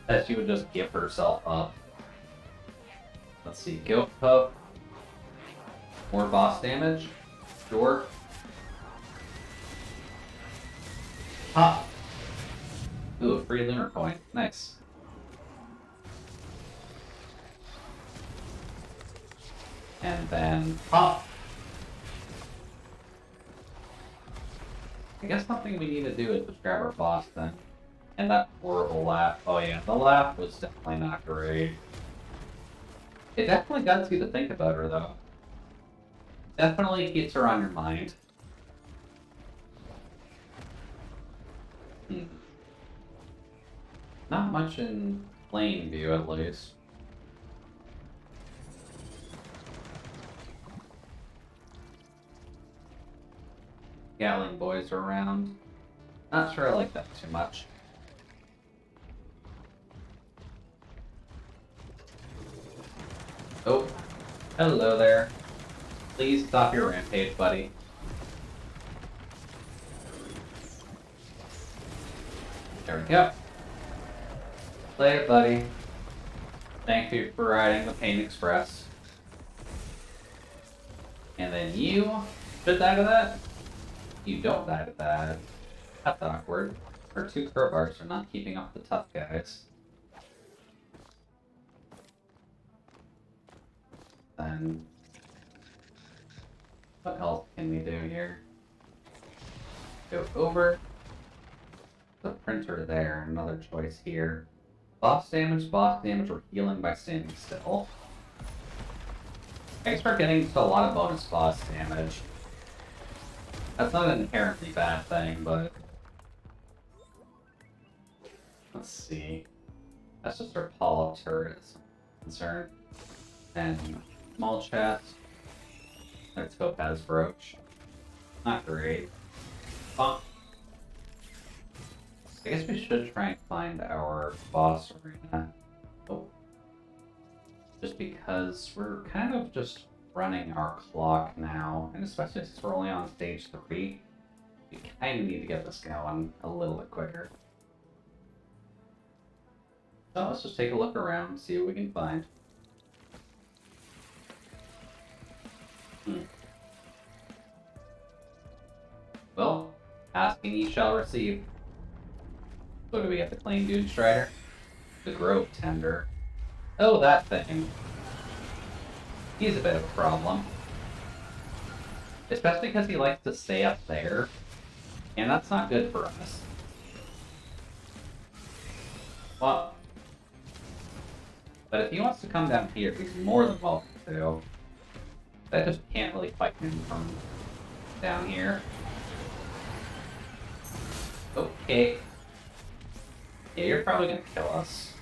that she would just give herself up. Let's see, Guilt Puff. More boss damage. Sure. Pop. Ooh, a free lunar coin. Nice. And then pop. I guess something we need to do is just grab our boss then. And that horrible laugh. Oh yeah, the laugh was definitely not great. It definitely gets you to think about her though. Definitely keeps her on your mind. Not much in plain view, at least. Gatling boys are around. Not sure I like that too much. Oh, hello there. Please stop your rampage, buddy. There we go. Later, buddy. Thank you for riding the Pain Express. And then you should die to that? You don't die to that. That's awkward. Our two crowbars are not keeping up the tough guys. Then what else can we do here? Go over the printer there. Another choice here. Boss damage, or healing by standing still. I guess we're getting to a lot of bonus boss damage. That's not an inherently bad thing, but... Let's see. That's just our polyp turret is concerned. And small chest. There's Topaz Brooch. Not great. Bonk. I guess we should try and find our boss arena. Oh. Just because we're kind of just running our clock now, and especially since we're only on stage 3, we kind of need to get this going a little bit quicker. So let's just take a look around, see what we can find. Well, asking ye shall receive. So do we get the Clean Dude Strider? The Grove Tender. Oh, that thing. He's a bit of a problem. Especially because he likes to stay up there. And that's not good for us. Well, but if he wants to come down here, he's more than welcome to. I just can't really fight him from down here. Okay. Yeah, you're probably gonna kill us.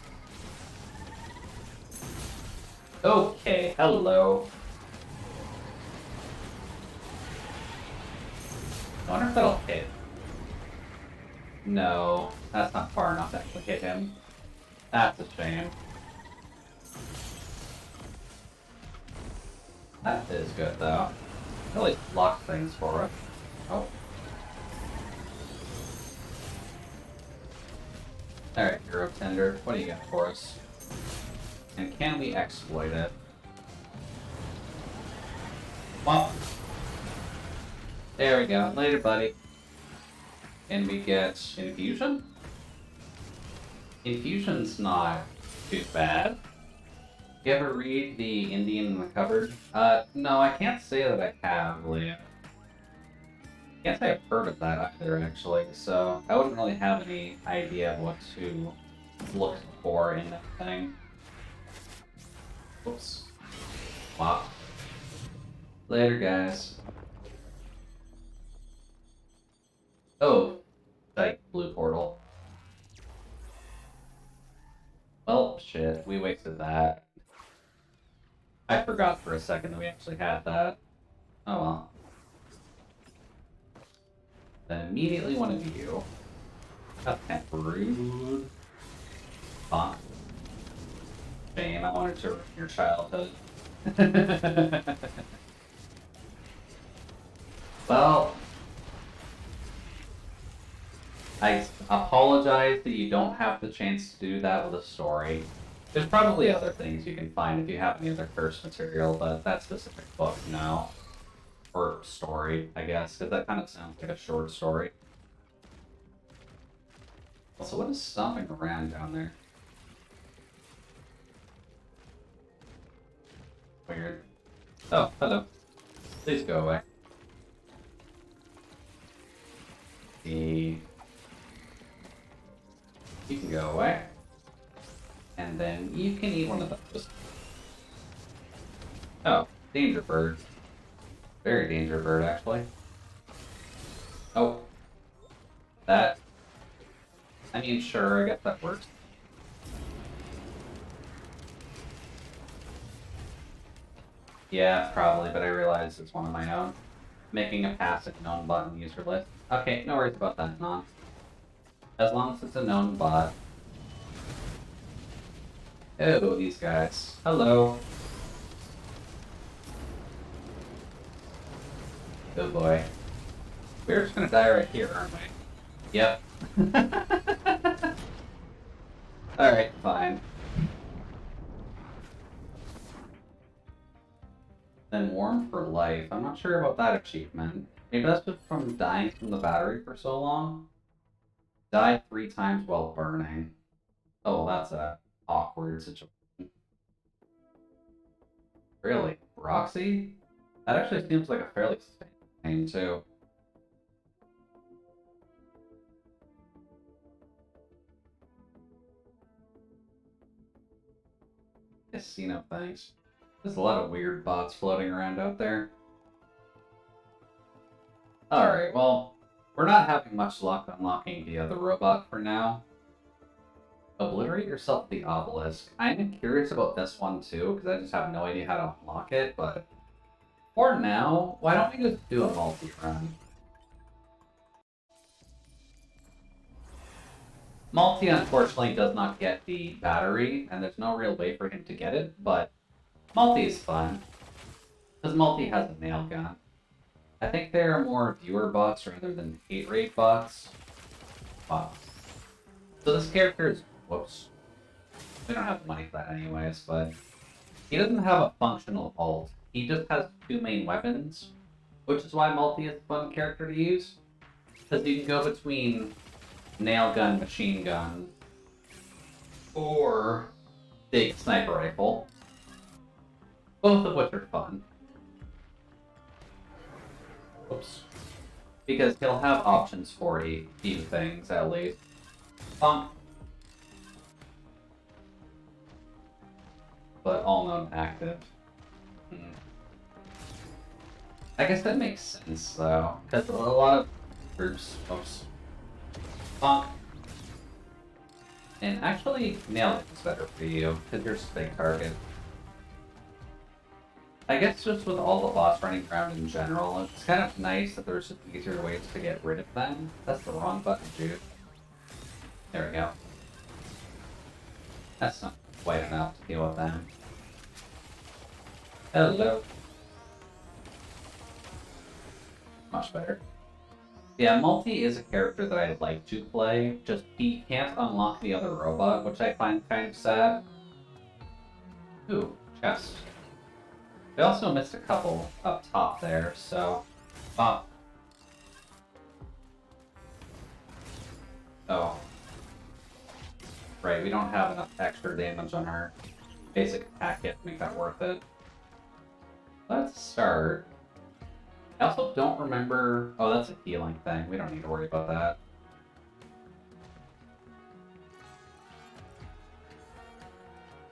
Okay, hello. I wonder if that'll hit. No, that's not far enough to actually hit him. That's a shame. That is good, though. At least block things for us. Oh. Alright, Hero Tender, what do you got for us? And can we exploit it? Well, there we go. Later, buddy. And we get Infusion? Infusion's not too bad. You ever read The Indian in the Cupboard? No, I can't say that I have, Leah. Can't say I've heard of that either, actually, so I wouldn't really have any idea of what to look for in that thing. Oops. Wow. Later, guys. Oh, like blue portal. Well, shit, we wasted that. I forgot for a second that we actually had that. Oh well. Then immediately one of you. That's kind of rude. Fine. Shame, I wanted to ruin your childhood. Well, I apologize that you don't have the chance to do that with a story. There's probably other things you can find if you have any other curse material, but that specific book, no. Or story, I guess, because that kind of sounds like a short story. Also, what is stomping around down there? Weird. Oh, hello. Please go away. see. You can go away. And then you can eat one of those. Oh, danger bird. Very danger bird, actually. Oh. That... I mean, sure, I guess that works. Yeah, probably, but I realize it's one of my own. Making a passive known bot in the user list. Okay, no worries about that, non. As long as it's a known bot. Oh, these guys. Hello. Oh boy. We're just gonna die right here, aren't we? Yep. Alright, fine. Then warm for life. I'm not sure about that achievement. Maybe that's just from dying from the battery for so long. Die 3 times while burning. Oh, that's a awkward situation. Really? Roxy? That actually seems like a fairly sustainable name, too. Casino things. There's a lot of weird bots floating around out there. Alright, well, we're not having much luck unlocking the other robot for now. Obliterate yourself with the obelisk. I'm curious about this one too, because I just have no idea how to unlock it, but for now, why don't we just do a multi-run? Multi, unfortunately, does not get the battery, and there's no real way for him to get it, but multi is fun, because multi has a nail gun. I think they are more viewer bots rather than hate rate bots. Wow. So this character is... Whoops. We don't have the money for that anyways, but... He doesn't have a functional ult. He just has 2 main weapons, which is why multi is a fun character to use. Because you can go between nail gun, machine gun, or big sniper rifle. Both of which are fun. Oops. Because he'll have options for a few things, at least. But all known active. I guess that makes sense, though. Because a lot of groups... Oops. Bonk. And actually, nail is better for you, because you're a big target. I guess just with all the bots running around in general, it's kind of nice that there's just easier ways to get rid of them. That's the wrong button, dude. There we go. That's not quite enough to deal with them. Hello. Much better. Yeah, Multi is a character that I'd like to play, just he can't unlock the other robot, which I find kind of sad. Ooh, chest. We also missed a couple up top there, so... Oh. Right, we don't have enough extra damage on our basic attack hit to make that worth it. Let's start. I also don't remember... Oh, that's a healing thing. We don't need to worry about that.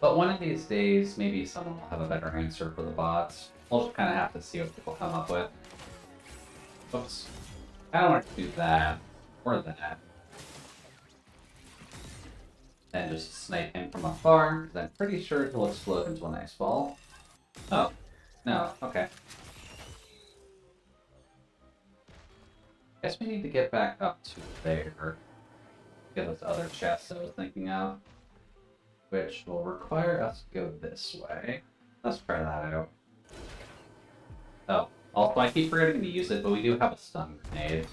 But one of these days, maybe someone will have a better answer for the bots. We'll just kind of have to see what people come up with. Oops. I don't want to do that. Or that. Then just snipe him from afar, because I'm pretty sure he'll explode into an ice ball. Oh. No. Okay. Guess we need to get back up to there. Get those other chests I was thinking of. Which will require us to go this way. Let's try that out. Oh, also I keep forgetting to use it, but we do have a stun grenade.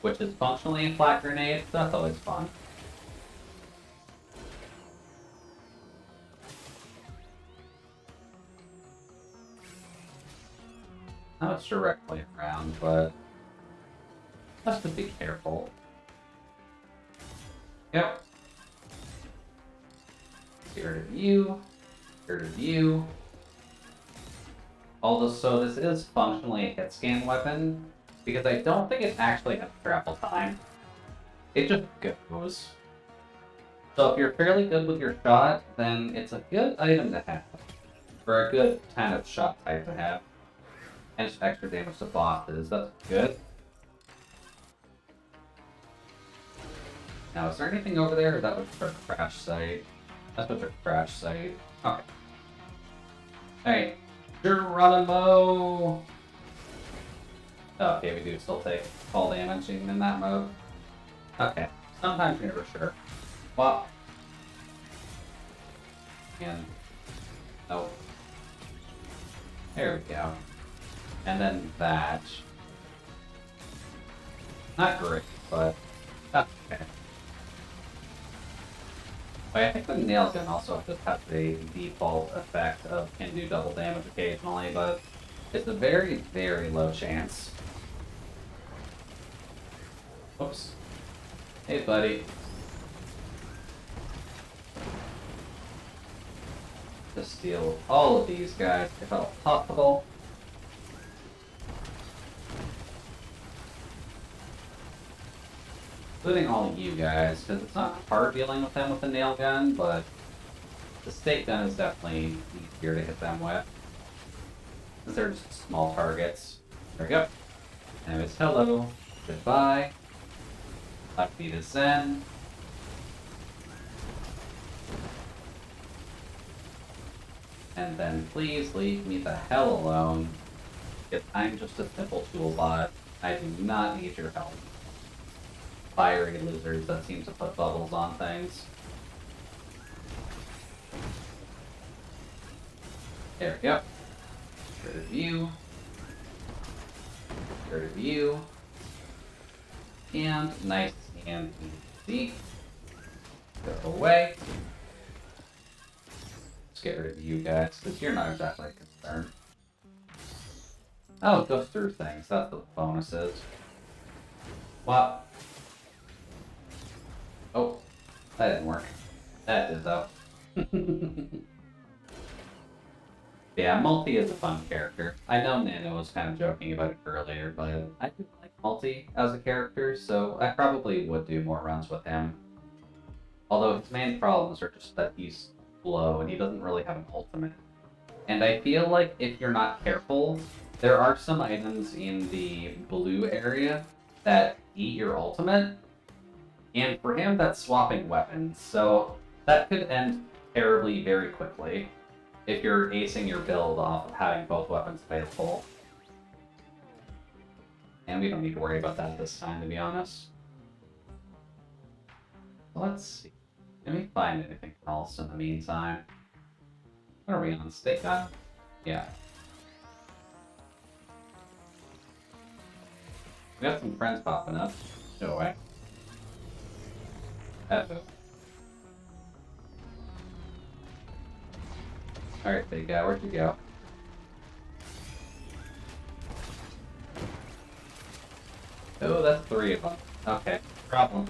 Which is functionally a flat grenade, so that's always fun. Now it's directly around, but let's just be careful. Yep. Get rid of you. Get rid of you. Although, so this is functionally a hit scan weapon, because I don't think it actually has travel time. It just goes. So if you're fairly good with your shot, then it's a good item to have. Or a good kind of shot type to have. And just extra damage to bosses, that's good. Now, is there anything over there, or that was our crash site? That's what's our crash site. Okay. Alright. Geronimo! Okay, we do still take fall damage even in that mode. Okay. Sometimes you're never sure. Well. And. Oh. There we go. And then that. Not great, but that's okay. Wait, I think the nail gun also just has the default effect of can do double damage occasionally, but it's a very, very low chance. Oops. Hey, buddy. Just steal all of these guys if at all possible. Including all of you guys, because it's not hard dealing with them with the nail gun, but the stake gun is definitely easier to hit them with. Because they're just small targets. There we go. Anyways, hello, goodbye. Left feet is Zen. And then please leave me the hell alone. Because I'm just a simple tool bot. I do not need your help. Fiery losers that seem to put bubbles on things. There we go. Get rid of you. Get rid of you. And nice and easy. Go away. Let's get rid of you guys, because you're not exactly a concern. Oh, it goes through things. That's what the bonus is. What? Oh, that didn't work. That did, though. Yeah, Multi is a fun character. I know Nano was kind of joking about it earlier, but I do like Multi as a character, so I probably would do more runs with him. Although his main problems are just that he's slow and he doesn't really have an ultimate. And I feel like if you're not careful, there are some items in the blue area that eat your ultimate. And for him, that's swapping weapons, so that could end terribly very quickly if you're acing your build off of having both weapons available. And we don't need to worry about that this time, to be honest. Let's see. Can we find anything else in the meantime? What are we on? Stake gun? Yeah. We got some friends popping up. Go away. Uh-oh. Alright, big guy, where'd you go? Oh, that's 3 of them. Okay, problem.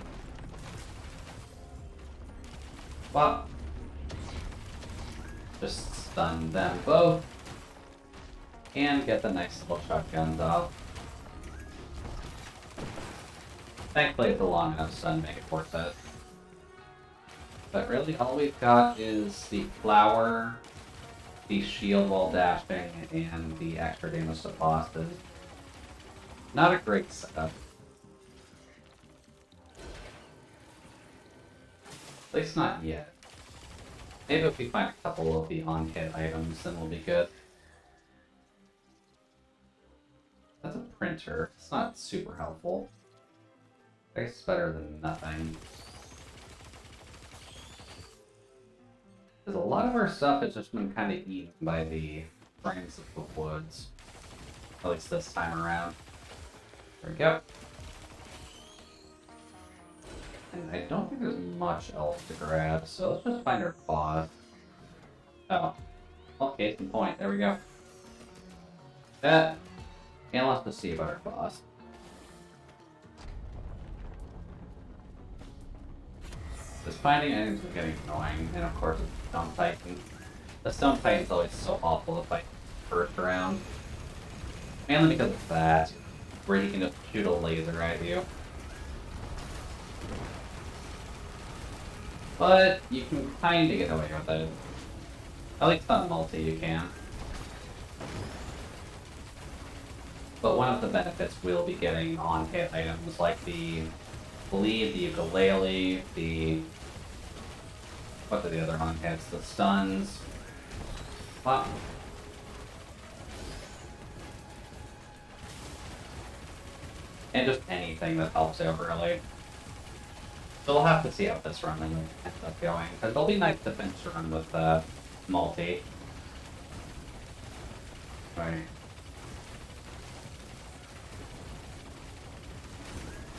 Well, just stun them both. And get the nice little shotguns off. Thankfully, it's a long enough stun to make it worth it. But really, all we've got is the flower, the shield while dashing, and the extra damage to bosses. Not a great setup. At least not yet. Maybe if we find a couple of the on-hit items, then we'll be good. That's a printer. It's not super helpful. I guess it's better than nothing. Because a lot of our stuff has just been kind of eaten by the frames of the woods. At least this time around. There we go. And I don't think there's much else to grab, so let's just find our boss. Oh. Well, case in point. There we go. That. And let's just see about our boss. Just finding items is getting annoying, and of course it's Stone Titan. The Stone Titan's always so awful to fight first round. Mainly because of that. where he can just shoot a laser at you. But you can kinda get away with it. At least on multi you can. But one of the benefits we'll be getting on hit items like the bleed, the ukulele, the... what are the other on hits? The stuns. Wow. And just anything that helps out really. So we'll have to see how this run ends up going. Because it'll be nice to finish the run with multi. Right.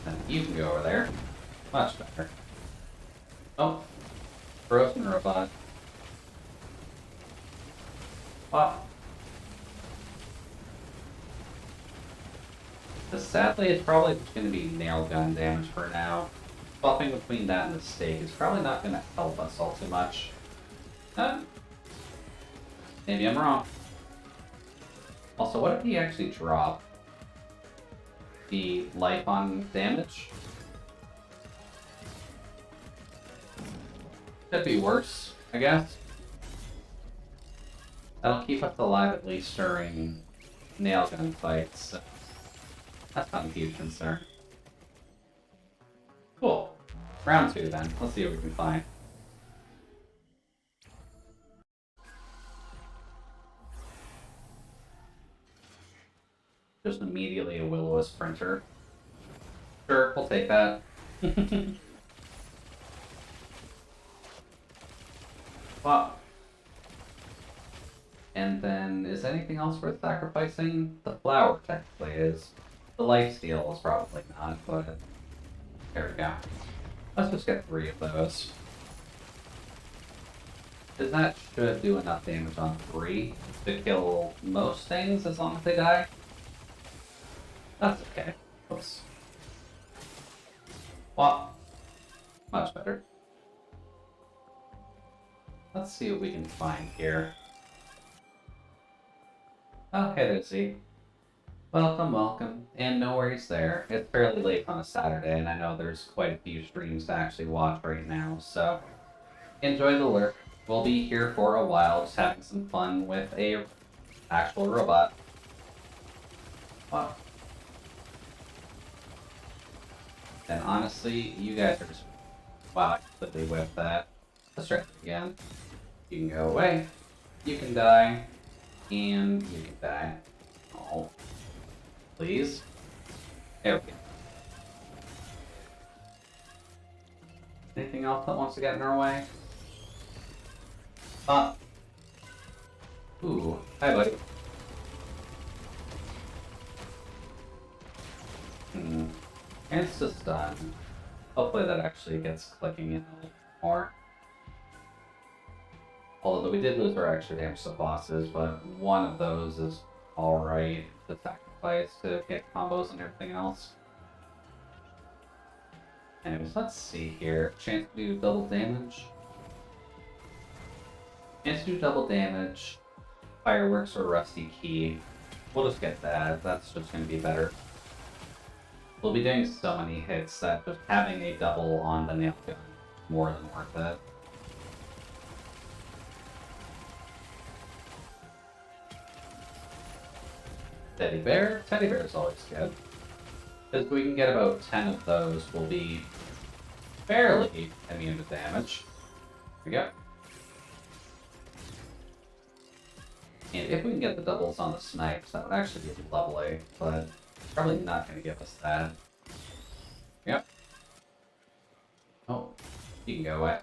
Then you can go over there. Much better. Oh. Frozen robot. Wow. Sadly, it's probably just going to be nail gun damage for now. Swapping between that and the stake is probably not going to help us all too much. Maybe I'm wrong. Also, what if he actually dropped the life on damage? Could be worse, I guess. That'll keep us alive at least during nail gun fights. So that's not a huge concern. Cool. Round 2 then. Let's see what we can find. Just immediately a Will-O-Wisp sprinter. Sure, we'll take that. Wow. And then, is anything else worth sacrificing? The flower technically is. The lifesteal is probably not, but there we go. Let's just get 3 of those. Because that should do enough damage on 3 to kill most things as long as they die. That's okay. Oops. Well, much better. Let's see what we can find here. Oh, hey there, Z. Welcome, welcome. And no worries there. It's fairly late on a Saturday, and I know there's quite a few streams to actually watch right now, so enjoy the lurk. We'll be here for a while, just having some fun with a actual robot. Wow. And honestly, you guys are just... wow, I completely whiffed that. Let's try it again. You can go away. You can die. And you can die. Oh. Please. There we go. Anything else that wants to get in our way? Ooh. Hi, buddy. And it's just done. Hopefully that actually gets clicking in a little more. Although we did lose our extra damage to bosses, but one of those is alright to sacrifice to get combos and everything else. Anyways, let's see here. Chance to do double damage. Chance to do double damage. Fireworks or Rusty Key. We'll just get that. That's just going to be better. We'll be doing so many hits that just having a double on the nail gun is more than worth it. Teddy bear? Teddy bear is always good. Because we can get about 10 of those, we'll be fairly immune to damage. Here we go. And if we can get the doubles on the snipes, that would actually be lovely, but probably not going to give us that. Yep. Oh, you can go away.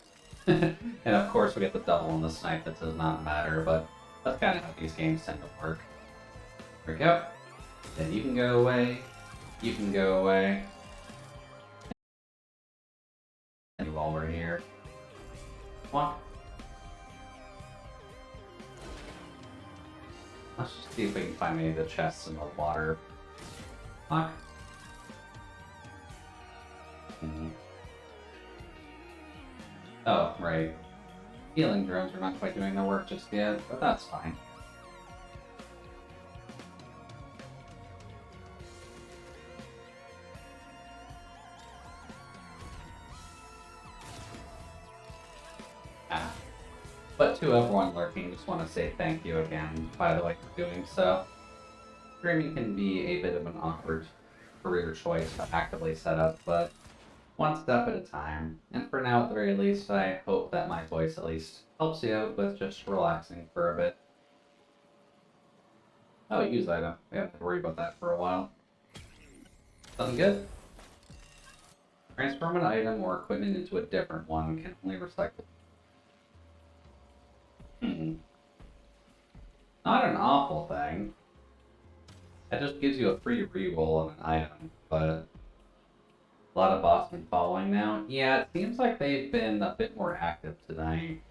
And of course we get the double on the snipe, that does not matter, but that's kind of how these games tend to work. There we go. Then you can go away. You can go away. And while we're here. Come on. Let's just see if we can find any of the chests in the water. Fuck. Oh, right. Healing drones are not quite doing their work just yet, but that's fine. to everyone lurking, just want to say thank you again, by the way, for doing so. Streaming can be a bit of an awkward career choice to actively set up, but one step at a time. And for now, at the very least, I hope that my voice at least helps you out with just relaxing for a bit. Oh, use item. We haven't had to worry about that for a while. Something good? Transform an item or equipment into a different one can only recycle. Not an awful thing. That just gives you a free reroll on an item, but a lot of bots been following now. Yeah, it seems like they've been a bit more active tonight.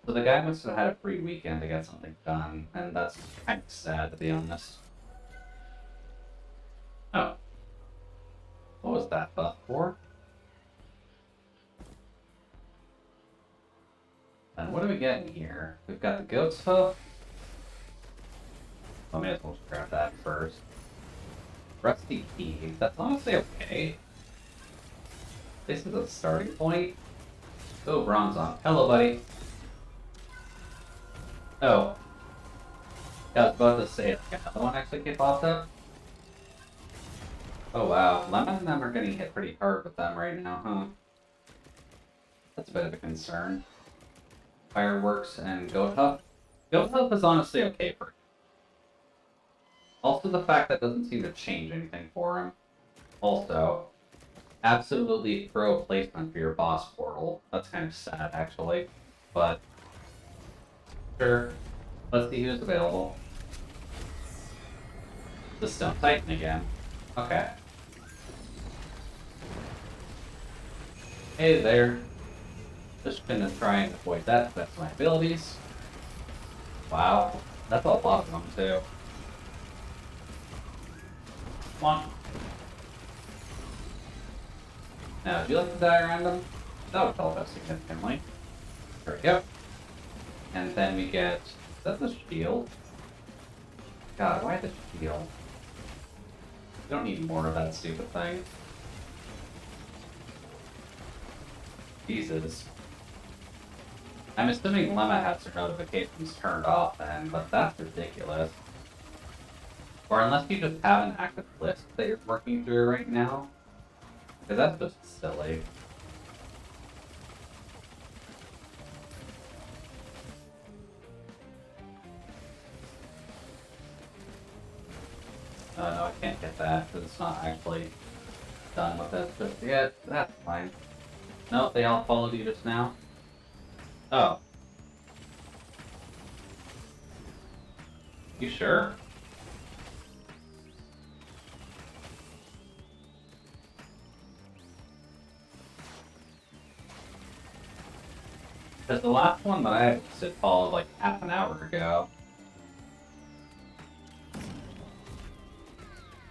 So the guy must have had a free weekend to get something done, and that's kind of sad, to be honest. Oh. What was that buff for? And what are we getting here? We've got the goat's hoof. I may as well just grab that first. Rusty key. That's honestly okay. This is a starting point. Oh, bronze on. Hello, buddy. Oh. I was about to say it. Another one actually popped up. Oh wow. Lemon and them are getting hit pretty hard with them right now, huh? That's a bit of a concern. Fireworks and goat hoof. Goat hoof is honestly okay for him. Also, the fact that doesn't seem to change anything for him. Also, absolutely pro placement for your boss portal. That's kind of sad, actually. But, sure. Let's see who's available. The Stone Titan again. Okay. Hey there. Just gonna try and avoid that to the best of my abilities. Wow. That's a lot of them, too. Come on. Now, do you like to die random? That would help us significantly. There we go. And then we get... Is that the shield? God, why the shield? We don't need more of that stupid thing. Jesus. I'm assuming Lemma has her notifications turned off then, but that's ridiculous. Or unless you just have an active list that you're working through right now. Because that's just silly. Oh no, I can't get that, because it's not actually done with this just yet. That's fine. Nope, they all followed you just now. Oh. You sure? Because the last one that I said followed like half an hour ago.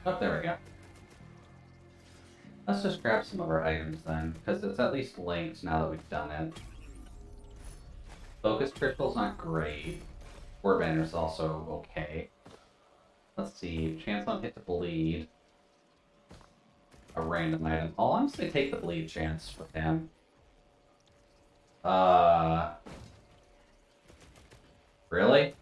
Oh, there we go. Let's just grab some of our items then, because it's at least linked now that we've done it. Focus crystal's not great. War banner's also okay. Let's see, chance on hit to bleed. A random item. I'll honestly take the bleed chance with him. Really?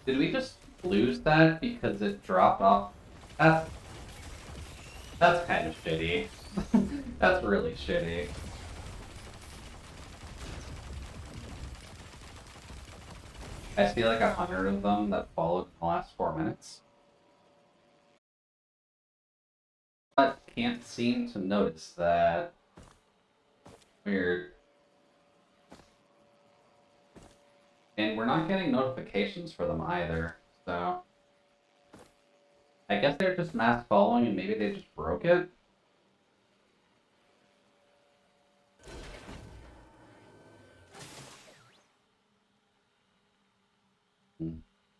Did we just lose that because it dropped off? That's kind of shitty. That's really shitty. I see like 100 of them that followed in the last 4 minutes. But can't seem to notice that. Weird. And we're not getting notifications for them either, so... I guess they're just mass following and maybe they just broke it.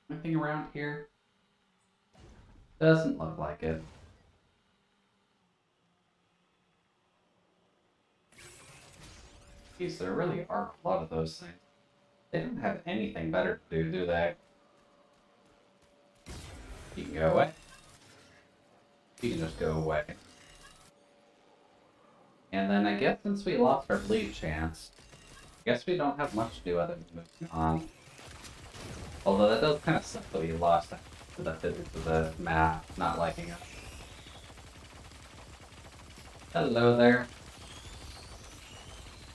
Anything around here? Doesn't look like it. Geez, there really are a lot of those things. They don't have anything better to do they? You can go away. You can just go away. And then I guess since we lost our bleed chance, Guess we don't have much to do other than moving on. Although that does kind of suck that we lost that to the physics of the map not liking us. Hello there.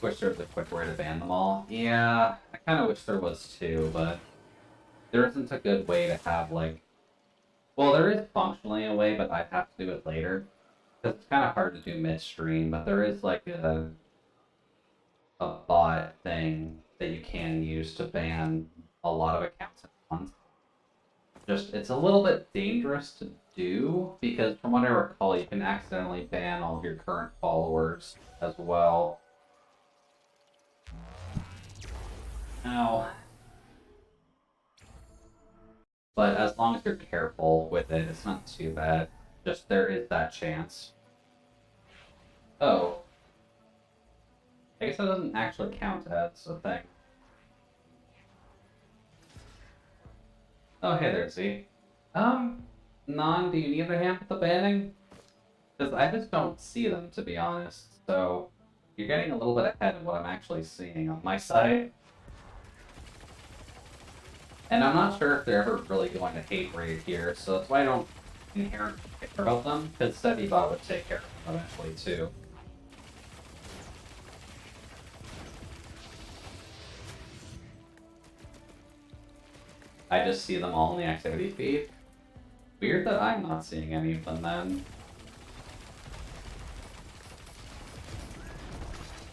Wish there was a quick way to ban them all. Yeah, I kind of wish there was too, but there isn't a good way to have, like... Well, there is functionally a way, but I'd have to do it later. Because it's kind of hard to do midstream, but there is, like, a bot thing that you can use to ban a lot of accounts at once. Just, it's a little bit dangerous to do, because from what I recall, you can accidentally ban all of your current followers as well. Ow. But as long as you're careful with it, it's not too bad. Just there is that chance. Oh. I guess that doesn't actually count as a thing. Oh, hey there, Z. Non, do you need a hand with the banning? Because I just don't see them, to be honest. So, you're getting a little bit ahead of what I'm actually seeing on my side. And I'm not sure if they're ever really going to hate raid here, so that's why I don't inherently care about them, because SteadyBot would take care of them eventually, too. I just see them all in the activity feed. Weird that I'm not seeing any of them then.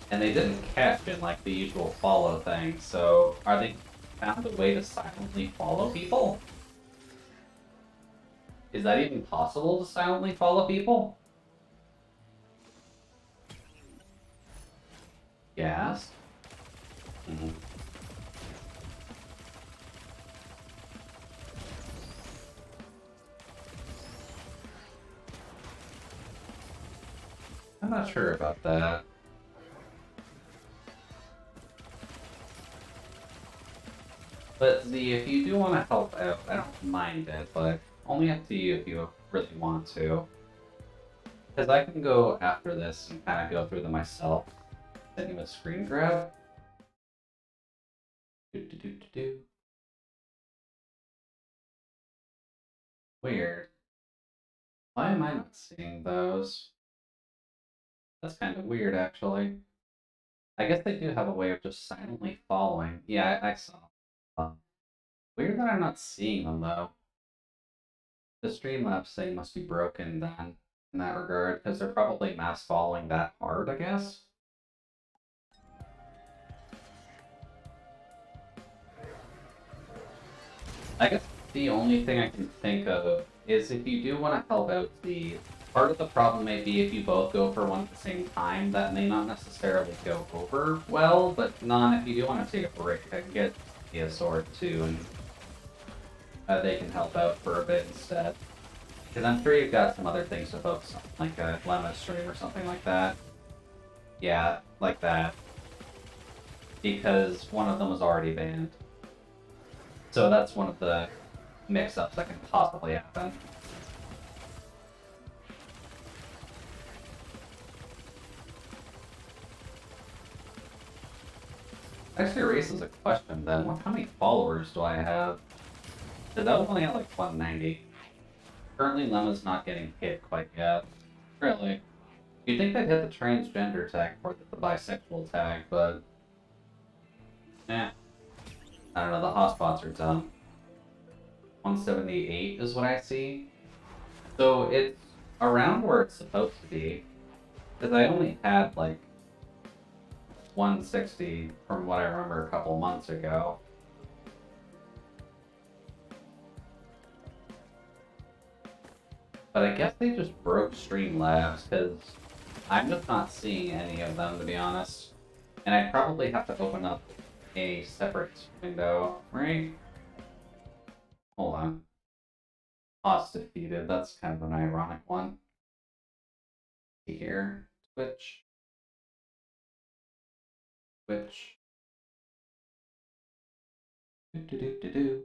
And they didn't catch in like the usual follow thing, so are they found a way to silently follow people? Is that even possible to silently follow people? Yes. Mm-hmm. I'm not sure about that. But Z, if you do want to help out, I don't mind it, but only up to you if you really want to. Because I can go after this and kind of go through them myself. Send you a screen grab. Do. Weird. Why am I not seeing those? That's kind of weird, actually. I guess they do have a way of just silently following. Yeah, I saw. Weird that I'm not seeing them, though. The Streamlabs thing must be broken, then, in that regard, because they're probably mass following that hard, I guess? I guess the only thing I can think of is if you do want to help out the... Part of the problem may be if you both go for one at the same time, that may not necessarily go over well, but non, if you do want to take a break, I can get a sword too, and they can help out for a bit instead. Because I'm sure you've got some other things to focus on, like a lemma stream or something like that. Yeah, like that. Because one of them was already banned. So that's one of the mix-ups that can possibly happen. Actually raises a question then. How many followers do I have? Because that was only at like 190. Currently Lemma's not getting hit quite yet. Really. You'd think they'd hit the transgender tag or the bisexual tag, but... eh. I don't know, the hotspots are done. 178 is what I see. So it's around where it's supposed to be. Because I only had like 160 from what I remember a couple months ago. But I guess they just broke Streamlabs because I'm just not seeing any of them, to be honest. And I probably have to open up a separate window, right? Hold on. Lost defeated. That's kind of an ironic one. Here. Twitch. Twitch. Do.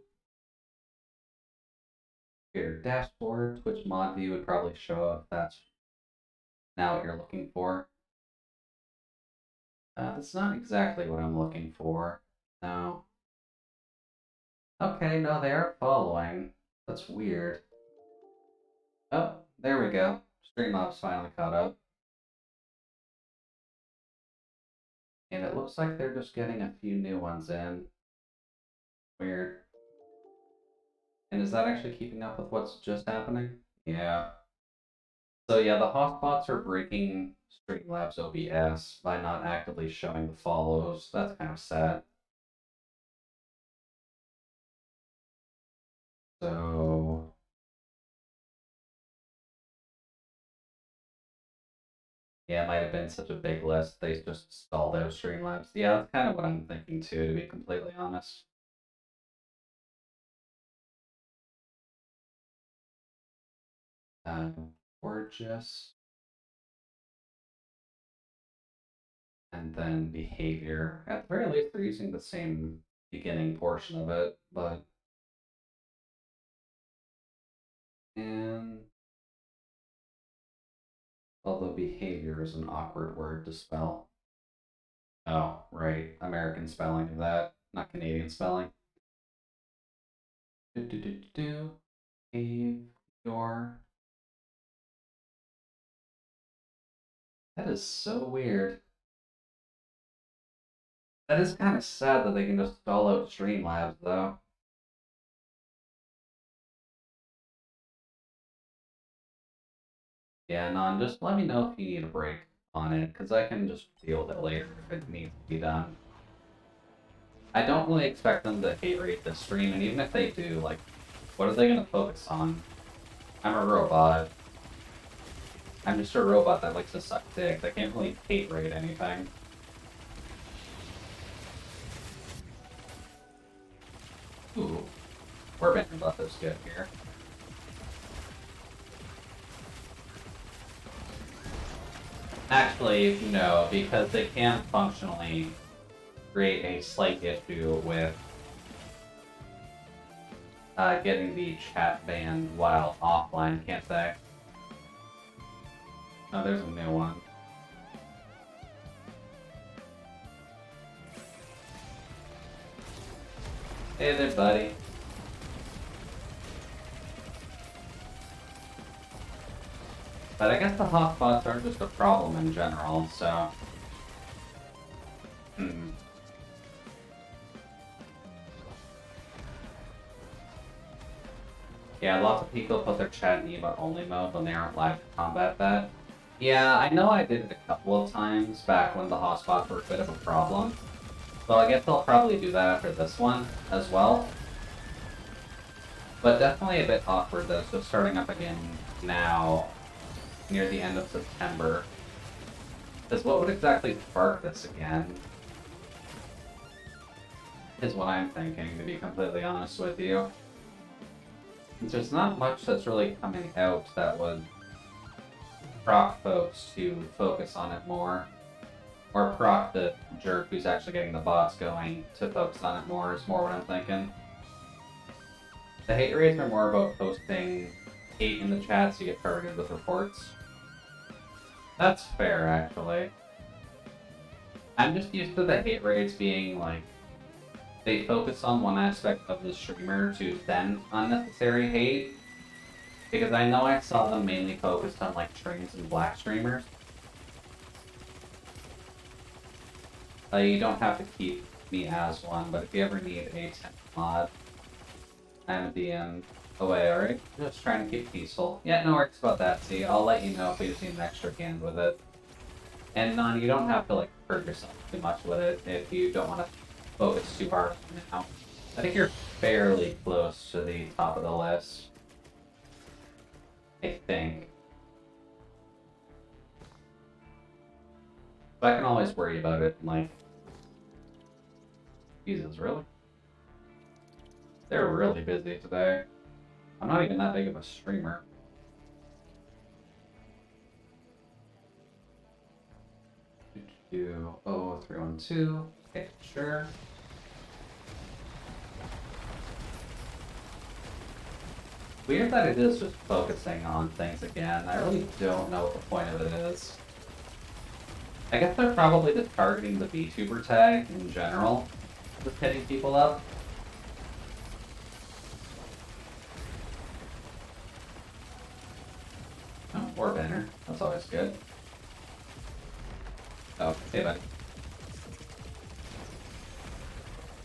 Your dashboard. Twitch mod view would probably show up. That's now what you're looking for. That's not exactly what I'm looking for. No. Okay, no, they are following. That's weird. Oh, there we go. Streamlabs finally caught up. And it looks like they're just getting a few new ones in. Weird. And is that actually keeping up with what's just happening? Yeah. So yeah, the hotspots are breaking Streamlabs OBS by not actively showing the follows. That's kind of sad. So yeah, it might have been such a big list, they just stalled out Streamlabs. Yeah, that's kind of what I'm thinking too, to be completely honest. Gorgeous. And then behavior. At the very least, they're using the same beginning portion of it, but... And... Although behavior is an awkward word to spell. Oh, right. American spelling of that, not Canadian spelling. Behavior. That is so weird. That is kind of sad that they can just stall out Streamlabs, though. Yeah, Non, just let me know if you need a break on it, because I can just deal with it later if it needs to be done. I don't really expect them to hate rate this stream, and even if they do, like, what are they going to focus on? I'm a robot. I'm just a robot that likes to suck dick. They can't really hate rate anything. Ooh, Warbender buff is good here. Actually, no, because they can functionally create a slight issue with getting the chat banned while offline, can't they? Oh, there's a new one. Hey there, buddy. But I guess the hotspots are just a problem in general, so... Yeah, lots of people put their chat in emote only mode when they aren't live to combat that. Yeah, I know I did it a couple of times back when the hotspots were a bit of a problem. So I guess they'll probably do that after this one as well. But definitely a bit awkward that it's just starting up again now, near the end of September. Because what would exactly spark this again? Is what I'm thinking, to be completely honest with you. There's not much that's really coming out that would proc folks to focus on it more. Or proc the jerk who's actually getting the bots going to focus on it more, is more what I'm thinking. The hate raids are more about posting hate in the chat so you get targeted with reports. That's fair, actually. I'm just used to the hate raids being like, they focus on one aspect of the streamer to send unnecessary hate. Because I know I saw them mainly focused on like trans and black streamers. You don't have to keep me as one, but if you ever need a 10 mod, I'm a DM away, alright? Just trying to keep peaceful. Yeah, no worries about that, see, I'll let you know if we just need an extra hand with it. And non, you don't have to like hurt yourself too much with it if you don't want to focus too hard on it now. I think you're fairly close to the top of the list. I think. But I can always worry about it, like... Jesus, really? They're really busy today. I'm not even that big of a streamer. Oh, 312. Okay, sure. Weird that it is just focusing on things again. I really don't know what the point of it is. I guess they're probably just targeting the VTuber tag in general, just hitting people up. Oh, or banner. That's always good. Oh, hey buddy.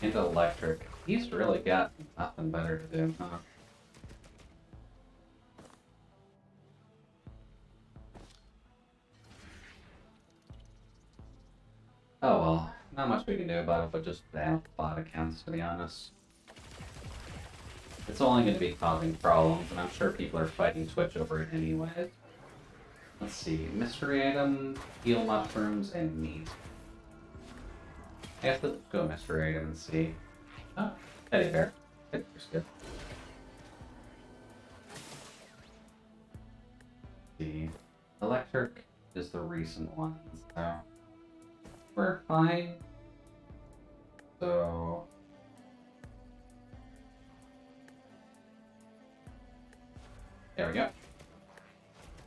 Into electric. He's really got nothing better to do, huh? Oh well, not much we can do about it, but just ban bot accounts, to be honest. It's only going to be causing problems, and I'm sure people are fighting Twitch over it anyways. Let's see, mystery item, heal mushrooms, and meat. I guess let's go mystery item and see. Oh, teddy bear. Teddy bear's good. See, electric is the recent one, so we're fine. So there we go.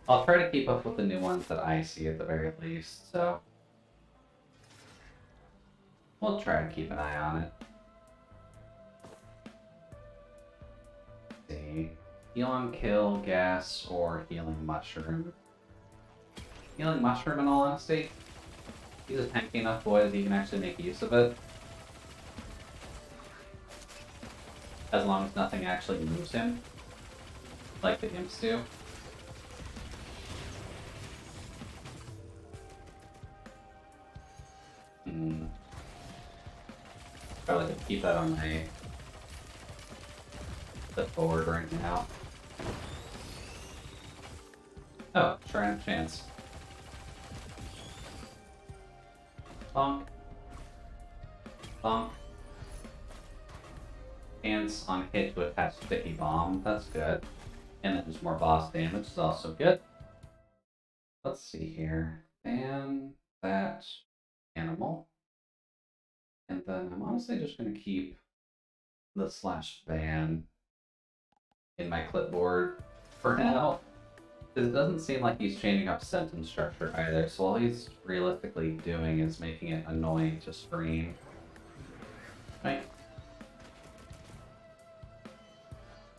I'll try to keep up with the new ones that I see at the very least, so we'll try to keep an eye on it. Let's see. Heal on kill, gas, or healing mushroom. Healing mushroom, in all honesty. He's a tanky enough boy that he can actually make use of it. As long as nothing actually moves him, like the imps do. Probably gonna keep that on my clipboard right now. Oh, Shrine of Chance. Bonk. Bonk. Chance on hit to attach sticky bomb. That's good. And then just more boss damage is also good. Let's see here. Ban that animal. And then I'm honestly just going to keep the /ban in my clipboard for now. Because it doesn't seem like he's changing up sentence structure either, so all he's realistically doing is making it annoying to stream. Right?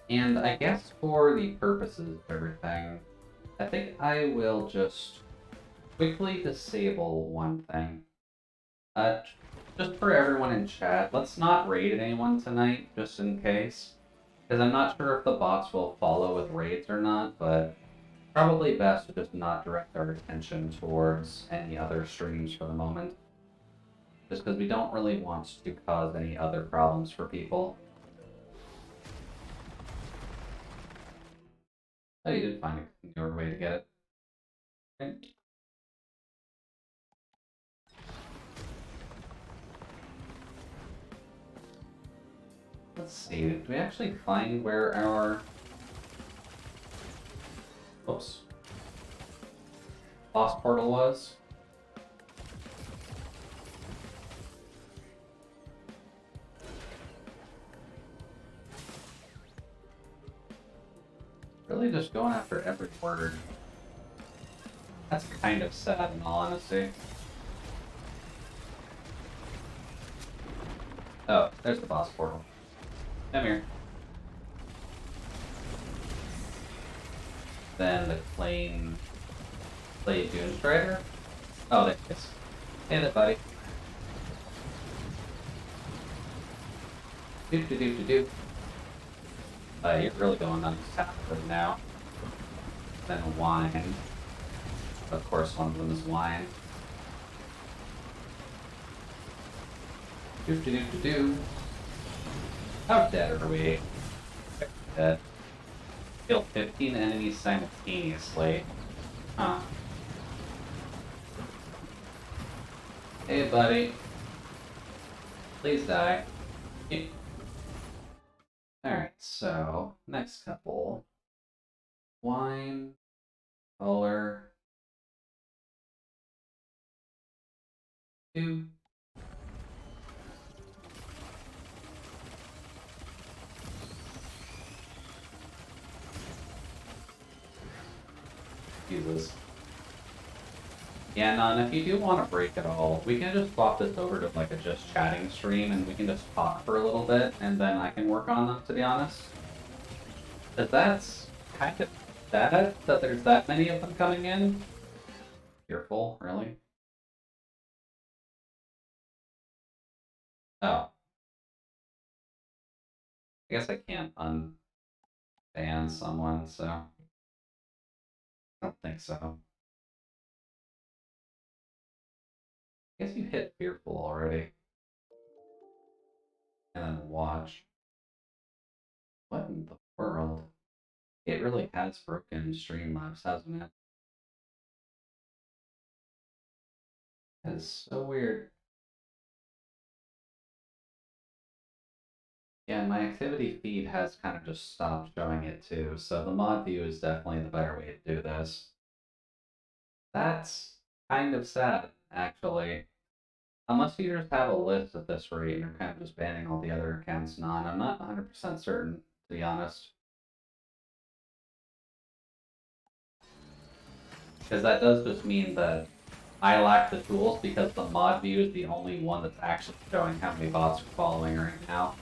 And I guess for the purposes of everything, I think I will just quickly disable one thing. Just for everyone in chat, let's not raid anyone tonight, just in case. Because I'm not sure if the bots will follow with raids or not, but probably best to just not direct our attention towards any other streams for the moment. Just because we don't really want to cause any other problems for people. Oh, you did find a newer way to get it. Okay. Let's see, did we actually find where our... Oops. Boss portal was? Really just going after every word. That's kind of sad in all honesty. Oh, there's the boss portal. Come here. Then the Clay Dune Strider. Oh, there it is. Hey there, buddy. Do. You're really going on this path right now. Then wine. Of course, one of them is wine. Do. How dead are we? Dead. Kill 15 enemies simultaneously. Huh. Hey, buddy. Please die. Alright, so, next couple. Wine, color, 2. Jesus. Yeah, no, and if you do want to break it all, we can just swap this over to like a just chatting stream and we can just talk for a little bit and then I can work on them, to be honest. Because that's kind of sad that there's that many of them coming in. Fearful, really? Oh. I guess I can't unban someone, so I don't think so. I guess you hit Fearful already. And then watch. What in the world? It really has broken Streamlabs, hasn't it? That is so weird. Yeah, my activity feed has kind of just stopped showing it too, so the mod view is definitely the better way to do this. That's kind of sad, actually. Unless you just have a list at this rate and you're kind of just banning all the other accounts non, I'm not 100% certain, to be honest. Because that does just mean that I lack the tools because the mod view is the only one that's actually showing how many bots are following right now.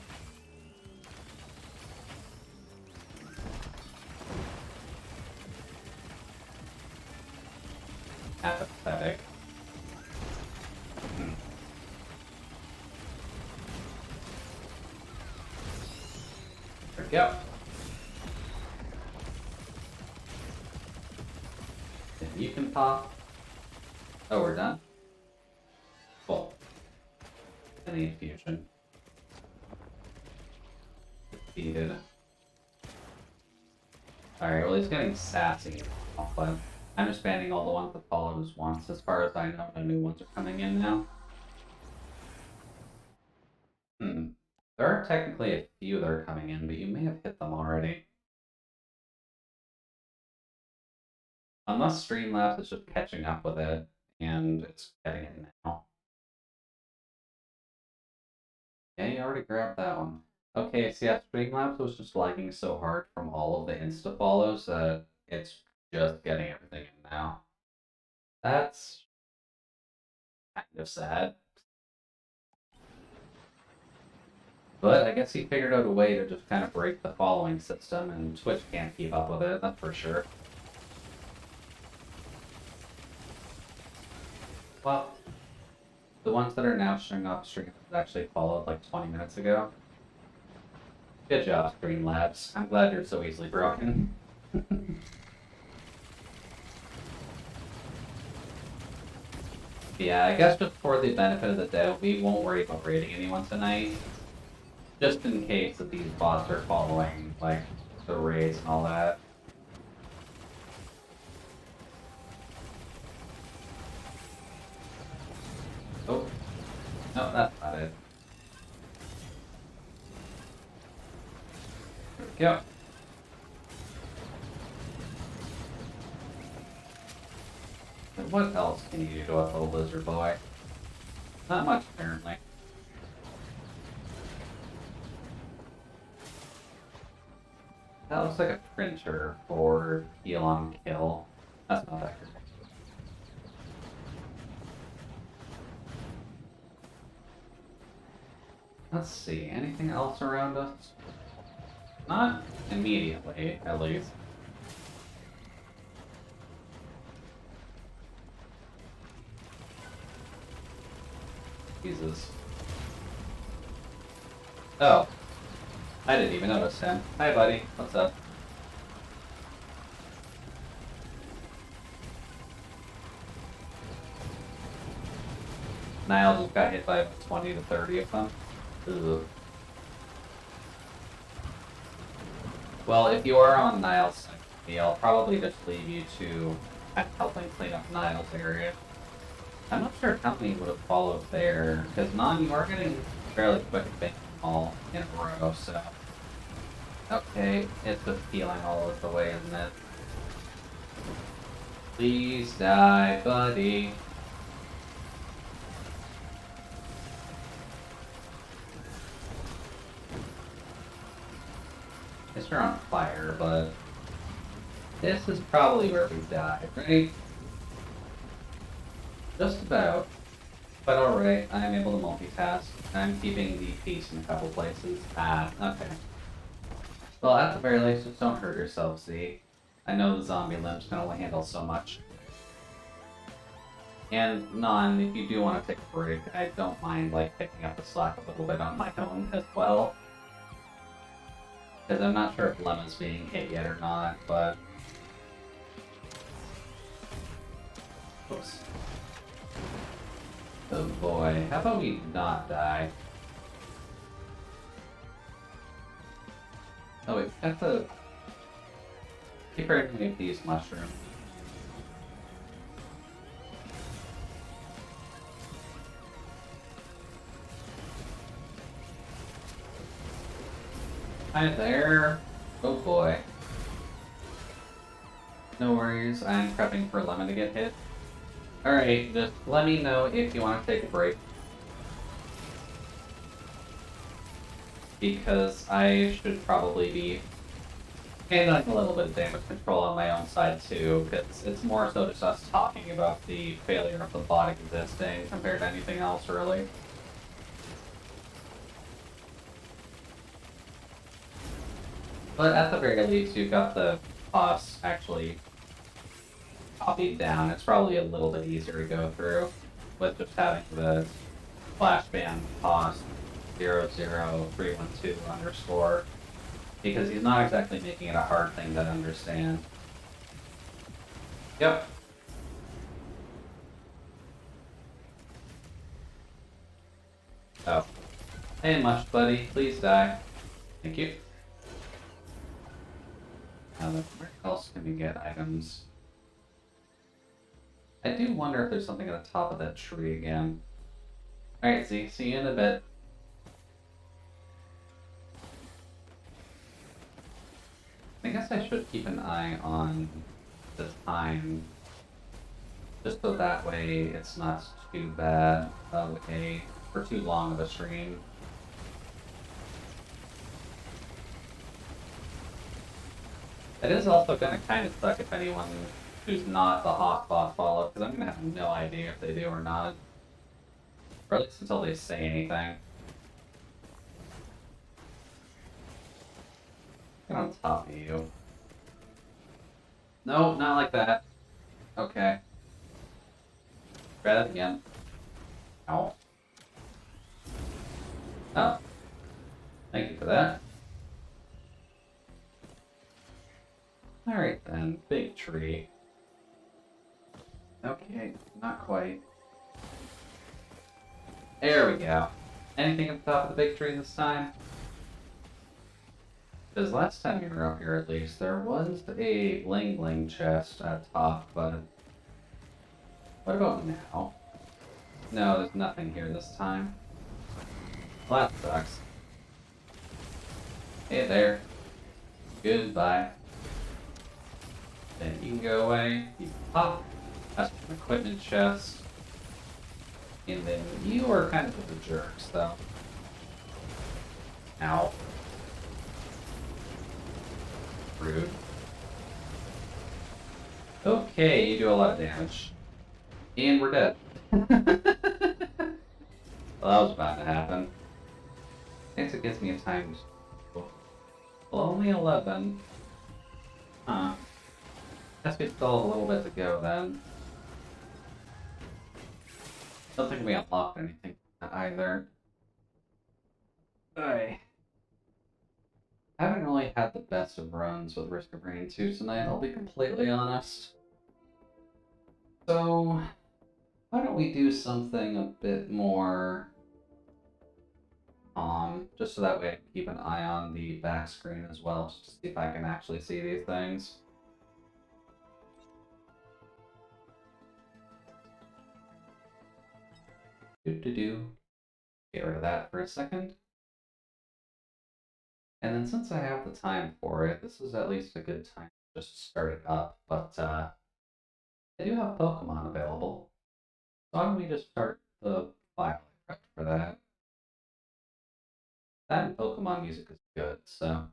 Apathetic. There we go. If you can pop. Oh, we're done? Cool. Any infusion. Defeated. Alright, well he's getting sassy, but I'm just banning all the ones that followed us once. As far as I know, no new ones are coming in now. There are technically a few that are coming in, but you may have hit them already. Unless Streamlabs is just catching up with it, and it's getting it now. Yeah, you already grabbed that one. Okay, so yeah, Streamlabs was just lagging so hard from all of the insta-follows that it's just getting everything in now. That's kind of sad. But I guess he figured out a way to just kind of break the following system, and Twitch can't keep up with it, that's for sure. Well, the ones that are now showing up stream actually followed like 20 minutes ago. Good job, Streamlabs. I'm glad you're so easily broken. Yeah, I guess just for the benefit of the doubt, we won't worry about raiding anyone tonight. Just in case that these bots are following, like, the raids and all that. Oh. No, that's not it. There we go. What else can you do to a little lizard boy? Not much, apparently. That looks like a printer for heal on kill. That's not accurate. Let's see, anything else around us? Not immediately, at least. Jesus. Oh. I didn't even notice him. Hi, buddy. What's up? Niall just got hit by 20 to 30 of them. Ugh. Well, if you are on Niall's side, I'll probably just leave you to helping clean up Niall's area. I'm not sure how many would have followed there, because Non, you are getting fairly quick at banking all in a row, so... Okay, it's just healing all of the way, isn't it? Please die, buddy. Guess we're on fire, but... This is probably where we die, right? Just about. But alright, I am able to multitask. I'm keeping the piece in a couple places. Ah, okay. Well, at the very least, just don't hurt yourself, Z. I know the zombie limbs can only handle so much. And Non, if you do want to take a break, I don't mind like picking up the slack a little bit on my own as well. Because I'm not sure if Lemma's being hit yet or not, but... Oops. Oh boy, how about we not die? Oh wait, we have to keep ready these mushrooms. Hi there. Oh boy. No worries, I'm prepping for Lemma to get hit. Alright, just let me know if you want to take a break. Because I should probably be handling a little bit of damage control on my own side too, because it's more so just us talking about the failure of the bot existing compared to anything else, really. But at the very least, you've got the boss actually copied down. It's probably a little bit easier to go through with just having the flash ban cost 00312 underscore, because he's not exactly making it a hard thing to understand. Yep. Oh. Hey, Mush Buddy, please die. Thank you. Now, where else can we get items? I do wonder if there's something at the top of that tree again. Alright, see you in a bit. I guess I should keep an eye on the time, just so that way it's not too bad of for too long of a stream. It is also gonna kind of suck if anyone who's not the hotbot follow, because I'm gonna have no idea if they do or not. Or at least until they say anything. Get on top of you. No, not like that. Okay. Try that again. Ow. Oh. Thank you for that. Alright then, big tree. Okay, not quite. There we go. Anything at the top of the big tree this time? Because last time you were up here at least, there was a bling bling chest at top, but... What about now? No, there's nothing here this time. Well, that sucks. Hey there. Goodbye. Then you can go away. You pop. That's an equipment chest. And then you are kind of the jerks, though. Ow. Rude. Okay, you do a lot of damage. And we're dead. Well, that was about to happen. I guess it gives me a time. Well, only 11. Huh. Guess we still have a little bit to go then. Don't think we unlocked anything either. I haven't really had the best of runs with Risk of Rain 2 tonight, I'll be completely honest. So, why don't we do something a bit more just so that way I can keep an eye on the back screen as well, just to see if I can actually see these things. Get rid of that for a second. And then since I have the time for it, this is at least a good time to just start it up, but I do have Pokemon available. So why don't we just start the file I prepped for that? That Pokemon music is good, so...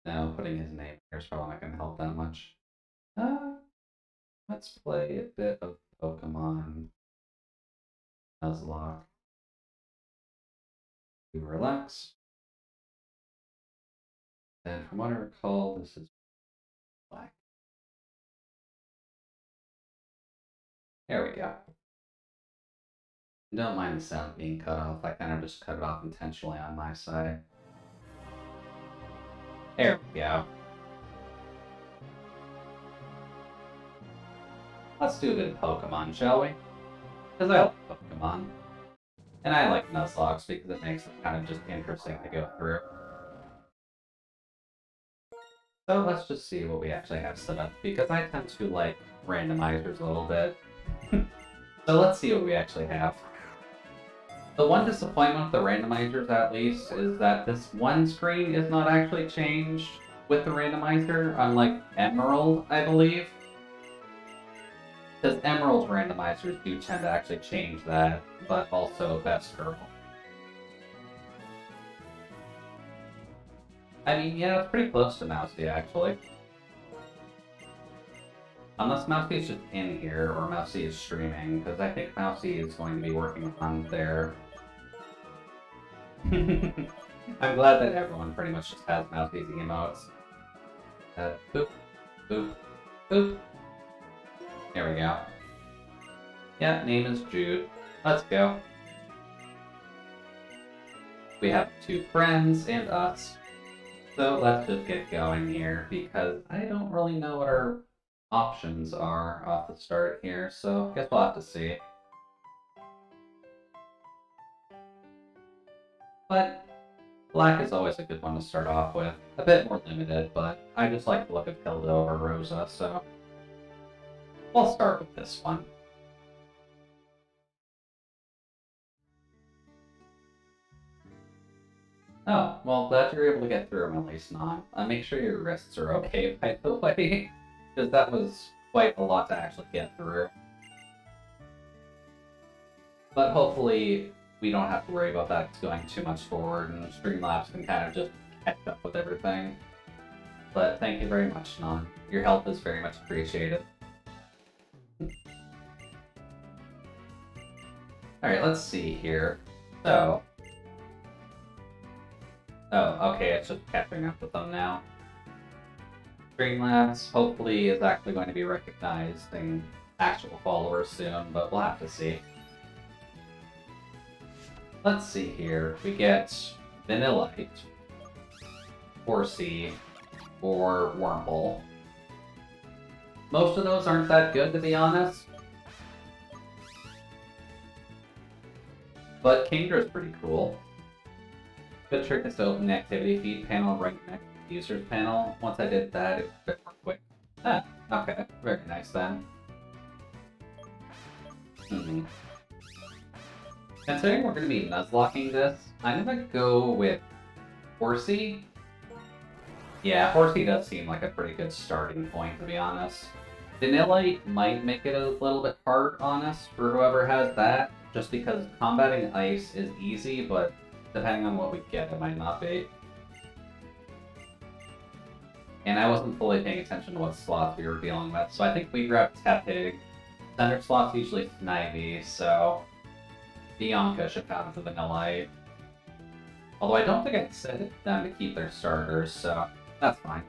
Now, putting his name here is probably not going to help that much. let's play a bit of Pokemon Nuzlocke. We relax. And from what I recall, this is black. There we go. Don't mind the sound being cut off. I kind of just cut it off intentionally on my side. There we go. Let's do a bit of Pokemon, shall we? Because I like Pokemon. And I like Nuzlocke because it makes it kind of just interesting to go through. So let's just see what we actually have set up, because I tend to like randomizers a little bit. So let's see what we actually have. The one disappointment with the randomizers, at least, is that this one screen is not actually changed with the randomizer, unlike Emerald, I believe. Because Emerald's randomizers do tend to actually change that, but also Best Girl. I mean, yeah, it's pretty close to Mousy, actually. Unless Mousy is just in here, or Mousy is streaming, because I think Mousy is going to be working on their... I'm glad that everyone pretty much just has Mousy's emotes. Boop, boop, boop. There we go. Yeah, name is Jude. Let's go. We have 2 friends and us. So let's just get going here, because I don't really know what our options are off the start here, so I guess we'll have to see. But black is always a good one to start off with. A bit more limited, but I just like the look of Hilda or Rosa, so we'll start with this one. Oh, well, glad you're able to get through them at least, Non. Make sure your wrists are okay, by the way, because that was quite a lot to actually get through. But hopefully, we don't have to worry about that going too much forward, and Streamlabs can kind of just catch up with everything. But thank you very much, Non. Your help is very much appreciated. Alright, let's see here. So... Oh, okay, it's just catching up with them now. Streamlabs hopefully is actually going to be recognizing actual followers soon, but we'll have to see. Let's see here. We get Vanillite, Horsey, or Wurmple. Most of those aren't that good, to be honest. But Kindra's pretty cool. Good trick is to open the activity feed panel right next to the users panel. Once I did that, it was a bit more quick. Ah, okay. Very nice then. Considering we're going to be Nuzlocking this, I'm going to go with Horsey. Yeah, Horsey does seem like a pretty good starting point, to be honest. Vanillite might make it a little bit hard on us for whoever has that, just because combating ice is easy, but depending on what we get, it might not be. And I wasn't fully paying attention to what slots we were dealing with, so I think we grabbed Tepig. Center slot's usually Snivy, so Bianca should have the Vanillite. Although I don't think I set them to keep their starters, so that's fine.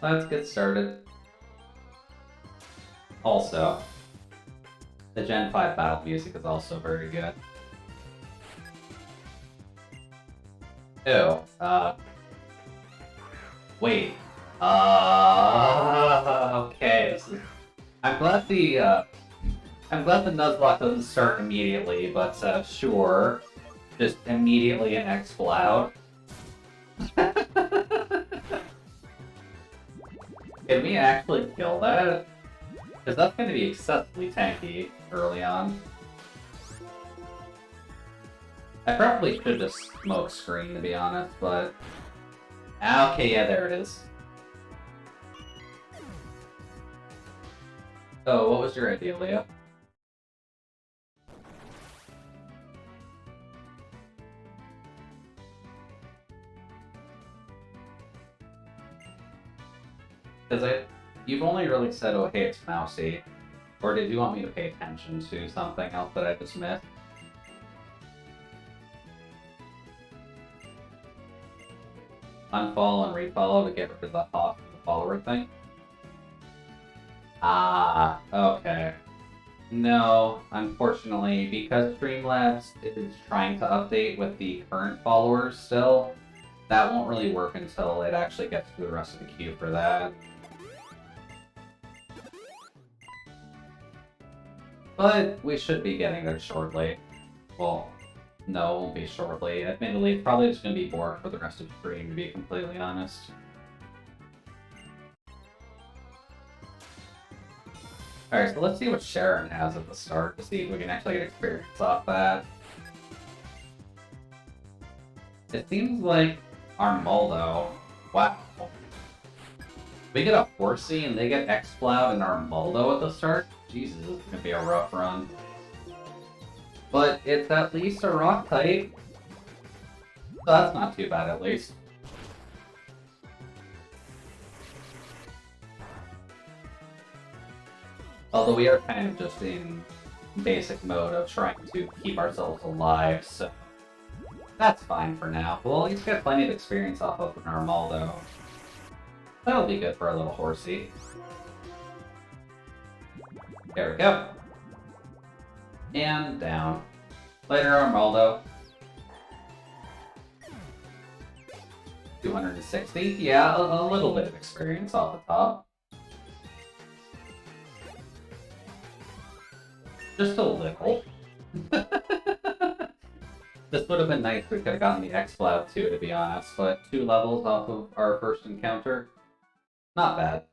Let's get started. Also, the Gen 5 battle music is also very good. Ew, wait. Okay, this is... I'm glad the Nuzlocke doesn't start immediately, but, sure. Just immediately an X-Cloud. Can we actually kill that? Because that's going to be excessively tanky early on. I probably should just smoke screen, to be honest, but... Okay, yeah, there it is. Oh, what was your idea, Leo? Because You've only really said, oh hey, it's mousy. Or did you want me to pay attention to something else that I just missed? Unfollow and refollow to get rid of the off the follower thing? Ah, okay. No, unfortunately, because Streamlabs is trying to update with the current followers still, that won't really work until it actually gets to the rest of the queue for that. But we should be getting there shortly. Well, no, it won't be shortly. Admittedly, it's probably just going to be bored for the rest of the stream, to be completely honest. Alright, so let's see what Sharon has at the start, to see if we can actually get experience off that. It seems like Armaldo... Wow. We get a Horsey and they get X-Cloud and Armaldo at the start? Jesus, this is going to be a rough run. But it's at least a rock type. So that's not too bad, at least. Although we are kind of just in basic mode of trying to keep ourselves alive, so that's fine for now. We'll at least get plenty of experience off of an Armaldo. That'll be good for a little Horsey. There we go. And down. Later, Armaldo. 260? Yeah, a little bit of experience off the top. Just a little. This would have been nice if we could have gotten the X-Cloud too, to be honest, but 2 levels off of our first encounter. Not bad.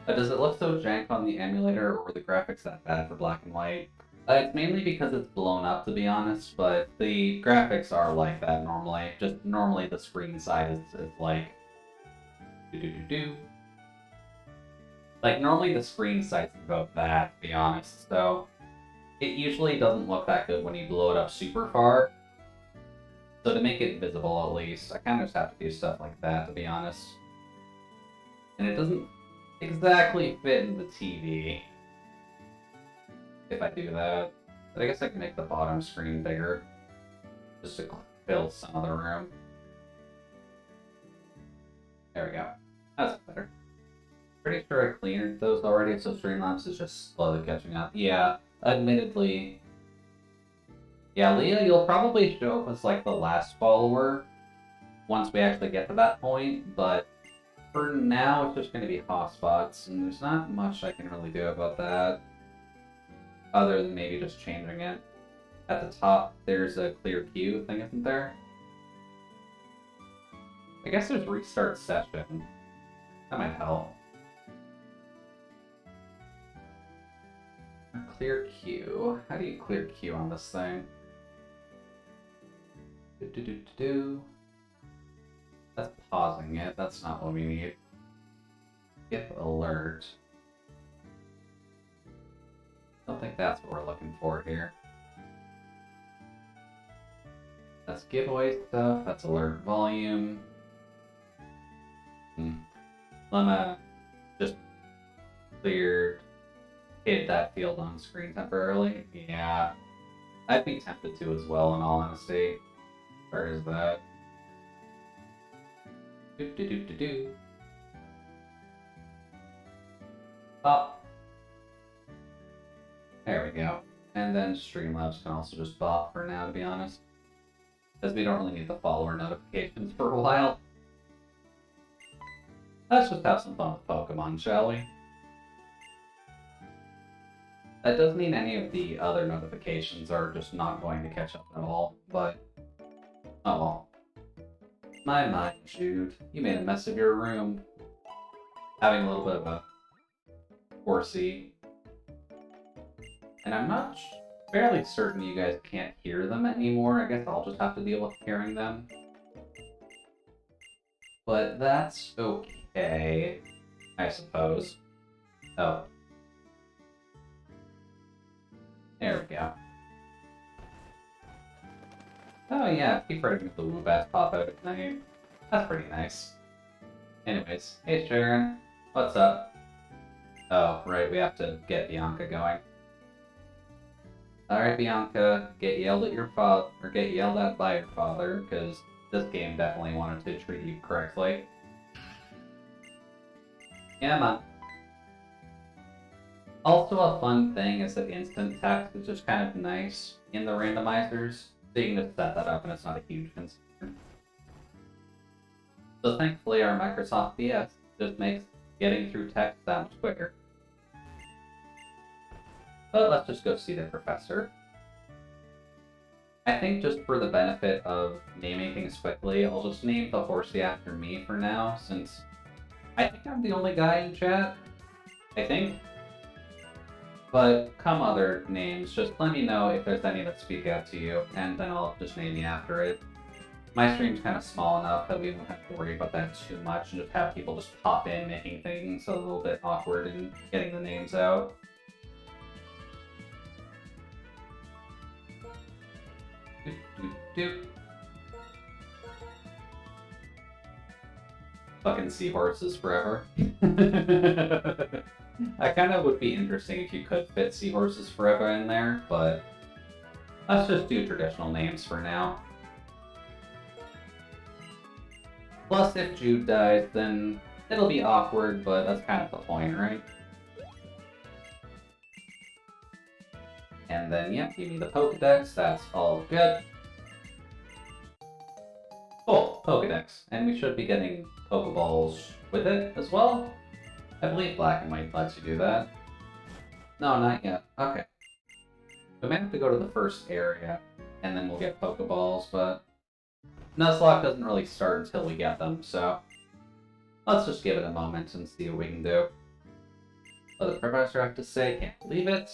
Does it look so jank on the emulator, or were the graphics that bad for black and white? It's mainly because it's blown up, to be honest, but the graphics are like that normally. Just normally the screen side is like... do-do-do-do. Like, normally the screen side's about that, to be honest, so... It usually doesn't look that good when you blow it up super far. So to make it visible, at least, I kind of just have to do stuff like that, to be honest. And it doesn't exactly fit in the TV. If I do that. But I guess I can make the bottom screen bigger. Just to fill some of the room. There we go. That's better. Pretty sure I cleared those already, so Streamlabs is just slowly catching up. Yeah, admittedly. Yeah, Leah, you'll probably show up as like the last follower once we actually get to that point, but for now it's just going to be hotspots, and there's not much I can really do about that. Other than maybe just changing it. At the top, there's a clear queue thing, isn't there? I guess there's restart session. That might help. Clear queue. How do you clear queue on this thing? That's pausing it. That's not what we need. Skip alert. I don't think that's what we're looking for here. That's giveaway stuff. That's alert volume. Lemma just cleared. Hid that field on screen temporarily. Yeah. I'd be tempted to as well, in all honesty. Where is that? Do-do-do-do-do. Oh. There we go. And then Streamlabs can also just bop for now, to be honest. Because we don't really need the follower notifications for a while. Let's just have some fun with Pokemon, shall we? That doesn't mean any of the other notifications are just not going to catch up at all, but... oh well. My, Jude. You made a mess of your room. Having a little bit of a Horsey. And I'm not fairly certain you guys can't hear them anymore. I guess I'll just have to deal with hearing them. But that's okay, I suppose. Oh. There we go. Oh yeah, keep forgetting the Woobats pop out at night. That's pretty nice. Anyways, hey Sharon, what's up? Oh, right, we have to get Bianca going. Alright, Bianca, get yelled at your father, or get yelled at by your father, because this game definitely wanted to treat you correctly. Yeah, man. Also, a fun thing is that instant text is just kind of nice in the randomizers, so you can just set that up and it's not a huge concern. So thankfully, our Microsoft DS just makes getting through text that much quicker. But let's just go see the professor. I think just for the benefit of naming things quickly, I'll just name the horsey after me for now, since I think I'm the only guy in chat. I think. But come other names, just let me know if there's any that speak out to you, and then I'll just name you after it. My stream's kind of small enough that we don't have to worry about that too much, and just have people just pop in, making things a little bit awkward and getting the names out. Doop. Fucking seahorses forever. That kind of would be interesting if you could fit seahorses forever in there, but let's just do traditional names for now. Plus, if Jude dies, then it'll be awkward, but that's kind of the point, right? And then, yep, give me the Pokedex, that's all good. Cool, Pokedex. And we should be getting Pokeballs with it as well. I believe Black and White lets you do that. No, not yet. Okay. We may have to go to the first area, and then we'll get Pokeballs, but Nuzlocke doesn't really start until we get them, so let's just give it a moment and see what we can do. What the professor have to say, can't believe it.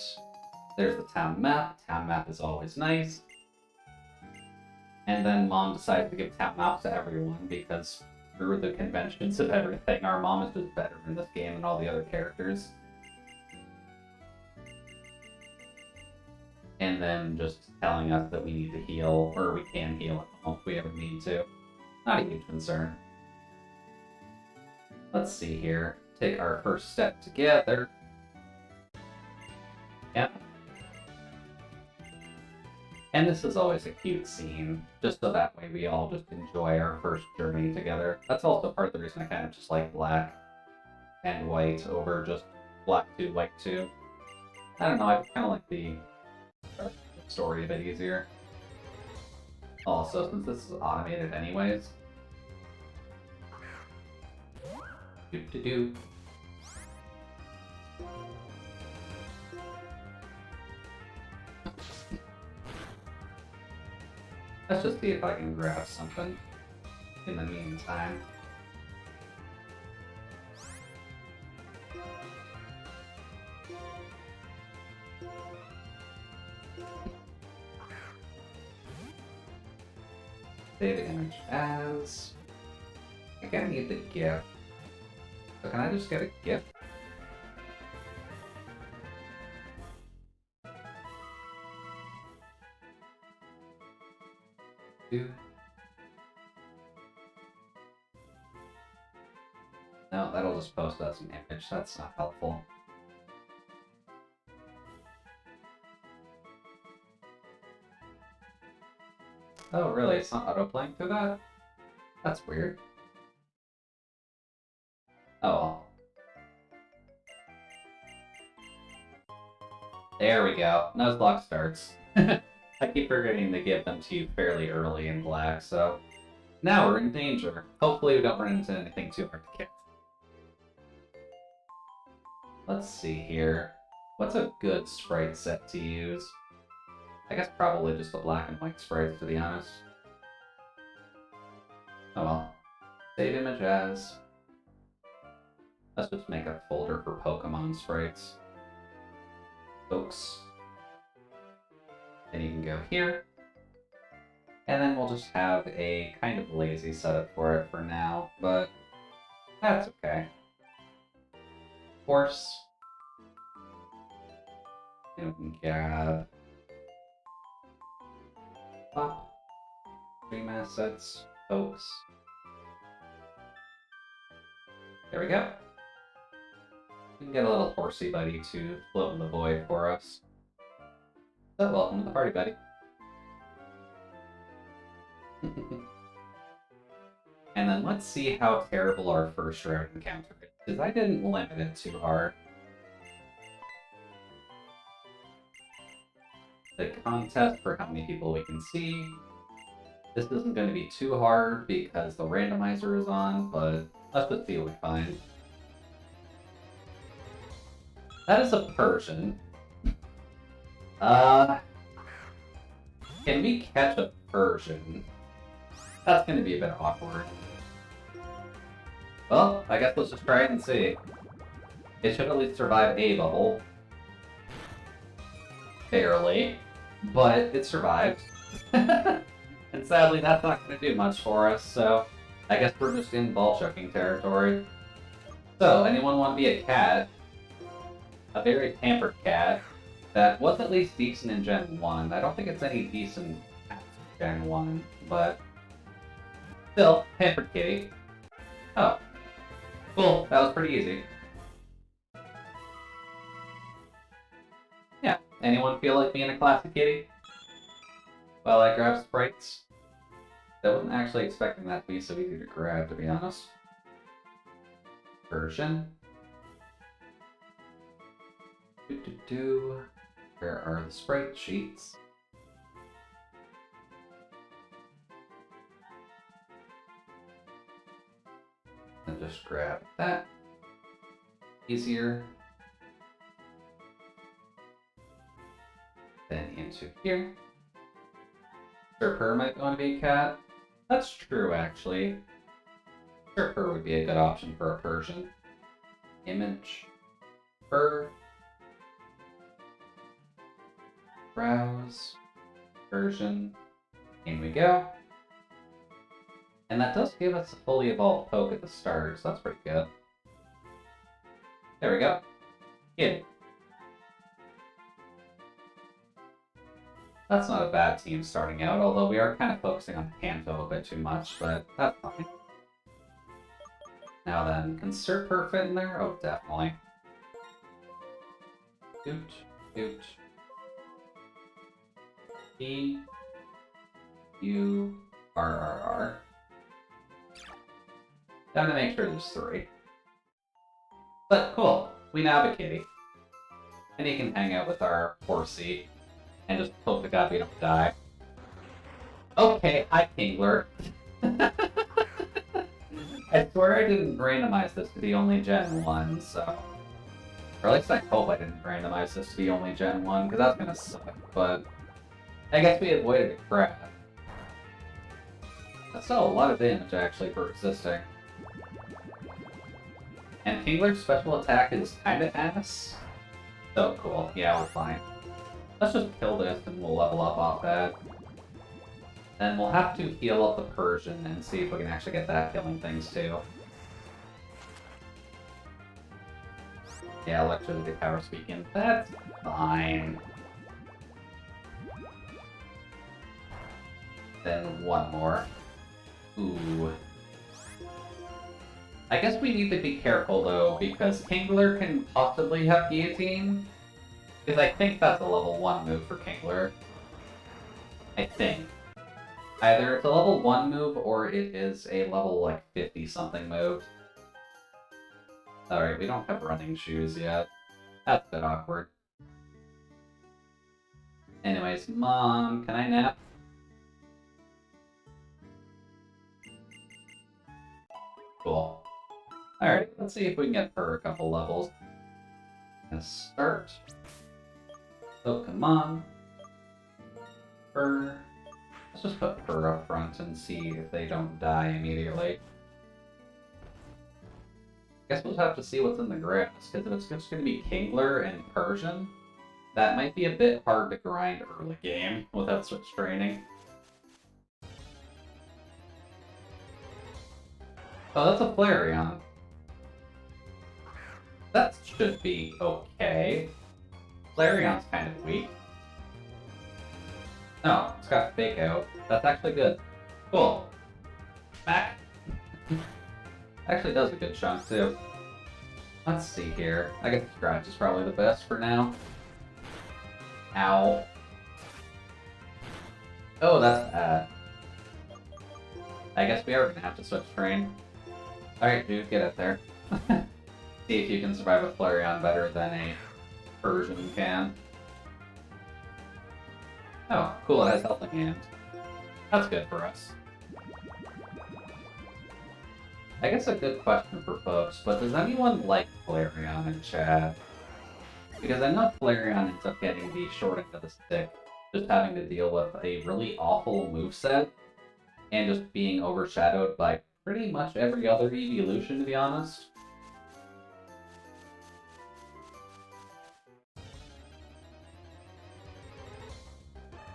There's the town map. Town map is always nice. And then Mom decided to give town maps to everyone because through the conventions of everything, our mom is just better in this game than all the other characters. And then just telling us that we need to heal, or we can heal at home if we ever need to. Not a huge concern. Let's see here. Take our first step together. Yep. And this is always a cute scene, just so that way we all just enjoy our first journey together. That's also part of the reason I kind of just like Black and White over just Black 2, White 2. I don't know, I kind of like the story a bit easier. Also, since this is automated anyways. Doop-de-doo. Let's just see if I can grab something in the meantime. Save the image as... I gotta need the gift. So can I just get a gift? No, that'll just post as an image. That's not helpful. Oh, really? It's not auto-playing through that? That's weird. Oh well. There we go. Nuzlocke starts. I keep forgetting to give them to you fairly early in Black, so... Now we're in danger. Hopefully we don't run into anything too hard to kick. Let's see here. What's a good sprite set to use? I guess probably just the black and white sprites, to be honest. Oh well. Save image as... Let's just make a folder for Pokemon sprites. Folks. Then you can go here. And then we'll just have a kind of lazy setup for it for now, but that's okay. Horse. And we can grab Pop. Stream assets. Folks. There we go. We can get a little horsey buddy to float in the void for us. So, welcome to the party, buddy. And then let's see how terrible our first round encounter is, because I didn't limit it too hard. The contest for how many people we can see. This isn't going to be too hard because the randomizer is on, but let's just see what we find. That is a Persian. Can we catch a Persian? That's going to be a bit awkward. Well, I guess let's just try it and see. It should at least survive a bubble. Barely. But it survived. And sadly, that's not going to do much for us, so I guess we're just in ball-chucking territory. So, anyone want to be a cat? A very pampered cat that was at least decent in Gen 1. I don't think it's any decent at Gen 1, but still, pampered kitty. Oh. Cool, that was pretty easy. Yeah, anyone feel like being a classic kitty? While I grab sprites. I wasn't actually expecting that to be so easy to grab, to be honest. Version. Where are the sprite sheets? And just grab that. Easier. Then into here. Surfer might want to be a cat. That's true, actually. Surfer would be a good option for a Persian. Image. Fur. Browse. Version. In we go. And that does give us a fully evolved poke at the start, so that's pretty good. There we go. Kitty. That's not a bad team starting out, although we are kind of focusing on Panto a bit too much, but that's fine. Now then, can Surfer fit in there? Oh, definitely. Doot, doot. E. U. R. Down to make sure there's 3. But cool, we now have a kitty. And he can hang out with our horsey. And just hope to God we don't die. Okay, hi Kingler. I swear I didn't randomize this to be only Gen 1, so... Or at least I hope I didn't randomize this to be only Gen 1, because that's gonna suck, but... I guess we avoided a crab. That's still a lot of damage, actually, for resisting. And Kingler's special attack is kinda ass. So cool, yeah, we're fine. Let's just kill this and we'll level up off that. Then we'll have to heal up the Persian and see if we can actually get that killing things too. Yeah, electricity power speaking. That's fine. Then one more. Ooh. I guess we need to be careful though, because Kingler can possibly have Guillotine. Because I think that's a level 1 move for Kingler. I think. Either it's a level 1 move, or it is a level, like, 50-something move. Alright, we don't have running shoes yet. That's a bit awkward. Anyways, Mom, can I nap? Cool. Alright, let's see if we can get her a couple levels. Let's start. So, come on. Fur. Let's just put Fur up front and see if they don't die immediately. Guess we'll have to see what's in the grass, because if it's just going to be Kingler and Persian, that might be a bit hard to grind early game without switch training. Oh, that's a Flareon. That should be okay. Flareon's kind of weak. No, it's got Fake Out. That's actually good. Cool. Back. Actually does a good chunk, too. Let's see here. I guess Scratch is probably the best for now. Ow. Oh, that's bad. I guess we are gonna have to switch terrain. Alright, dude, get up there. See if you can survive a Flareon better than a Persian can. Oh, cool, it has Helping Hand. That's good for us. I guess a good question for folks, but does anyone like Flareon in chat? Because I know Flareon ends up getting the short end of the stick, just having to deal with a really awful moveset, and just being overshadowed by pretty much every other evolution, to be honest.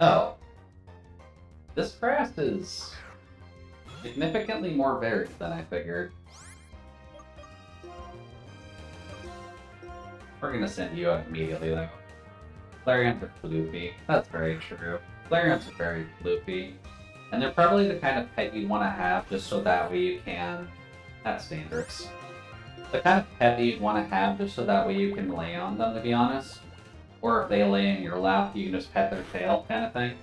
Oh. This grass is significantly more varied than I figured. We're gonna send you out immediately, though. Flareons are floopy. That's very true. Flareons are very floopy. And they're probably the kind of pet you want to have just so that way you can... That's dangerous. The kind of pet you want to have just so that way you can lay on them, to be honest. Or if they lay in your lap, you can just pet their tail, kind of thing.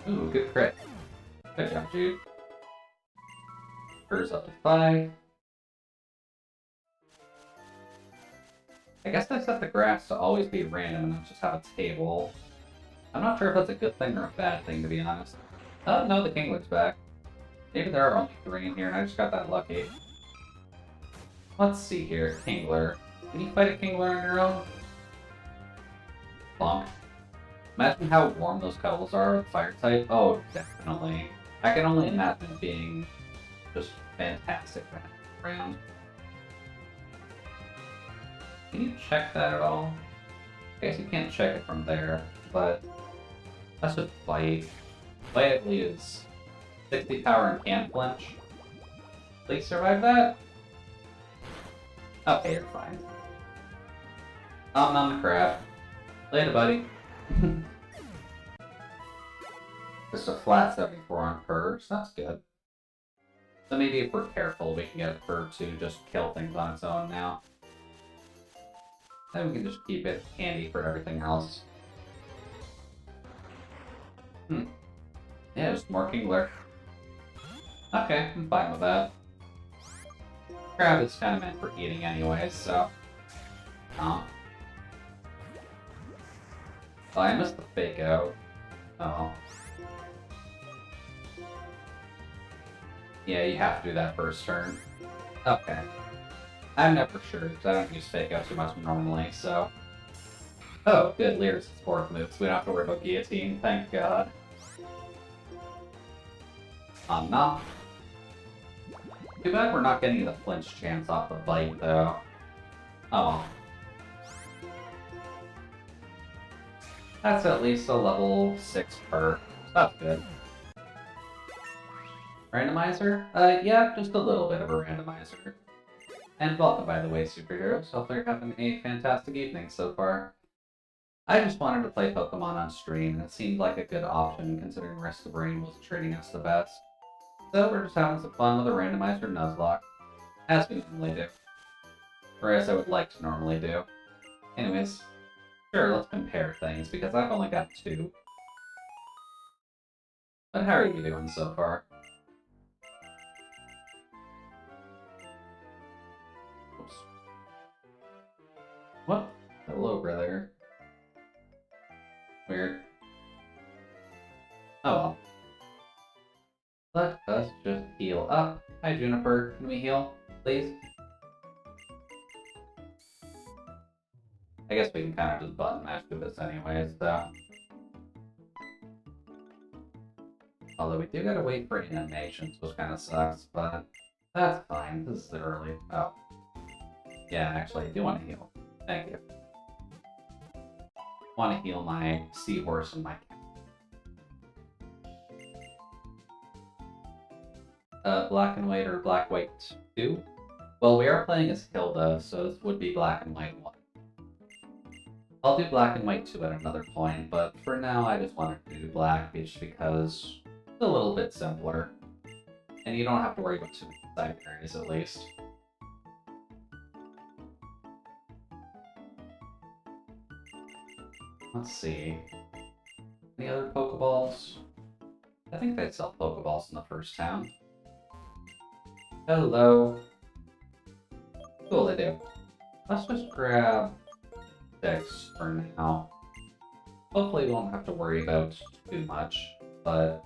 Ooh, good crit. Good job, dude. Spurs up to 5. I guess I set the grass to always be random and not just have a table. I'm not sure if that's a good thing or a bad thing, to be honest. Oh, no, the Kingler's back. Maybe there are only 3 in here and I just got that lucky. Let's see here, Kingler. Can you fight a Kingler on your own? Bonk. Imagine how warm those cuddles are with fire type. Oh, definitely. I can only imagine it being just fantastic around. Can you check that at all? I guess you can't check it from there, but let's just fight. Quietly is 60 power and can't flinch. Please survive that? Okay, you're fine. On the crap. Later, buddy. Just a flat 74 on Purrs, that's good. So maybe if we're careful, we can get a Purr to just kill things on its own now. Then we can just keep it handy for everything else. Yeah, just more Kingler. Okay, I'm fine with that. Crab is kind of meant for eating anyways, so... Oh. Oh, I missed the fake out. Oh. Yeah, you have to do that first turn. Okay. I'm never sure, because I don't use fake out too much normally, so... Oh, good, Lear's 4th move, so we don't have to worry about guillotine, thank god. Nah. Too bad we're not getting the flinch chance off the bite, though. Oh. That's at least a level 6 Purr. That's good. Randomizer? Yeah, just a little bit of a randomizer. And welcome, by the way, superheroes. Hope you're having a fantastic evening so far. I just wanted to play Pokemon on stream, and it seemed like a good option considering Rest of the Brain wasn't treating us the best. So we're just having some fun with a randomizer Nuzlocke, as we normally do. Or as I would like to normally do. Anyways, sure, let's compare things, because I've only got 2. But how are you doing so far? Oops. What? Hello, brother. Weird. Oh well. Let us just heal up. Hi, Juniper. Can we heal, please? I guess we can kind of just button mash through this anyways, so... Although we do gotta wait for animations, which kind of sucks, but that's fine. This is early. Oh. Yeah, actually, I do want to heal. Thank you. I want to heal my seahorse and my cat. Black and white or black white 2? Well, we are playing as Hilda, so this would be black and white 1. I'll do black and white 2 at another point, but for now I just wanted to do black just because it's a little bit simpler. And you don't have to worry about too many side areas, at least. Let's see. Any other Pokeballs? I think they sell Pokeballs in the first town. Hello. Cool, they do. Let's just grab 6 for now. Hopefully we won't have to worry about too much, but...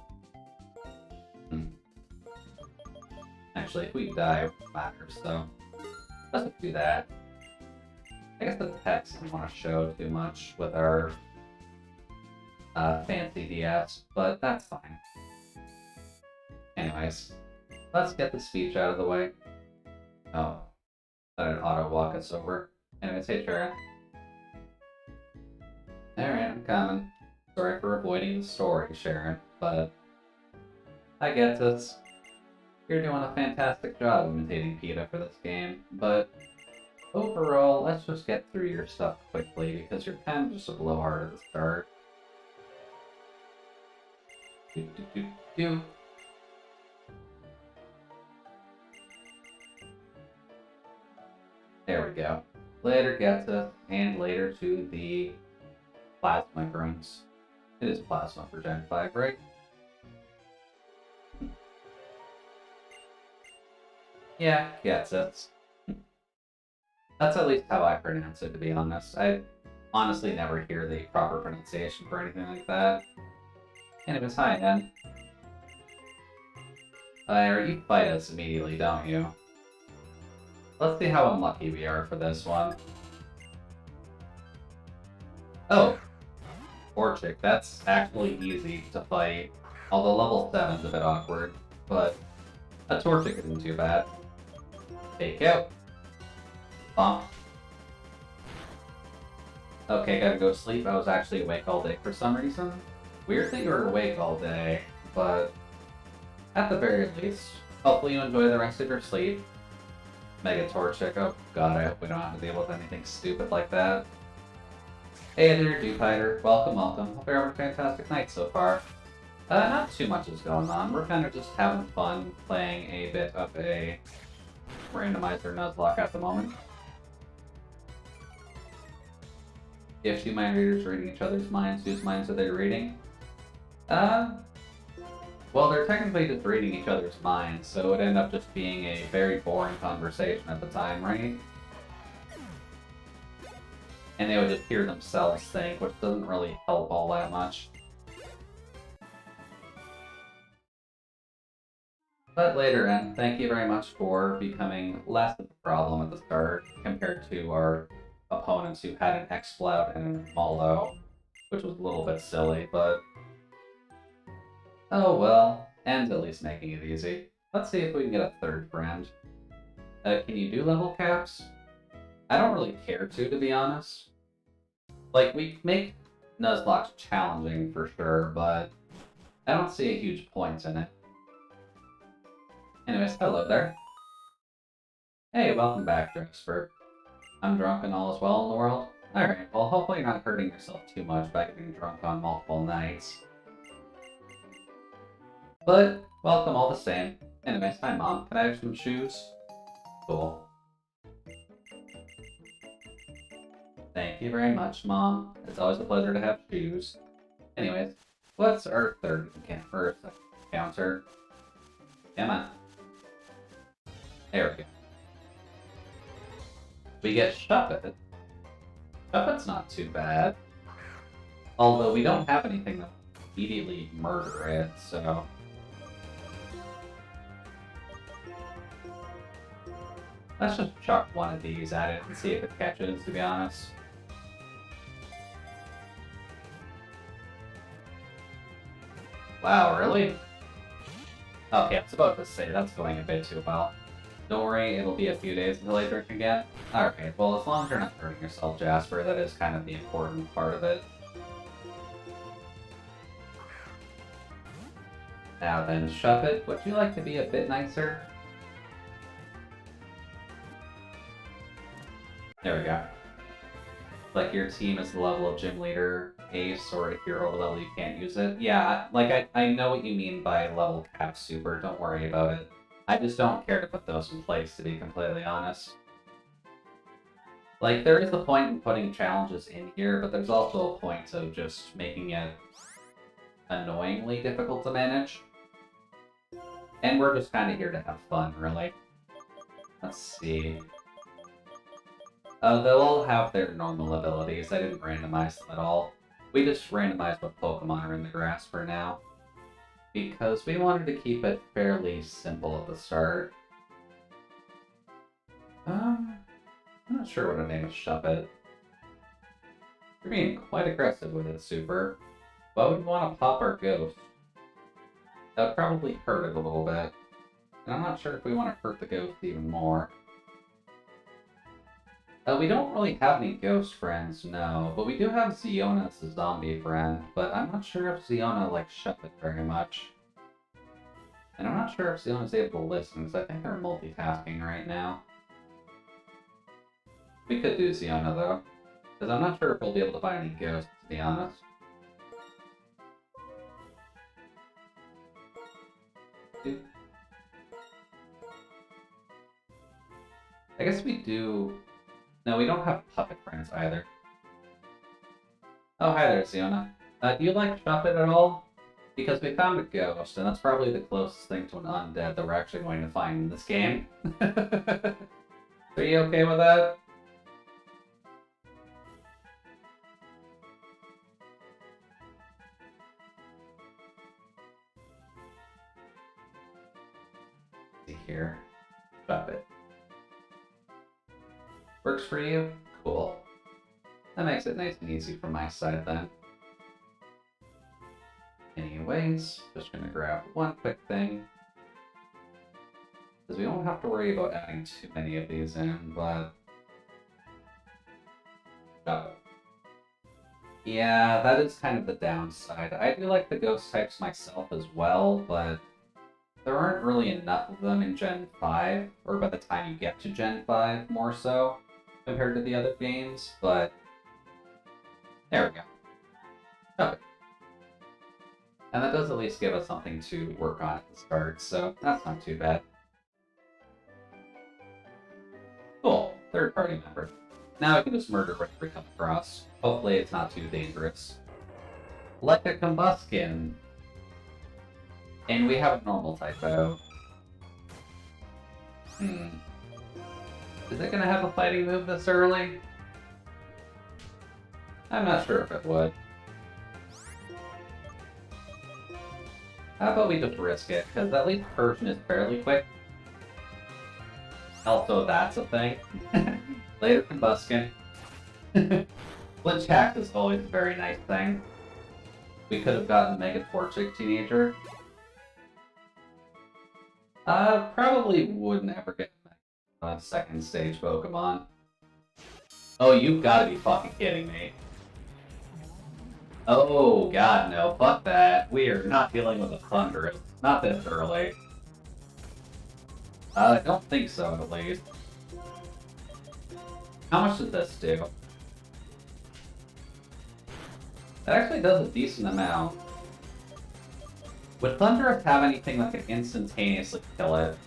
Actually, if we die, it matters, so... Let's do that. I guess the text doesn't want to show too much with our fancy DS, but that's fine. Anyways, let's get the speech out of the way. Oh, let it auto walk us over. Anyways, hey Sharon. Alright, I'm coming. Sorry for avoiding the story, Sharon, but I get this. You're doing a fantastic job imitating PETA for this game, but overall, let's just get through your stuff quickly, because you're kind of just a blowhard at the start. There we go. Later gets us, and later to the plasma rooms. It is plasma for Gen 5, right? Yeah, gets it. That's at least how I pronounce it, to be honest. I honestly never hear the proper pronunciation for anything like that. Anyways, hi, Ed. You fight us immediately, don't you? Let's see how unlucky we are for this one. Oh! Torchic, that's actually easy to fight. Although level 7's a bit awkward, but a Torchic isn't too bad. Take out. Bonk. Okay, gotta go sleep. I was actually awake all day for some reason. Weird that you were awake all day, but at the very least, hopefully you enjoy the rest of your sleep. Mega Torchic. Oh god, I hope we don't have to deal with anything stupid like that. Hey there, Dupider. Welcome, welcome. Hope you're having a fantastic night so far. Not too much is going on. We're kind of just having fun playing a bit of a randomizer Nuzlocke at the moment. If two mind readers reading each other's minds, whose minds are they reading? Well, they're technically just reading each other's minds, so it would end up just being a very boring conversation at the time, right? And they would just hear themselves think, which doesn't really help all that much. But later in, thank you very much for becoming less of a problem at the start compared to our opponents who had an Exploud and an Molo, which was a little bit silly, but oh well, and at least making it easy. Let's see if we can get a third friend. Can you do level caps? I don't really care to be honest. Like, we make Nuzlocke challenging for sure, but I don't see a huge point in it. Anyways, hello there. Hey, welcome back, Drexford. I'm drunk and all is well in the world? Alright, well hopefully you're not hurting yourself too much by getting drunk on multiple nights. But, welcome all the same. Anyways, hi Mom, can I have some shoes? Cool. Thank you very much, Mom. It's always a pleasure to have shoes. Anyways, what's our third encounter? Emma? There we go. We get Shuppet. Shuppet's not too bad. Although we don't have anything that will immediately murder it, so... Let's just chuck one of these at it and see if it catches, to be honest. Wow, really? Okay, I was about to say, that's going a bit too well. Don't worry, it'll be a few days until I drink again. Alright, well, as long as you're not hurting yourself, Jasper, that is kind of the important part of it. Now then, Shuppet, would you like to be a bit nicer? There we go. Like your team is the level of gym leader a sword at hero level, you can't use it. Yeah, like, I know what you mean by level cap super, don't worry about it. I just don't care to put those in place, to be completely honest. Like, there is a point in putting challenges in here, but there's also a point of just making it annoyingly difficult to manage. And we're just kind of here to have fun, really. Let's see. They'll all have their normal abilities. I didn't randomize them at all. We just randomized what Pokemon are in the grass for now. Because we wanted to keep it fairly simple at the start. I'm not sure what to name it. Shuppet. You're being quite aggressive with it, Super. Why would you want to pop our ghost? That would probably hurt it a little bit. And I'm not sure if we want to hurt the ghost even more. We don't really have any ghost friends, no. But we do have Ziona as a zombie friend. But I'm not sure if Ziona likes Shuppet very much. And I'm not sure if Ziona's able to listen, because I think they're multitasking right now. We could do Ziona, though. Because I'm not sure if we'll be able to find any ghosts, to be honest. I guess we do... No, we don't have puppet friends either. Oh, hi there, Ziona. Do you like Shuppet at all? Because we found a ghost, and that's probably the closest thing to an undead that we're actually going to find in this game. Are you okay with that? See here. Shuppet. Works for you? Cool. That makes it nice and easy from my side then. Anyways, just gonna grab one quick thing. Because we won't have to worry about adding too many of these in, but... Yeah, that is kind of the downside. I do like the ghost types myself as well, but there aren't really enough of them in Gen 5, or by the time you get to Gen 5 more so, compared to the other games, but... There we go. Okay. And that does at least give us something to work on at the start, so that's not too bad. Cool. Third party member. Now I can just murder whatever we come across. Hopefully it's not too dangerous. Like a Combuskin. And we have a normal typo. Is it gonna have a fighting move this early? I'm not sure if it would. How about we just risk it, because at least Persian is fairly quick. Also, that's a thing. Later, Combuskin. Glitch hack is always a very nice thing. We could have gotten Mega Torchic Teenager. Probably would never get a second stage Pokemon. Oh, you've gotta be fucking kidding me. Oh god, no, fuck that. We are not dealing with a Thunderous. Not this early. I don't think so, at least. How much does this do? That actually does a decent amount. Would Thunderous have anything that could instantaneously kill it?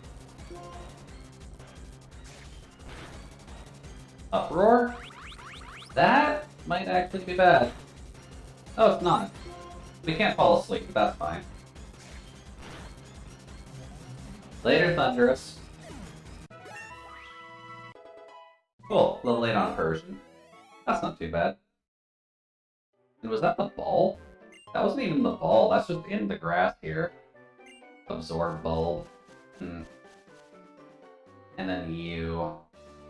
Uproar? That might actually be bad. Oh, it's not. We can't fall asleep, but that's fine. Later, Thunderous. Cool, a little late on Persian. That's not too bad. And was that the ball? That wasn't even the ball, that's just in the grass here. Absorb bulb. And then you.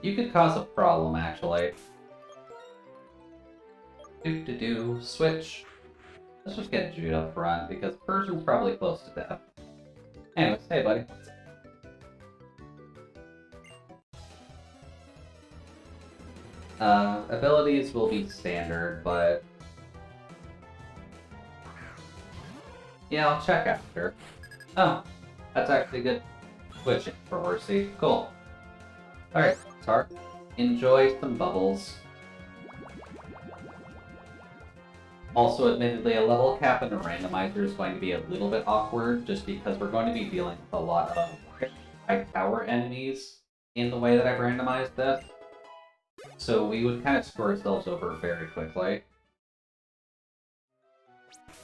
You could cause a problem, actually. Switch. Let's just get Jude up front, because Persian's probably close to death. Anyways, hey buddy. Abilities will be standard, but... Yeah, I'll check after. Oh, that's actually good. Switching for Horsey. Cool. Alright, Tar. Enjoy some bubbles. Also, admittedly, a level cap and a randomizer is going to be a little bit awkward, just because we're going to be dealing with a lot of high power enemies in the way that I've randomized this. So we would kind of screw ourselves over very quickly.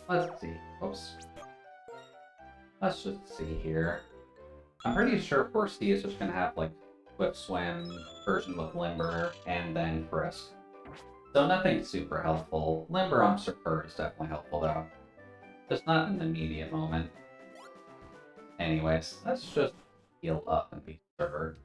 Let's see. Oops. Let's just see here. I'm pretty sure 4C is just going to have, like, Swift Swim, version with Limber, and then Frisk. So nothing super helpful. Limber on Surfer is definitely helpful, though. Just not in the immediate moment. Anyways, let's just heal up and be served.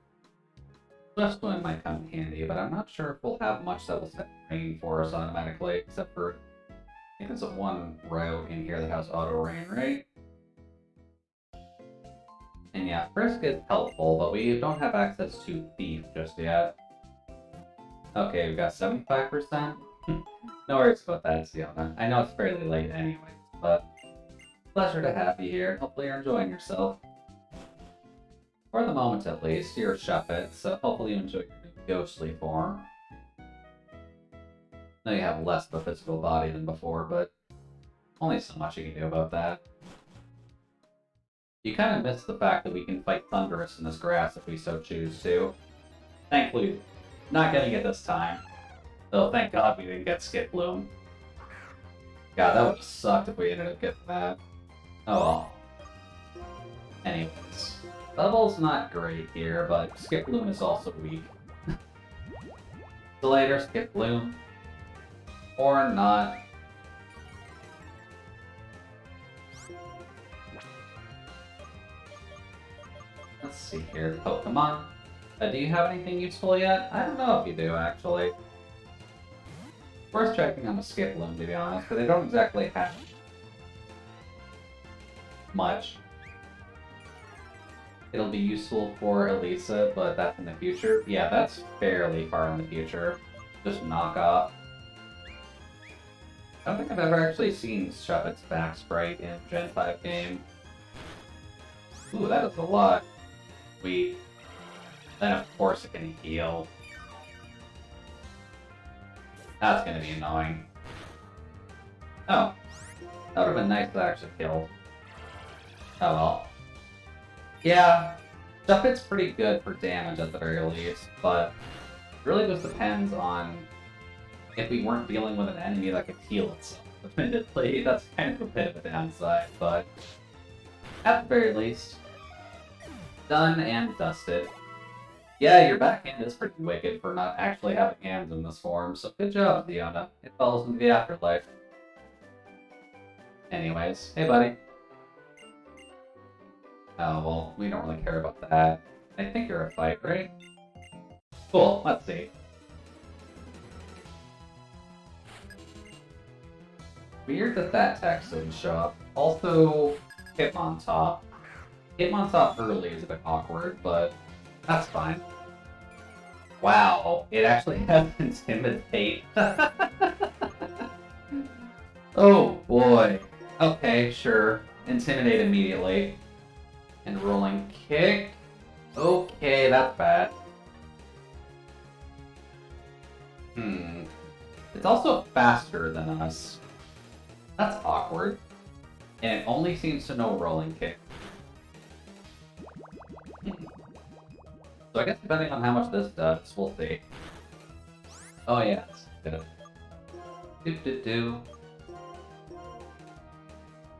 Swift Swim might come in handy, but I'm not sure if we'll have much that will set rain for us automatically, except for, I think there's one route in here that has auto rain, right? And yeah, Frisk is helpful, but we don't have access to Thief just yet. Okay, we've got 75%. No worries about that, Siona. I know it's fairly late anyways, but pleasure to have you here. Hopefully you're enjoying yourself. For the moment at least, you're Shuffet, so hopefully you enjoy your new ghostly form. I know you have less of a physical body than before, but only so much you can do about that. You kind of miss the fact that we can fight Thunderous in this grass if we so choose to. Thankfully, not getting it this time. Though thank God we didn't get Skip Bloom. God, that would have sucked if we ended up getting that. Oh well. Anyways. Level's not great here, but Skip Bloom is also weak. So later, Skip Bloom. Or not. Let's see here. Pokemon. Do you have anything useful yet? I don't know if you do, actually. Worth checking on the Skip Bloom, to be honest, because they don't exactly have much. It'll be useful for Elisa, but that's in the future. Yeah, that's fairly far in the future. Just knock off. I don't think I've ever actually seen Shuffet's back sprite in Gen 5 game. Ooh, that is a lot. Sweet. Then of course it can heal. That's gonna be annoying. Oh. That would have been nice to actually kill. Oh well. Yeah, Shuffet's pretty good for damage at the very least, but it really just depends on if we weren't dealing with an enemy that could heal itself. Admittedly, that's kind of a bit of a downside, but at the very least, done and dusted. Yeah, your backhand is pretty wicked for not actually having hands in this form, so good job, Fiona. It falls into the afterlife. Anyways, hey buddy. Oh, well, we don't really care about that. I think you're a fight, right? Cool, let's see. Weird that that text didn't show up. Also, Hitmontop. Hitmontop early is a bit awkward, but that's fine. Wow, it actually has Intimidate. Oh boy. Okay, sure. Intimidate immediately. And Rolling Kick. Okay, that's bad. It's also faster than us. That's awkward. And it only seems to know Rolling Kick. So I guess depending on how much this does, we'll see. Oh yeah, it's good. Do.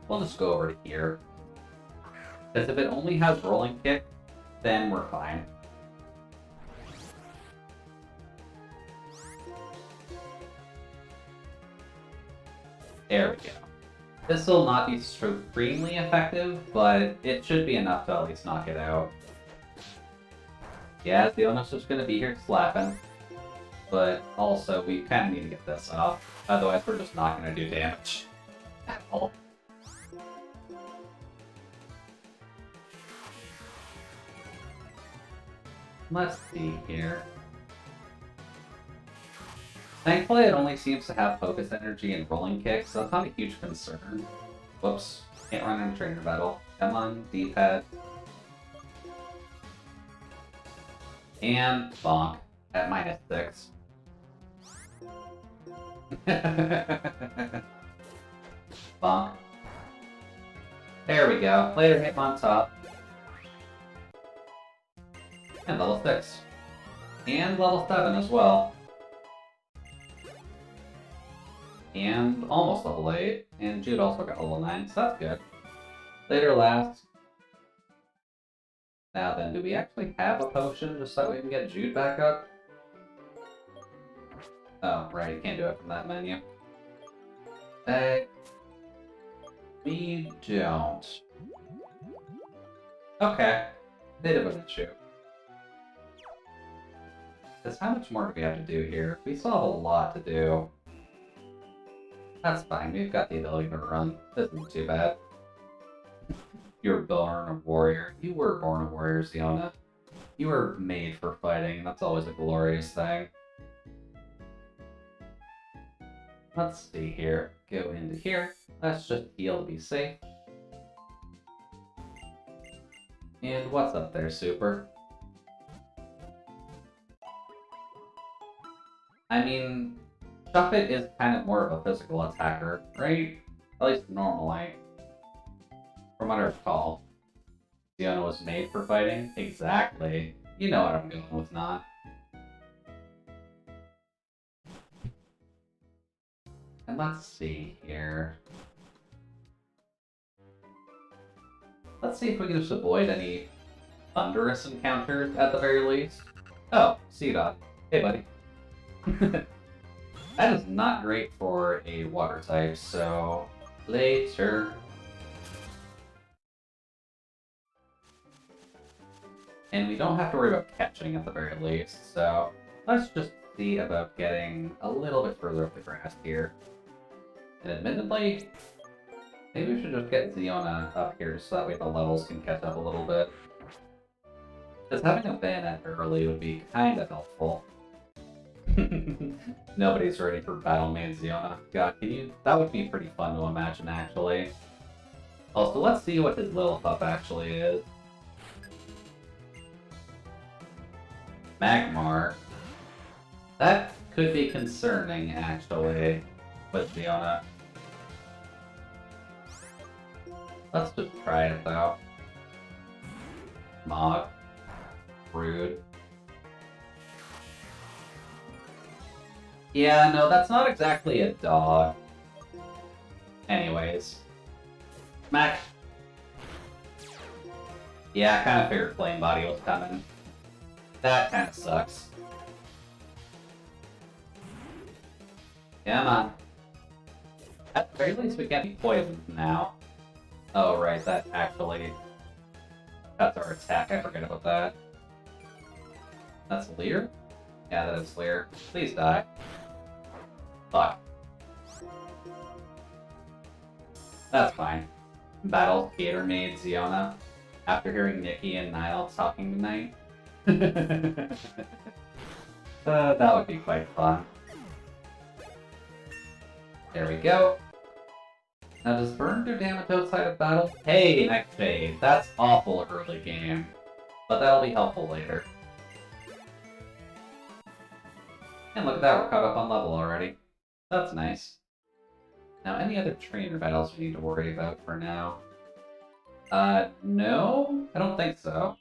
We'll just go over to here. Because if it only has Rolling Kick, then we're fine. There we go. This will not be supremely effective, but it should be enough to at least knock it out. Yeah, the onus is going to be here slapping. But also, we kind of need to get this off. Otherwise, we're just not going to do damage at all. Let's see here. Thankfully, it only seems to have Focus Energy and Rolling Kick, so that's not a huge concern. Whoops. Can't run in a trainer battle. Come on, D-pad. And bonk at -6. Bonk. There we go. Later hit on top. And level 6. And level 7 as well. And almost level 8. And Jude also got level 9, so that's good. Later last. Now then, do we actually have a potion just so we can get Jude back up? Oh, right, you can't do it from that menu. We don't. Okay. Bit of an issue. Because how much more do we have to do here? We still have a lot to do. That's fine, we've got the ability to run. This isn't too bad. You were born a warrior. You were born a warrior, Ziona. You were made for fighting, and that's always a glorious thing. Let's see here. Go into here. Let's just heal to be safe. And what's up there, Super? I mean, Shuffit is kind of more of a physical attacker, right? At least normally. From what I recall. Ziona was made for fighting? Exactly. You know what I'm going with, not. And let's see here. Let's see if we can just avoid any thunderous encounters at the very least. Oh, Seedot. Hey, buddy. That is not great for a water type, so later. And we don't have to worry about catching at the very least, so let's just see about getting a little bit further up the grass here. And admittedly, maybe we should just get Ziona up here so that way the levels can catch up a little bit. Because having a bayonet early would be kind of helpful. Nobody's ready for Battle Maid Ziona. God, that would be pretty fun to imagine, actually. Also, let's see what his little pup actually is. Magmar. That could be concerning, actually, with Ziona. Let's just try it, though. Mog. Rude. Yeah, no, that's not exactly a dog. Anyways. Mac. Yeah, I kind of figured Flame Body was coming. That kind of sucks. Come on. At the very least, we can't be poisoned now. Oh, right, that actually cuts our attack. I forget about that. That's Leer? Yeah, that is Leer. Please die. Fuck. That's fine. Battle Gator Maid Ziona. After hearing Nikki and Niall talking tonight. That would be quite fun. There we go. Now, does burn do damage outside of battle? Hey, Nightshade, that's awful early game. But that'll be helpful later. And look at that, we're caught up on level already. That's nice. Now, any other trainer battles we need to worry about for now? No? I don't think so.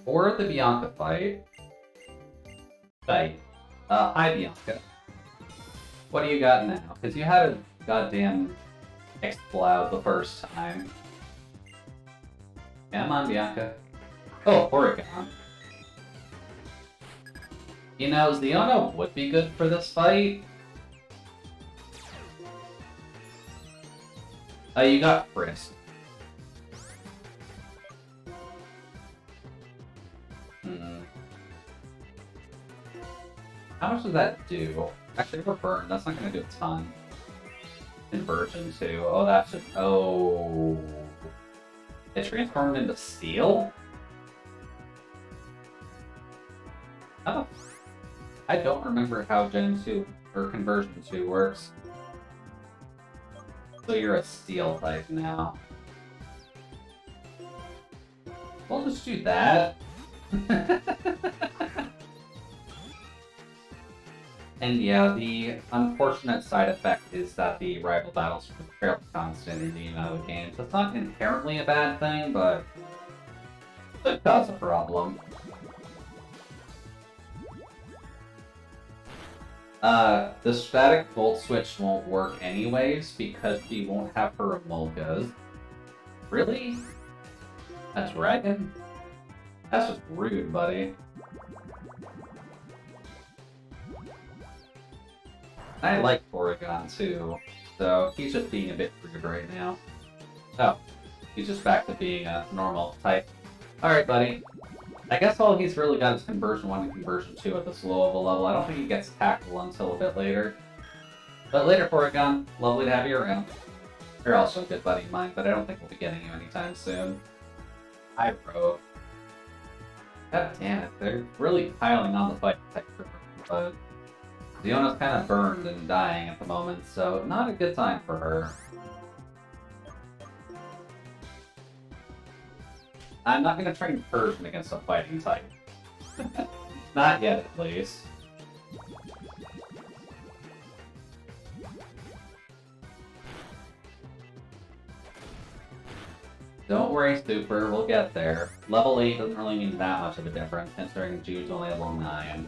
Or the Bianca fight. Hi Bianca. What do you got now? Because you had a goddamn explode the first time. Come on, Bianca. Oh, Oregon. You know, Ziona would be good for this fight. You got Frisk. How much does that do? Actually, for burn, that's not going to do a ton. Inversion, too. Oh, that should... Oh... It transformed into steel? Oh. I don't remember how Gen 2, or Conversion 2 works. So you're a steel type now. We'll just do that. And yeah, the unfortunate side effect is that the rival battles are fairly constant in the amount of games. It's not inherently a bad thing, but it does a problem. The static volt switch won't work anyways because we won't have her Emolgas. Really? A dragon? That's just rude, buddy. I like Porygon too, so he's just being a bit rude right now. Oh, he's just back to being a normal type. Alright, buddy. I guess all he's really got is Conversion 1 and Conversion 2 at this low of a level. I don't think he gets Tackle until a bit later. But later, Porygon. Lovely to have you around. You're also a good buddy of mine, but I don't think we'll be getting you anytime soon. I wrote. God damn it, they're really piling on the fight type, but Ziona's kind of burned and dying at the moment, so not a good time for her. I'm not going to train Persian against a fighting type. Not yet, at least. Don't worry, Super, we'll get there. Level 8 doesn't really mean that much of a difference, considering Jude's only level 9.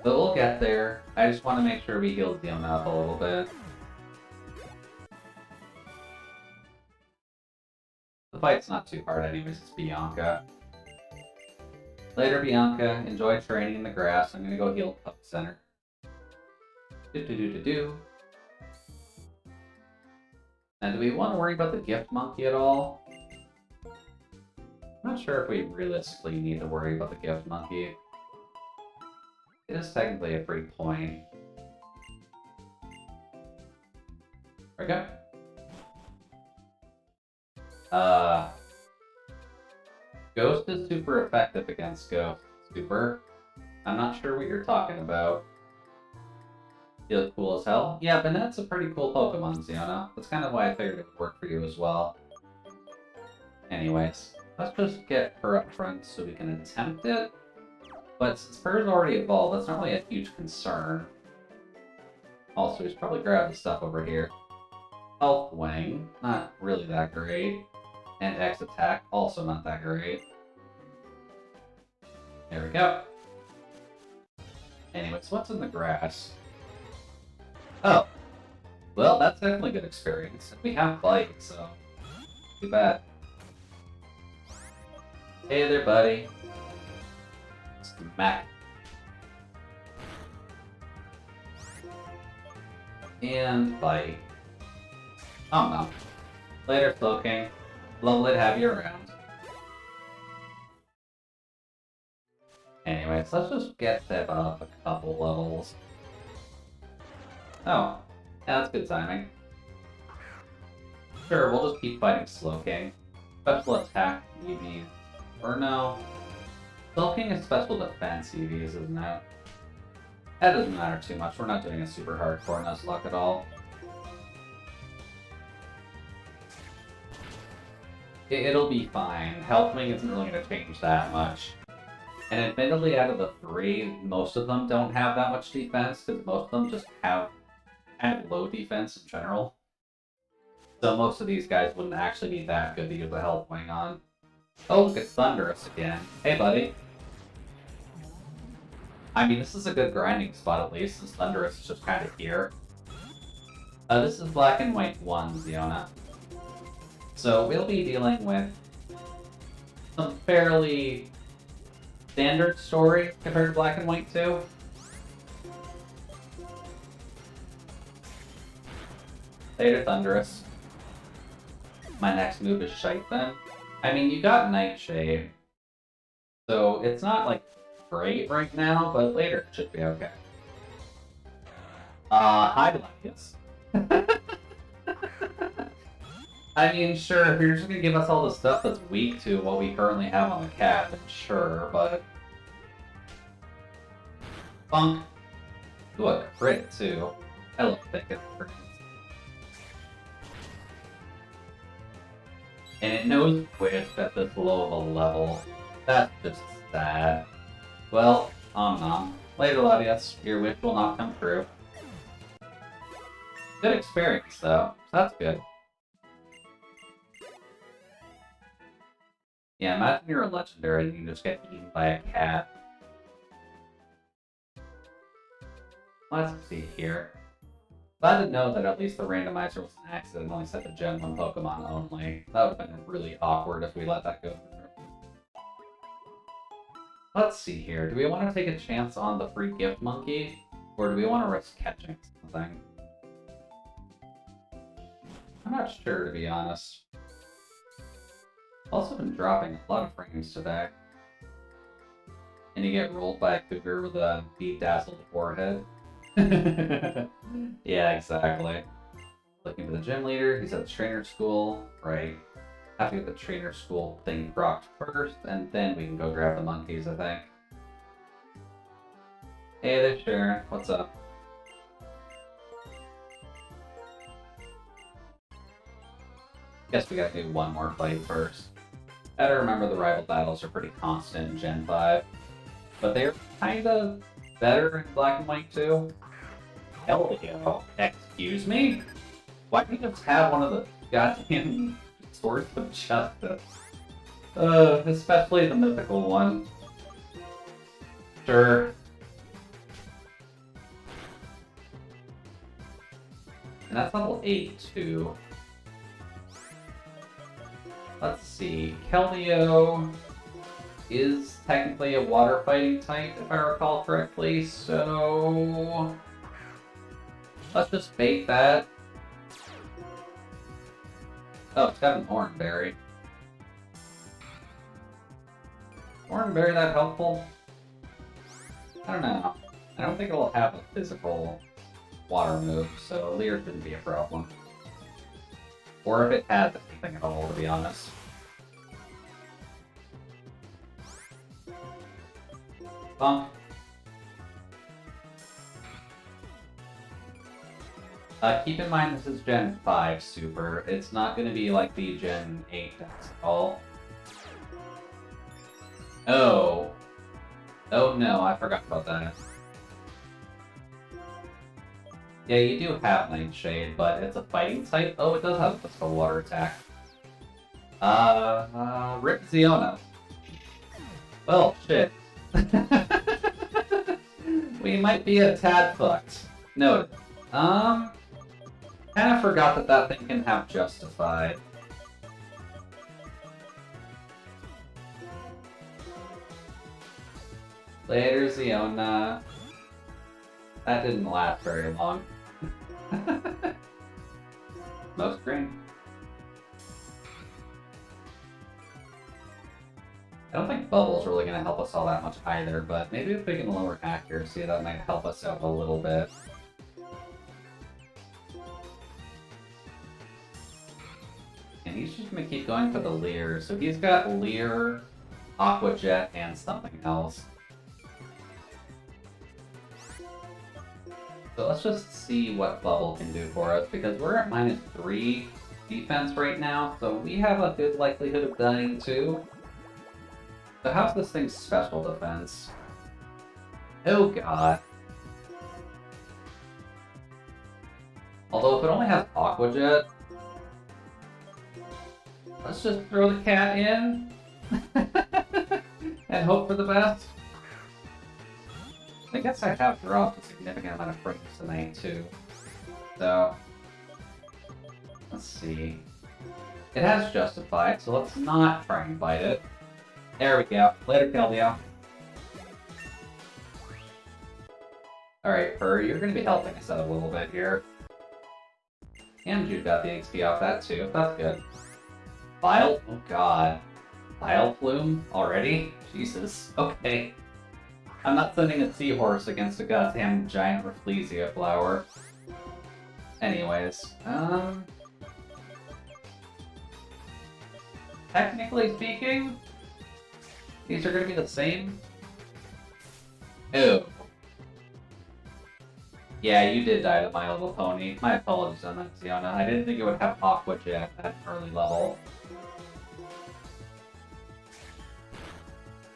But we'll get there. I just want to make sure we heal Ziona up a little bit. The fight's not too hard anyways, it's Bianca. Later, Bianca. Enjoy training in the grass. I'm gonna go heal Pup Center. Do-do-do-do-do. Now, do we want to worry about the Gift Monkey at all? I'm not sure if we realistically need to worry about the Gift Monkey. It is technically a free point. There we go. Ghost is super effective against Ghost. Super. I'm not sure what you're talking about. Feel cool as hell? Yeah, Banette's a pretty cool Pokemon, Ziona. That's kind of why I figured it would work for you as well. Anyways, let's just get her up front so we can attempt it. But since Purr's already evolved, that's not really a huge concern. Also, he's probably grabbed the stuff over here. Health Wing, not really that great. And X Attack, also not that great. There we go. Anyways, what's in the grass? Oh. Well, that's definitely a good experience. We have Bite, so too bad. Hey there, buddy. Smack. And Bite. Oh no. Later, Slowking. Lovely to have you around. Anyways, let's just get that up a couple levels. Oh, yeah, that's good timing. Sure, we'll just keep fighting Slowking. Special attack EVs. Or no. Slowking is special defense EVs, isn't it? That doesn't matter too much. We're not doing a super hardcore Nuzlocke at all. It'll be fine. Health Wing isn't really going to change that much. And admittedly, out of the three, most of them don't have that much defense, because most of them just have kind of low defense in general. So most of these guys wouldn't actually be that good to use a Health Wing on. Oh, look, it's Thunderous again. Hey, buddy. I mean, this is a good grinding spot at least, since Thunderous is just kind of here. This is Black and White 1, Ziona. So we'll be dealing with some fairly standard story compared to Black and White 2. Later, Thunderous. My next move is Shite then. I mean, you got Nightshade, so it's not, like, great right now, but later it should be okay. Hi, Delicious. I mean, sure, if you're just gonna give us all the stuff that's weak to what we currently have on the cat, then sure, but... Funk. Ooh, a crit, too. I love thinking crits. And it knows Wish at this low of a level. That's just sad. Well, nom nom. Later, Latias. Your wish will not come true. Good experience, though. That's good. Yeah, imagine you're a legendary and you just get eaten by a cat. Let's see here. Glad to know that at least the randomizer was an accident, only set to Gen 1 Pokemon only. That would have been really awkward if we let that go through. Let's see here. Do we want to take a chance on the free gift monkey? Or do we want to risk catching something? I'm not sure, to be honest. Also been dropping a lot of frames today. And you get rolled by a cougar with a bedazzled forehead. Yeah, exactly. Looking for the gym leader. He's at the trainer school. Right. Have to get the trainer school thing procced first, and then we can go grab the monkeys, I think. Hey there, Sharon. What's up? Guess we gotta do one more fight first. Gotta remember the rival battles are pretty constant in Gen 5. But they're kinda better in Black and White too. Hell yeah. Excuse me? Why can't you just have one of the goddamn swords of justice? Especially the mythical one. Sure. And that's level 8 too. Let's see. Keldeo is technically a water fighting type, if I recall correctly, so let's just bait that. Oh, it's got an Oranberry. Oranberry that helpful? I don't know. I don't think it'll have a physical water move, so Leer shouldn't be a problem. Or if it has anything at all, to be honest. Bump. Keep in mind this is Gen 5 Super. It's not going to be like the Gen 8 that's all. Oh. Oh no, I forgot about that. Yeah, you do have Nightshade, but it's a fighting type. Oh, it does have a physical water attack. Rip Ziona. Well, shit. We might be a tad fucked. Noted. Kind of forgot that that thing can have Justified. Later, Ziona. That didn't last very long. Most green. I don't think Bubble's really going to help us all that much either, but maybe if we can lower accuracy, that might help us out a little bit. And he's just going to keep going for the Leer. So he's got Leer, Aqua Jet, and something else. So let's just see what Bubble can do for us, because we're at -3 defense right now, so we have a good likelihood of dying too. So how's this thing's special defense? Oh god. Although if it only has Aqua Jet, let's just throw the cat in and hope for the best. I guess I have dropped a significant amount of frames tonight too. So let's see. It has Justified, so let's not try and fight it. There we go. Later, Keldeo. Alright, Purr, you're going to be helping us out a little bit here. And you got the XP off that too. That's good. File? Oh god. File Plume? Already? Jesus. Okay. I'm not sending a seahorse against a goddamn giant Rafflesia flower. Anyways, technically speaking, these are going to be the same. Oh. Yeah, you did die to My Little Pony. My apologies on that, Ziona. I didn't think it would have Aqua Jet at an early level.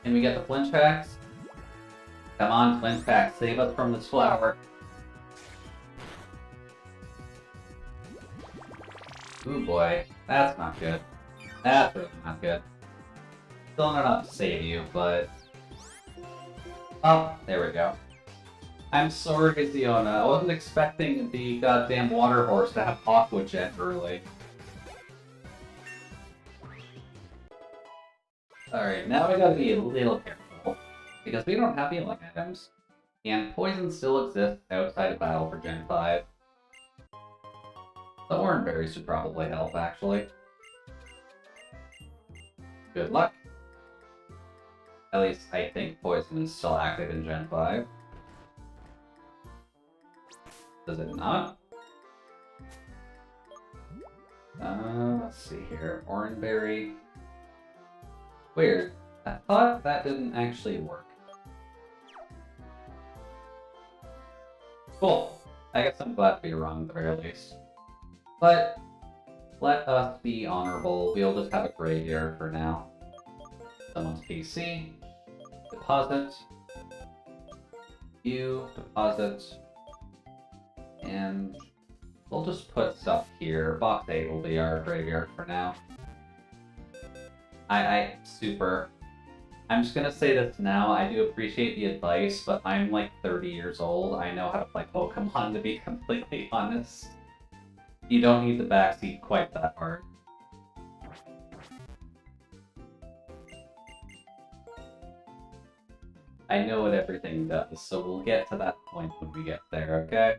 And we get the flinch hacks. Come on, Twin Pack, save us from this flower. Ooh boy, that's not good. That's really not good. Still not enough to save you, but... Oh, there we go. I'm sorry, Ziona. I wasn't expecting the goddamn water horse to have Aqua Jet early. Alright, now we gotta be a little careful. Because we don't have healing items. And poison still exists outside of battle for Gen 5. The orange berries should probably help, actually. Good luck. At least I think poison is still active in Gen 5. Does it not? Let's see here. Orange berry. Weird. I thought that didn't actually work. Cool. I guess I'm glad to be wrong at the very least. But let us be honorable. We'll just have a graveyard for now. Someone's PC. Deposit. You deposit. And we'll just put stuff here. Box 8 will be our graveyard for now. I'm just gonna say this now, I do appreciate the advice, but I'm like 30 years old. I know how to play Pokemon, to be completely honest. You don't need the backseat quite that hard. I know what everything does, so we'll get to that point when we get there, okay?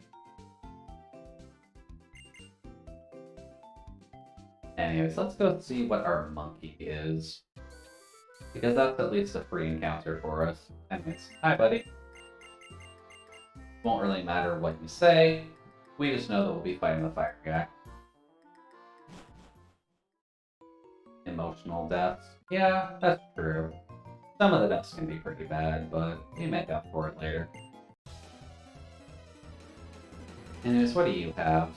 Anyways, let's go see what our monkey is. Because that's at least a free encounter for us. Anyways, hi buddy. Won't really matter what you say. We just know that we'll be fighting the fire guy. Emotional deaths. Yeah, that's true. Some of the deaths can be pretty bad, but we make up for it later. Anyways, what do you have?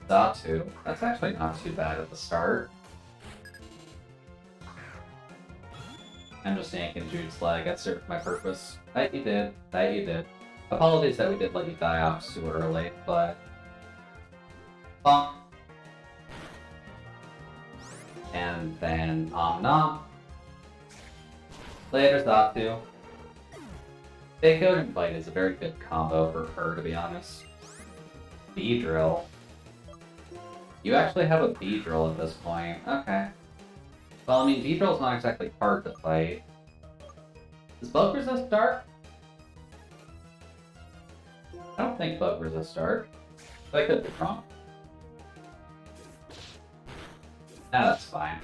Datu. That's actually not too bad at the start. I'm just yanking Jude's leg. That served my purpose. That you did. That you did. Apologies that we did let you die off too early, but... Bonk. And then Nom. Later, Datu. Fake Out and Bite is a very good combo for her, to be honest. Beedrill. You actually have a Beedrill at this point. Okay. Well, I mean, Beedrill's not exactly hard to fight. Does Bug resist Dark? I don't think Bug resists Dark. But I could be wrong. Nah, that's fine.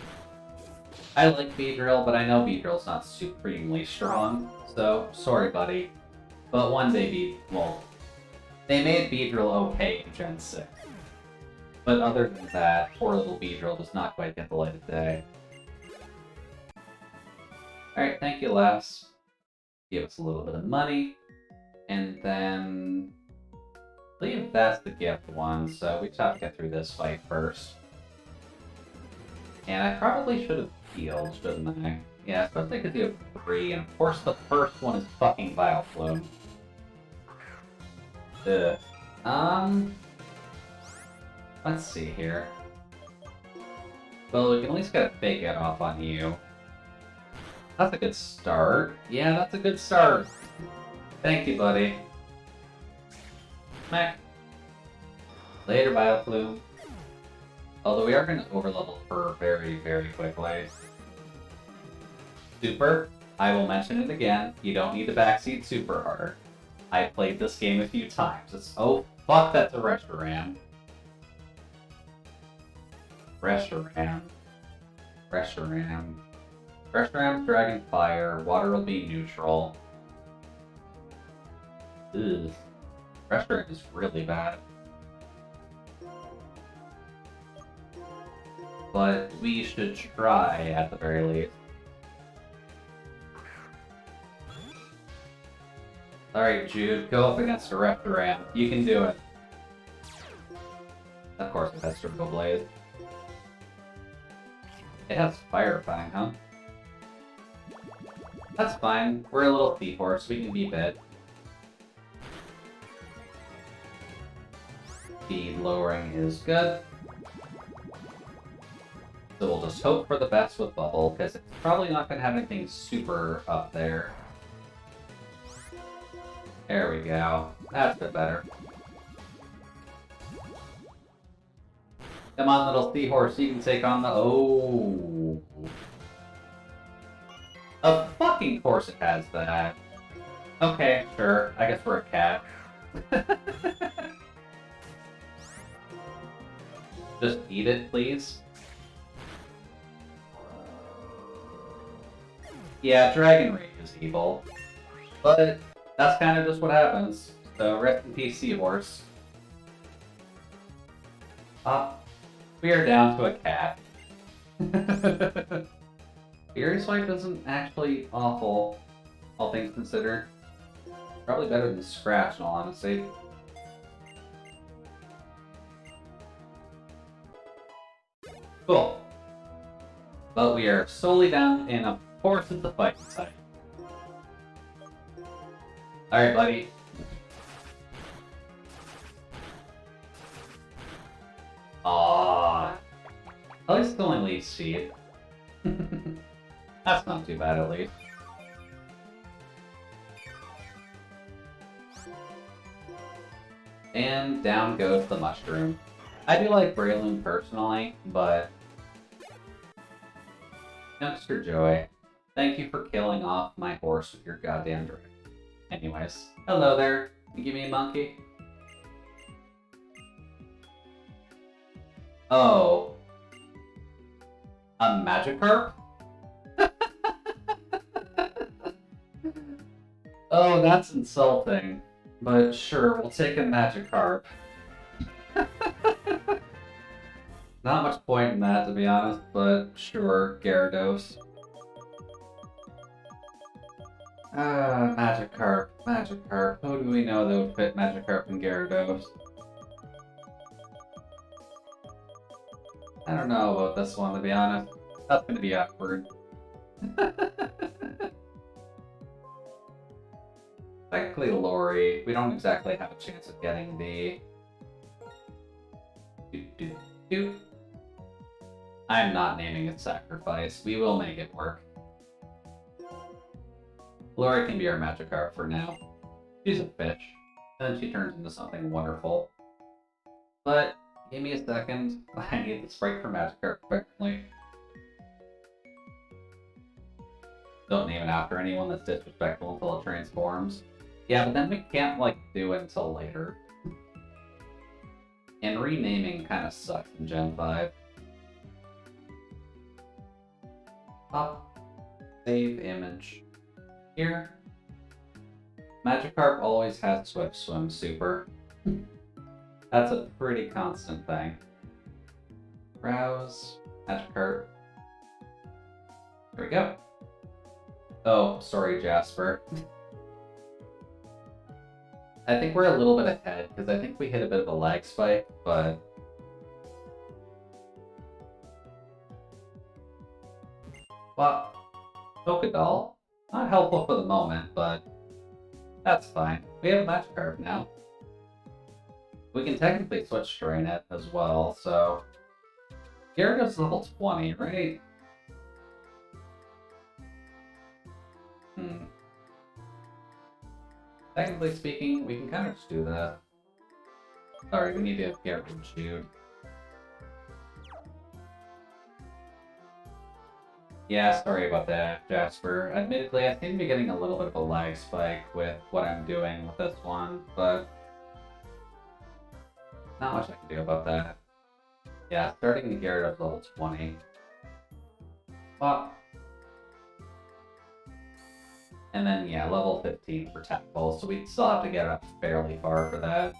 I like Beedrill, but I know Beedrill's not supremely strong. So, sorry buddy. But one day well, they made Beedrill okay in Gen 6. But other than that, poor little Beedrill does not quite get the light of day. Alright, thank you, Les. Give us a little bit of money. And then... I believe that's the gift one, so we just have to get through this fight first. And I probably should have healed, shouldn't I? Yeah, especially because you have 3, and of course the first one is fucking Vileplume. Ugh. Let's see here. Well, we can at least get a Fake Out off on you. That's a good start. Yeah, that's a good start. Thank you, buddy. Smack. Later, Vileplume. Although we are going to overlevel her very, very quickly. Super. I will mention it again. You don't need to backseat super hard. I played this game a few times. It's... Oh, fuck, that's a Reshiram. Reshiram. Reshiram's Dragon Fire. Water will be neutral. Ugh. Reshiram is really bad. But we should try at the very least. Alright, Jude, go up against a Reshiram. You can do it. Of course, it has Turbo Blaze. It has Fire Fang, huh? That's fine. We're a little thief horse. We can be bit. Speed lowering is good. So we'll just hope for the best with Bubble, because it's probably not going to have anything super up there. There we go. That's a bit better. Come on, little seahorse, you can take on the... Oh. Of fucking course it has that. Okay, sure. I guess we're a cat. Just eat it, please. Yeah, Dragon Rage is evil. But that's kind of just what happens. So rest in peace, Seahorse. We are down to a cat. Fury Swipe isn't actually awful, all things considered. Probably better than Scratch, in all honesty. Cool. But we are solely down, and of course it's the fighting side. Alright, buddy. Aww. At least it only leaves Seed. That's not too bad, at least. And down goes the mushroom. I do like Breloom personally, but... Youngster Joy, thank you for killing off my horse with your goddamn dragon. Anyways, hello there. You give me a monkey? Oh. A Magikarp? Oh, that's insulting. But sure, we'll take a Magikarp. Not much point in that, to be honest, but sure, Gyarados. Magikarp, Magikarp. Who do we know that would fit Magikarp and Gyarados? I don't know about this one, to be honest. That's gonna be awkward. Technically, Lori, we don't exactly have a chance of getting the... I'm not naming it Sacrifice. We will make it work. Lori can be our Magikarp for now. She's a fish, and then she turns into something wonderful. But, give me a second. I need the sprite for Magikarp quickly. Don't name it after anyone that's disrespectful until it transforms. Yeah, but then we can't, like, do it until later. And renaming kind of sucks in Gen 5. Pop. Save image. Here. Magikarp always has Swift Swim Super. That's a pretty constant thing. Browse. Magikarp. There we go. Oh, sorry, Jasper. I think we're a little bit ahead, because I think we hit a bit of a lag spike, but... Well, Pokédoll. Not helpful for the moment, but that's fine. We have a Magikarp now. We can technically switch Drain it as well, so... Gyarados level 20, right? Technically speaking, we can kind of just do that. Sorry, we need to get shoot. Yeah, sorry about that, Jasper. Admittedly, I seem to be getting a little bit of a lag spike with what I'm doing with this one, but not much I can do about that. Yeah, starting the Gyarados level 20. Well, and then, yeah, level 15 for Tackle, so we still have to get up fairly far for that.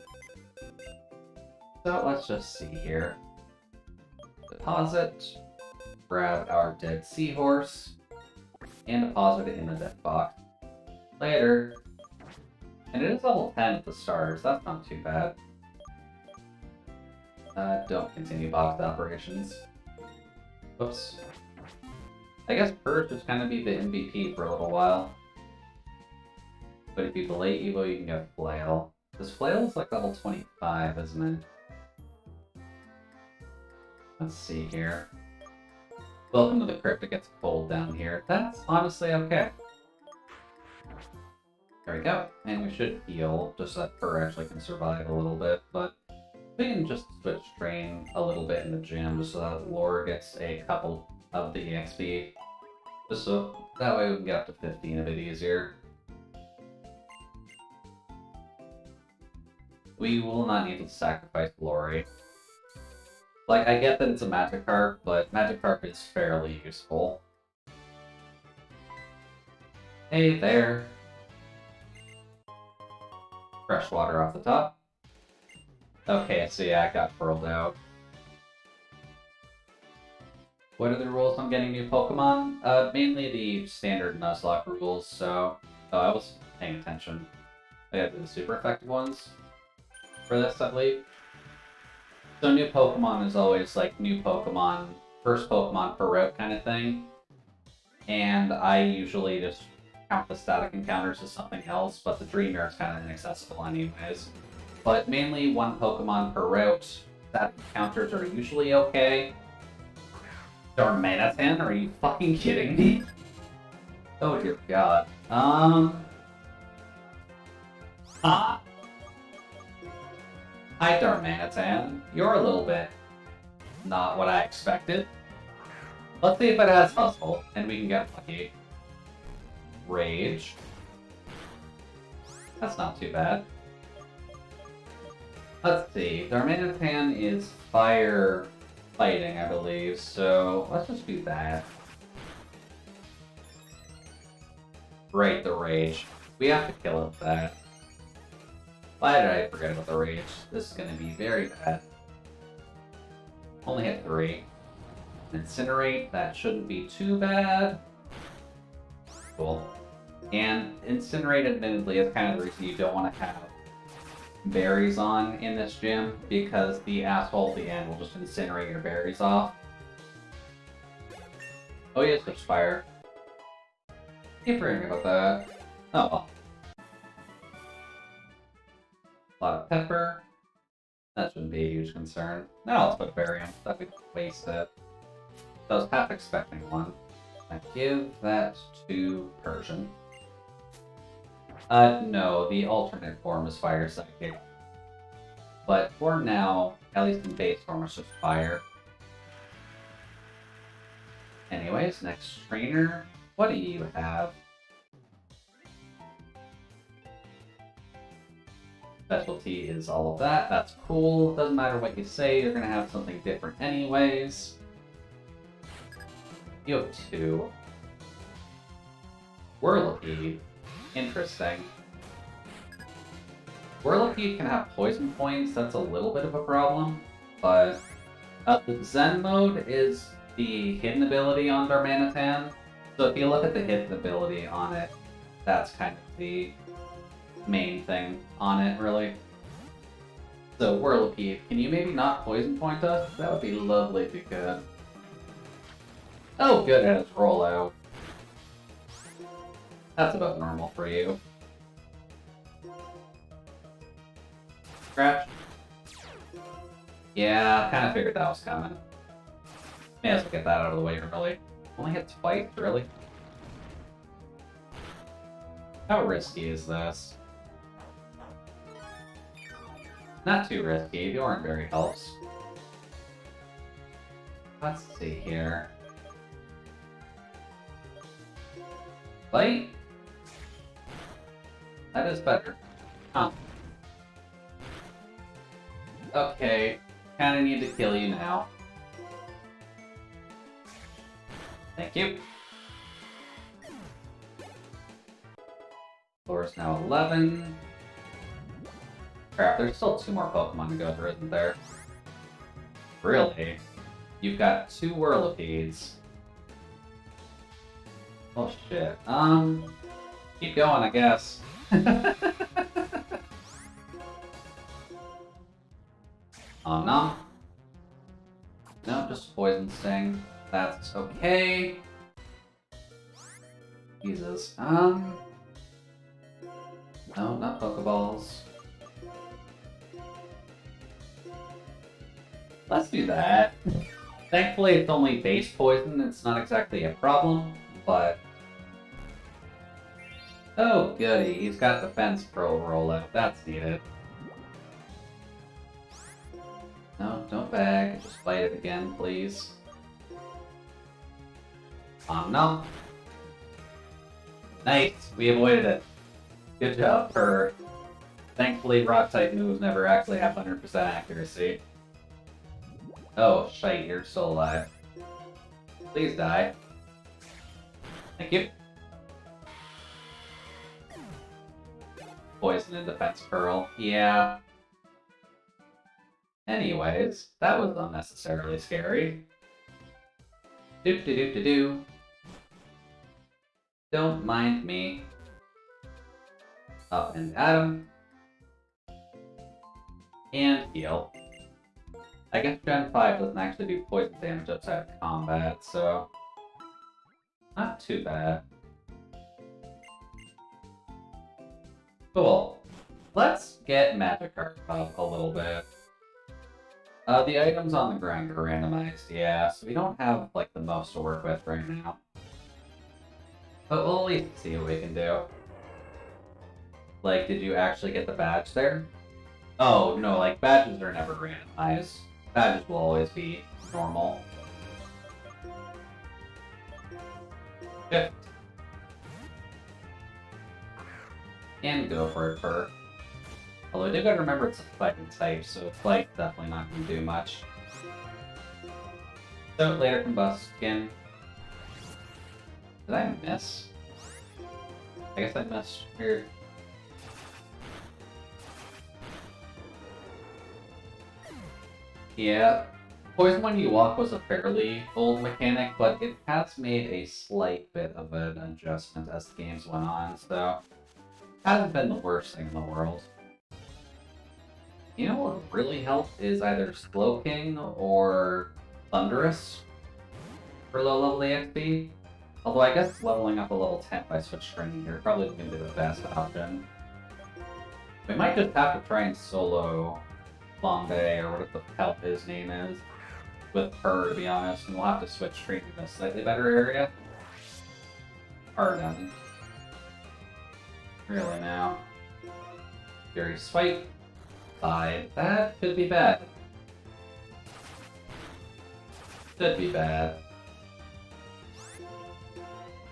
So let's just see here. Deposit, grab our dead seahorse, and deposit it in the dead box. Later. And it is level 10 at the start, so that's not too bad. Don't continue box operations. Whoops. I guess Purge is gonna be the MVP for a little while. But if you delay Evo, you can get Flail. This Flail is like level 25, isn't it? Let's see here. Welcome to the crypt. It gets cold down here. That's honestly okay. There we go. And we should heal, just so that Purr actually can survive a little bit. But we can just switch train a little bit in the gym, just so that Lore gets a couple of the EXP. Just so that way we can get up to 15 a bit easier. We will not need to sacrifice Glory. Like, I get that it's a Magikarp, but Magikarp is fairly useful. Hey there! Fresh water off the top. Okay, so yeah, I got furled out. What are the rules on getting new Pokemon? Mainly the standard Nuzlocke rules, so... Oh, I was paying attention. I got the super effective ones for this, I believe. So new Pokemon is always like new Pokemon, first Pokemon per route kind of thing. And I usually just count the static encounters as something else, but the Dream Mirror is kind of inaccessible anyways. But mainly one Pokemon per route. Static encounters are usually okay. Darmanitan, are you fucking kidding me? Oh dear god. Hi Darmanitan. You're a little bit not what I expected. Let's see if it has Hustle, and we can get lucky. Rage. That's not too bad. Let's see. Darmanitan is fire fighting, I believe, so let's just do that. Right, the Rage. We have to kill it with that. Why did I forget about the Rage? This is gonna be very bad. Only hit 3. Incinerate, that shouldn't be too bad. Cool. And Incinerate, admittedly, is kind of the reason you don't want to have berries on in this gym, because the asshole at the end will just incinerate your berries off. Oh yeah, switch fire. Keep forgetting about that. Oh well. A lot of pepper. That shouldn't be a huge concern. Now let's put a berry on. That would waste it. So I was half expecting one. I give that to Persian. No, the alternate form is Fire Psychic. But for now, at least in base form, it's just Fire. Anyways, next trainer. What do you have? Specialty is all of that. That's cool. Doesn't matter what you say, you're gonna have something different anyways. You have 2. Whirlipede. Interesting. Whirlipede can have poison points, that's a little bit of a problem, but the Zen mode is the hidden ability on Darmanitan. So if you look at the hidden ability on it, that's kind of the main thing on it, really. So Whirlipede, can you maybe not poison point us? That would be lovely if you could. Oh good, and it's rollout. That's about normal for you. Scratch. Yeah, kind of figured that was coming. May as well get that out of the way early. Only hit twice, really? How risky is this? Not too risky, the Orange Berry helps. Let's see here. Bite? That is better. Huh. Okay, kinda need to kill you now. Thank you. Floor is now 11. Crap, there's still 2 more Pokemon to go through, isn't there? Really? You've got 2 Whirlipedes. Oh shit. Keep going, I guess. Oh no. No, just Poison Sting. That's okay. Jesus. No, not Pokeballs. Let's do that. Thankfully, it's only base poison. It's not exactly a problem, but... Oh, goody. He's got Defense Pro rollout. That's needed. No, don't bag. Just fight it again, please. No. Nice. We avoided it. Good job, Fur. Thankfully, Rock-type moves never actually have 100% accuracy. Oh, shite, you're still alive. Please die. Thank you. Poison and Defense Pearl. Yeah. Anyways, that was unnecessarily scary. Do. Don't mind me. Up and at him. And heal. I guess Gen 5 doesn't actually do poison damage outside of combat, so... not too bad. Cool. Let's get Magikarp up a little bit. The items on the ground are randomized, yeah, so we don't have, like, the most to work with right now. But we'll at least see what we can do. Like, did you actually get the badge there? Oh, no, like, badges are never randomized. Badges will always be normal. Shift. And go for it, Fur. Although I do gotta remember it's a fighting type, so Flight definitely not gonna do much. So, later Combustion. Did I miss? I guess I missed. Weird. Yeah, Poison When You Walk was a fairly old mechanic, but it has made a slight bit of an adjustment as the games went on, so hasn't been the worst thing in the world. You know what really helped is either Slowking or Thunderous for low-level EXP. Although I guess leveling up a level 10 by switch training here probably going to be the best option. We might just have to try and solo Bombay, or whatever the hell his name is, with her, to be honest, and we'll have to switch training in a slightly better area. Pardon. Really now. Fury Swipe. Bye. That could be bad. Should be bad.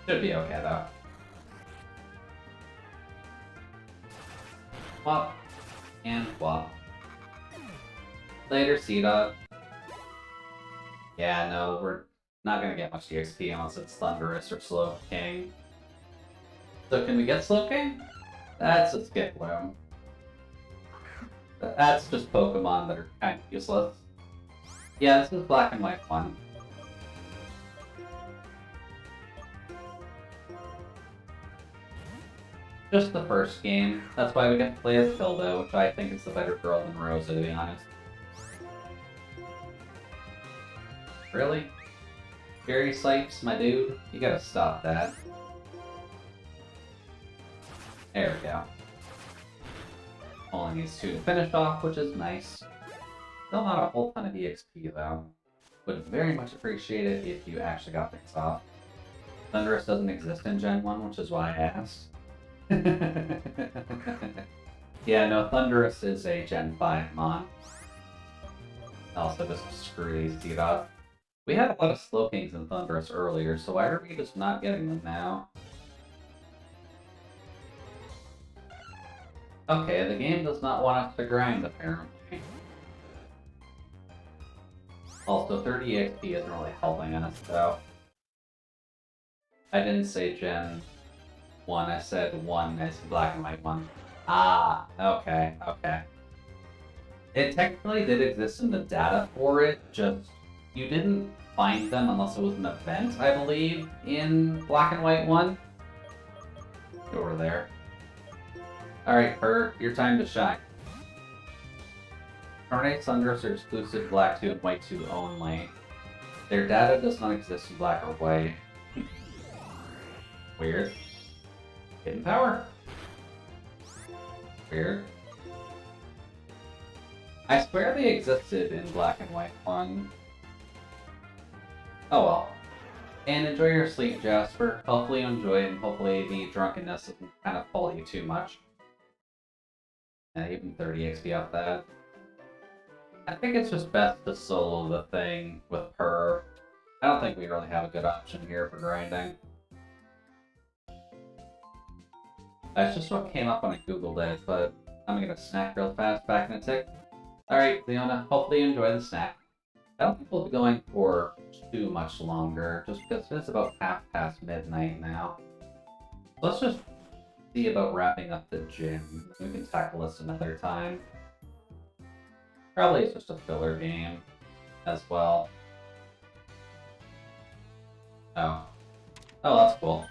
Should be okay, though. Whop. And whop. Later, C-Dog. Yeah, no, we're not gonna get much EXP unless it's Thunderous or Slowking. So can we get Slowking? That's a Skip Bloom. That's just Pokemon that are kind of useless. Yeah, this is Black and White 1. Just the first game. That's why we get to play as Hilda, which I think is the better girl than Rosa, to be honest. Really? Fury Sipes, my dude? You gotta stop that. There we go. Only needs 2 to finish off, which is nice. Still not a whole ton of EXP, though. Would very much appreciate it if you actually got things off. Thunderous doesn't exist in Gen 1, which is why I asked. Yeah, no, Thunderous is a Gen 5 mon. Also, just screw these D-Dot. We had a lot of Slowkings and Thunderous earlier, so why are we just not getting them now? Okay, the game does not want us to grind, apparently. Also, 30 XP isn't really helping us, though. I didn't say Gen 1, I said 1 as Black and White 1. Ah, okay, okay. It technically did exist in the data for it, just you didn't find them unless it was an event, I believe, in Black and White 1. Go over there. Alright, Fur, your time to shine. Tornate Thunderous are exclusive Black 2 and White 2 only. Their data does not exist in Black or White. Weird. Hidden power. Weird. I swear they existed in Black and White 1. Oh well. And enjoy your sleep, Jasper. Hopefully you enjoy it, and hopefully the drunkenness doesn't kind of pull you too much. And even 30 XP off that. I think it's just best to solo the thing with her. I don't think we really have a good option here for grinding. That's just what came up when I googled it, but I'm gonna snack real fast, back in a tick. Alright, Leona, hopefully you enjoy the snack. I don't think we'll be going for too much longer, just because it's about half past midnight now. Let's just see about wrapping up the gym. We can tackle this another time. Probably it's just a filler game as well. Oh. Oh, that's cool.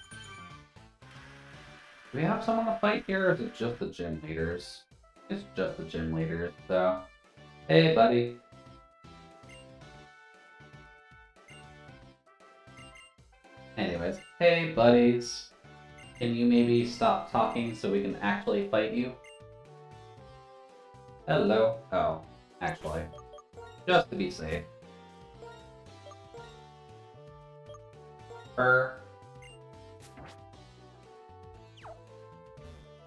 Do we have someone to fight here, or is it just the gym leaders? It's just the gym leaders, so... Hey, buddy. Anyways, hey, buddies. Can you maybe stop talking so we can actually fight you? Hello. Oh, actually. Just to be safe.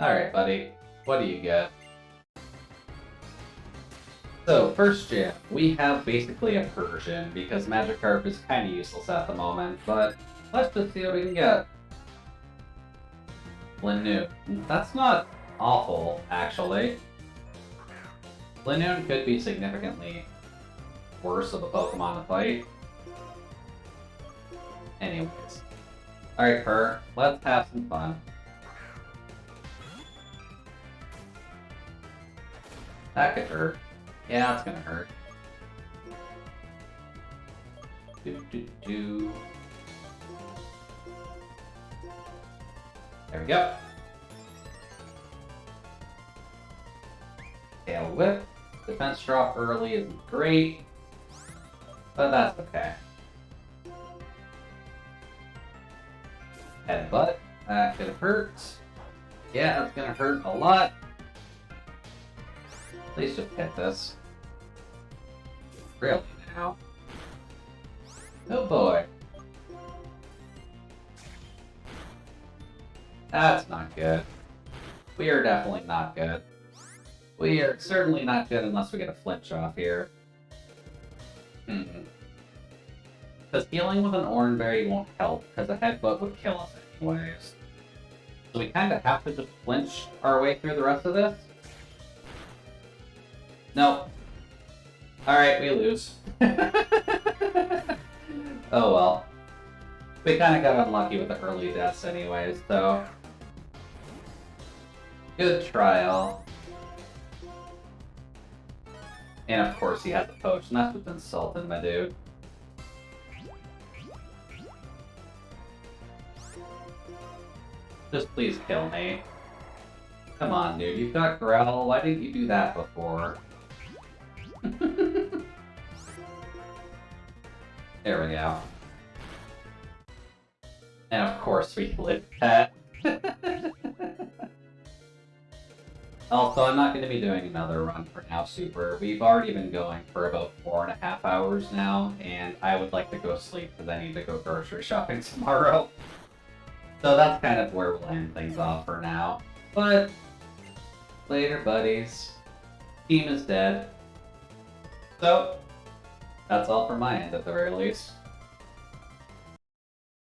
Alright, buddy. What do you get? So, first gym, we have basically a Persian, because Magikarp is kind of useless at the moment, but let's just see what we can get. Linoon. That's not awful, actually. Linoon could be significantly worse of a Pokemon to fight. Anyways. Alright, Purr, let's have some fun. That could hurt. Yeah, it's gonna hurt. Do. There we go. Tail Whip. Defense drop early isn't great, but that's okay. Headbutt. That could hurt. Yeah, that's gonna hurt a lot. Please just hit this. Really now? Oh boy. That's not good. We are definitely not good. We are certainly not good unless we get a flinch off here. Because healing with an Oranberry won't help, because a headbutt would kill us anyways. So we kind of have to just flinch our way through the rest of this. Nope. Alright, we lose. Oh well. We kind of got unlucky with the early deaths anyways, so... Good trial. And of course he has a potion. That's what's insulting, my dude. Just please kill me. Come on, dude. You've got Growl. Why didn't you do that before? There we go. And of course we live that. Also, I'm not going to be doing another run for Now Super. We've already been going for about 4.5 hours now, and I would like to go sleep because I need to go grocery shopping tomorrow. So that's kind of where we'll end things off for now. But, later buddies. Team is dead. So, that's all from my end at the very least.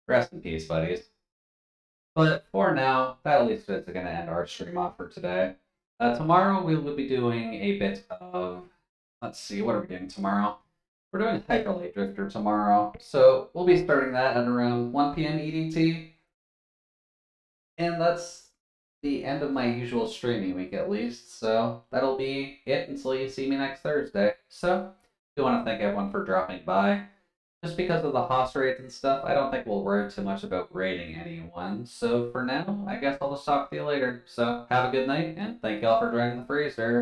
Rest in peace, buddies. But for now, that at least is going to end our stream off for today. Tomorrow we will be doing a bit of... Let's see, what are we doing tomorrow? We're doing Hyper Light Drifter tomorrow, so we'll be starting that at around 1 PM EDT. And that's the end of my usual streaming week at least, so that'll be it until you see me next Thursday. So, do want to thank everyone for dropping by. Just because of the host rates and stuff, I don't think we'll worry too much about rating anyone. So for now, I guess I'll just talk to you later. So have a good night, and thank y'all for joining the freezer.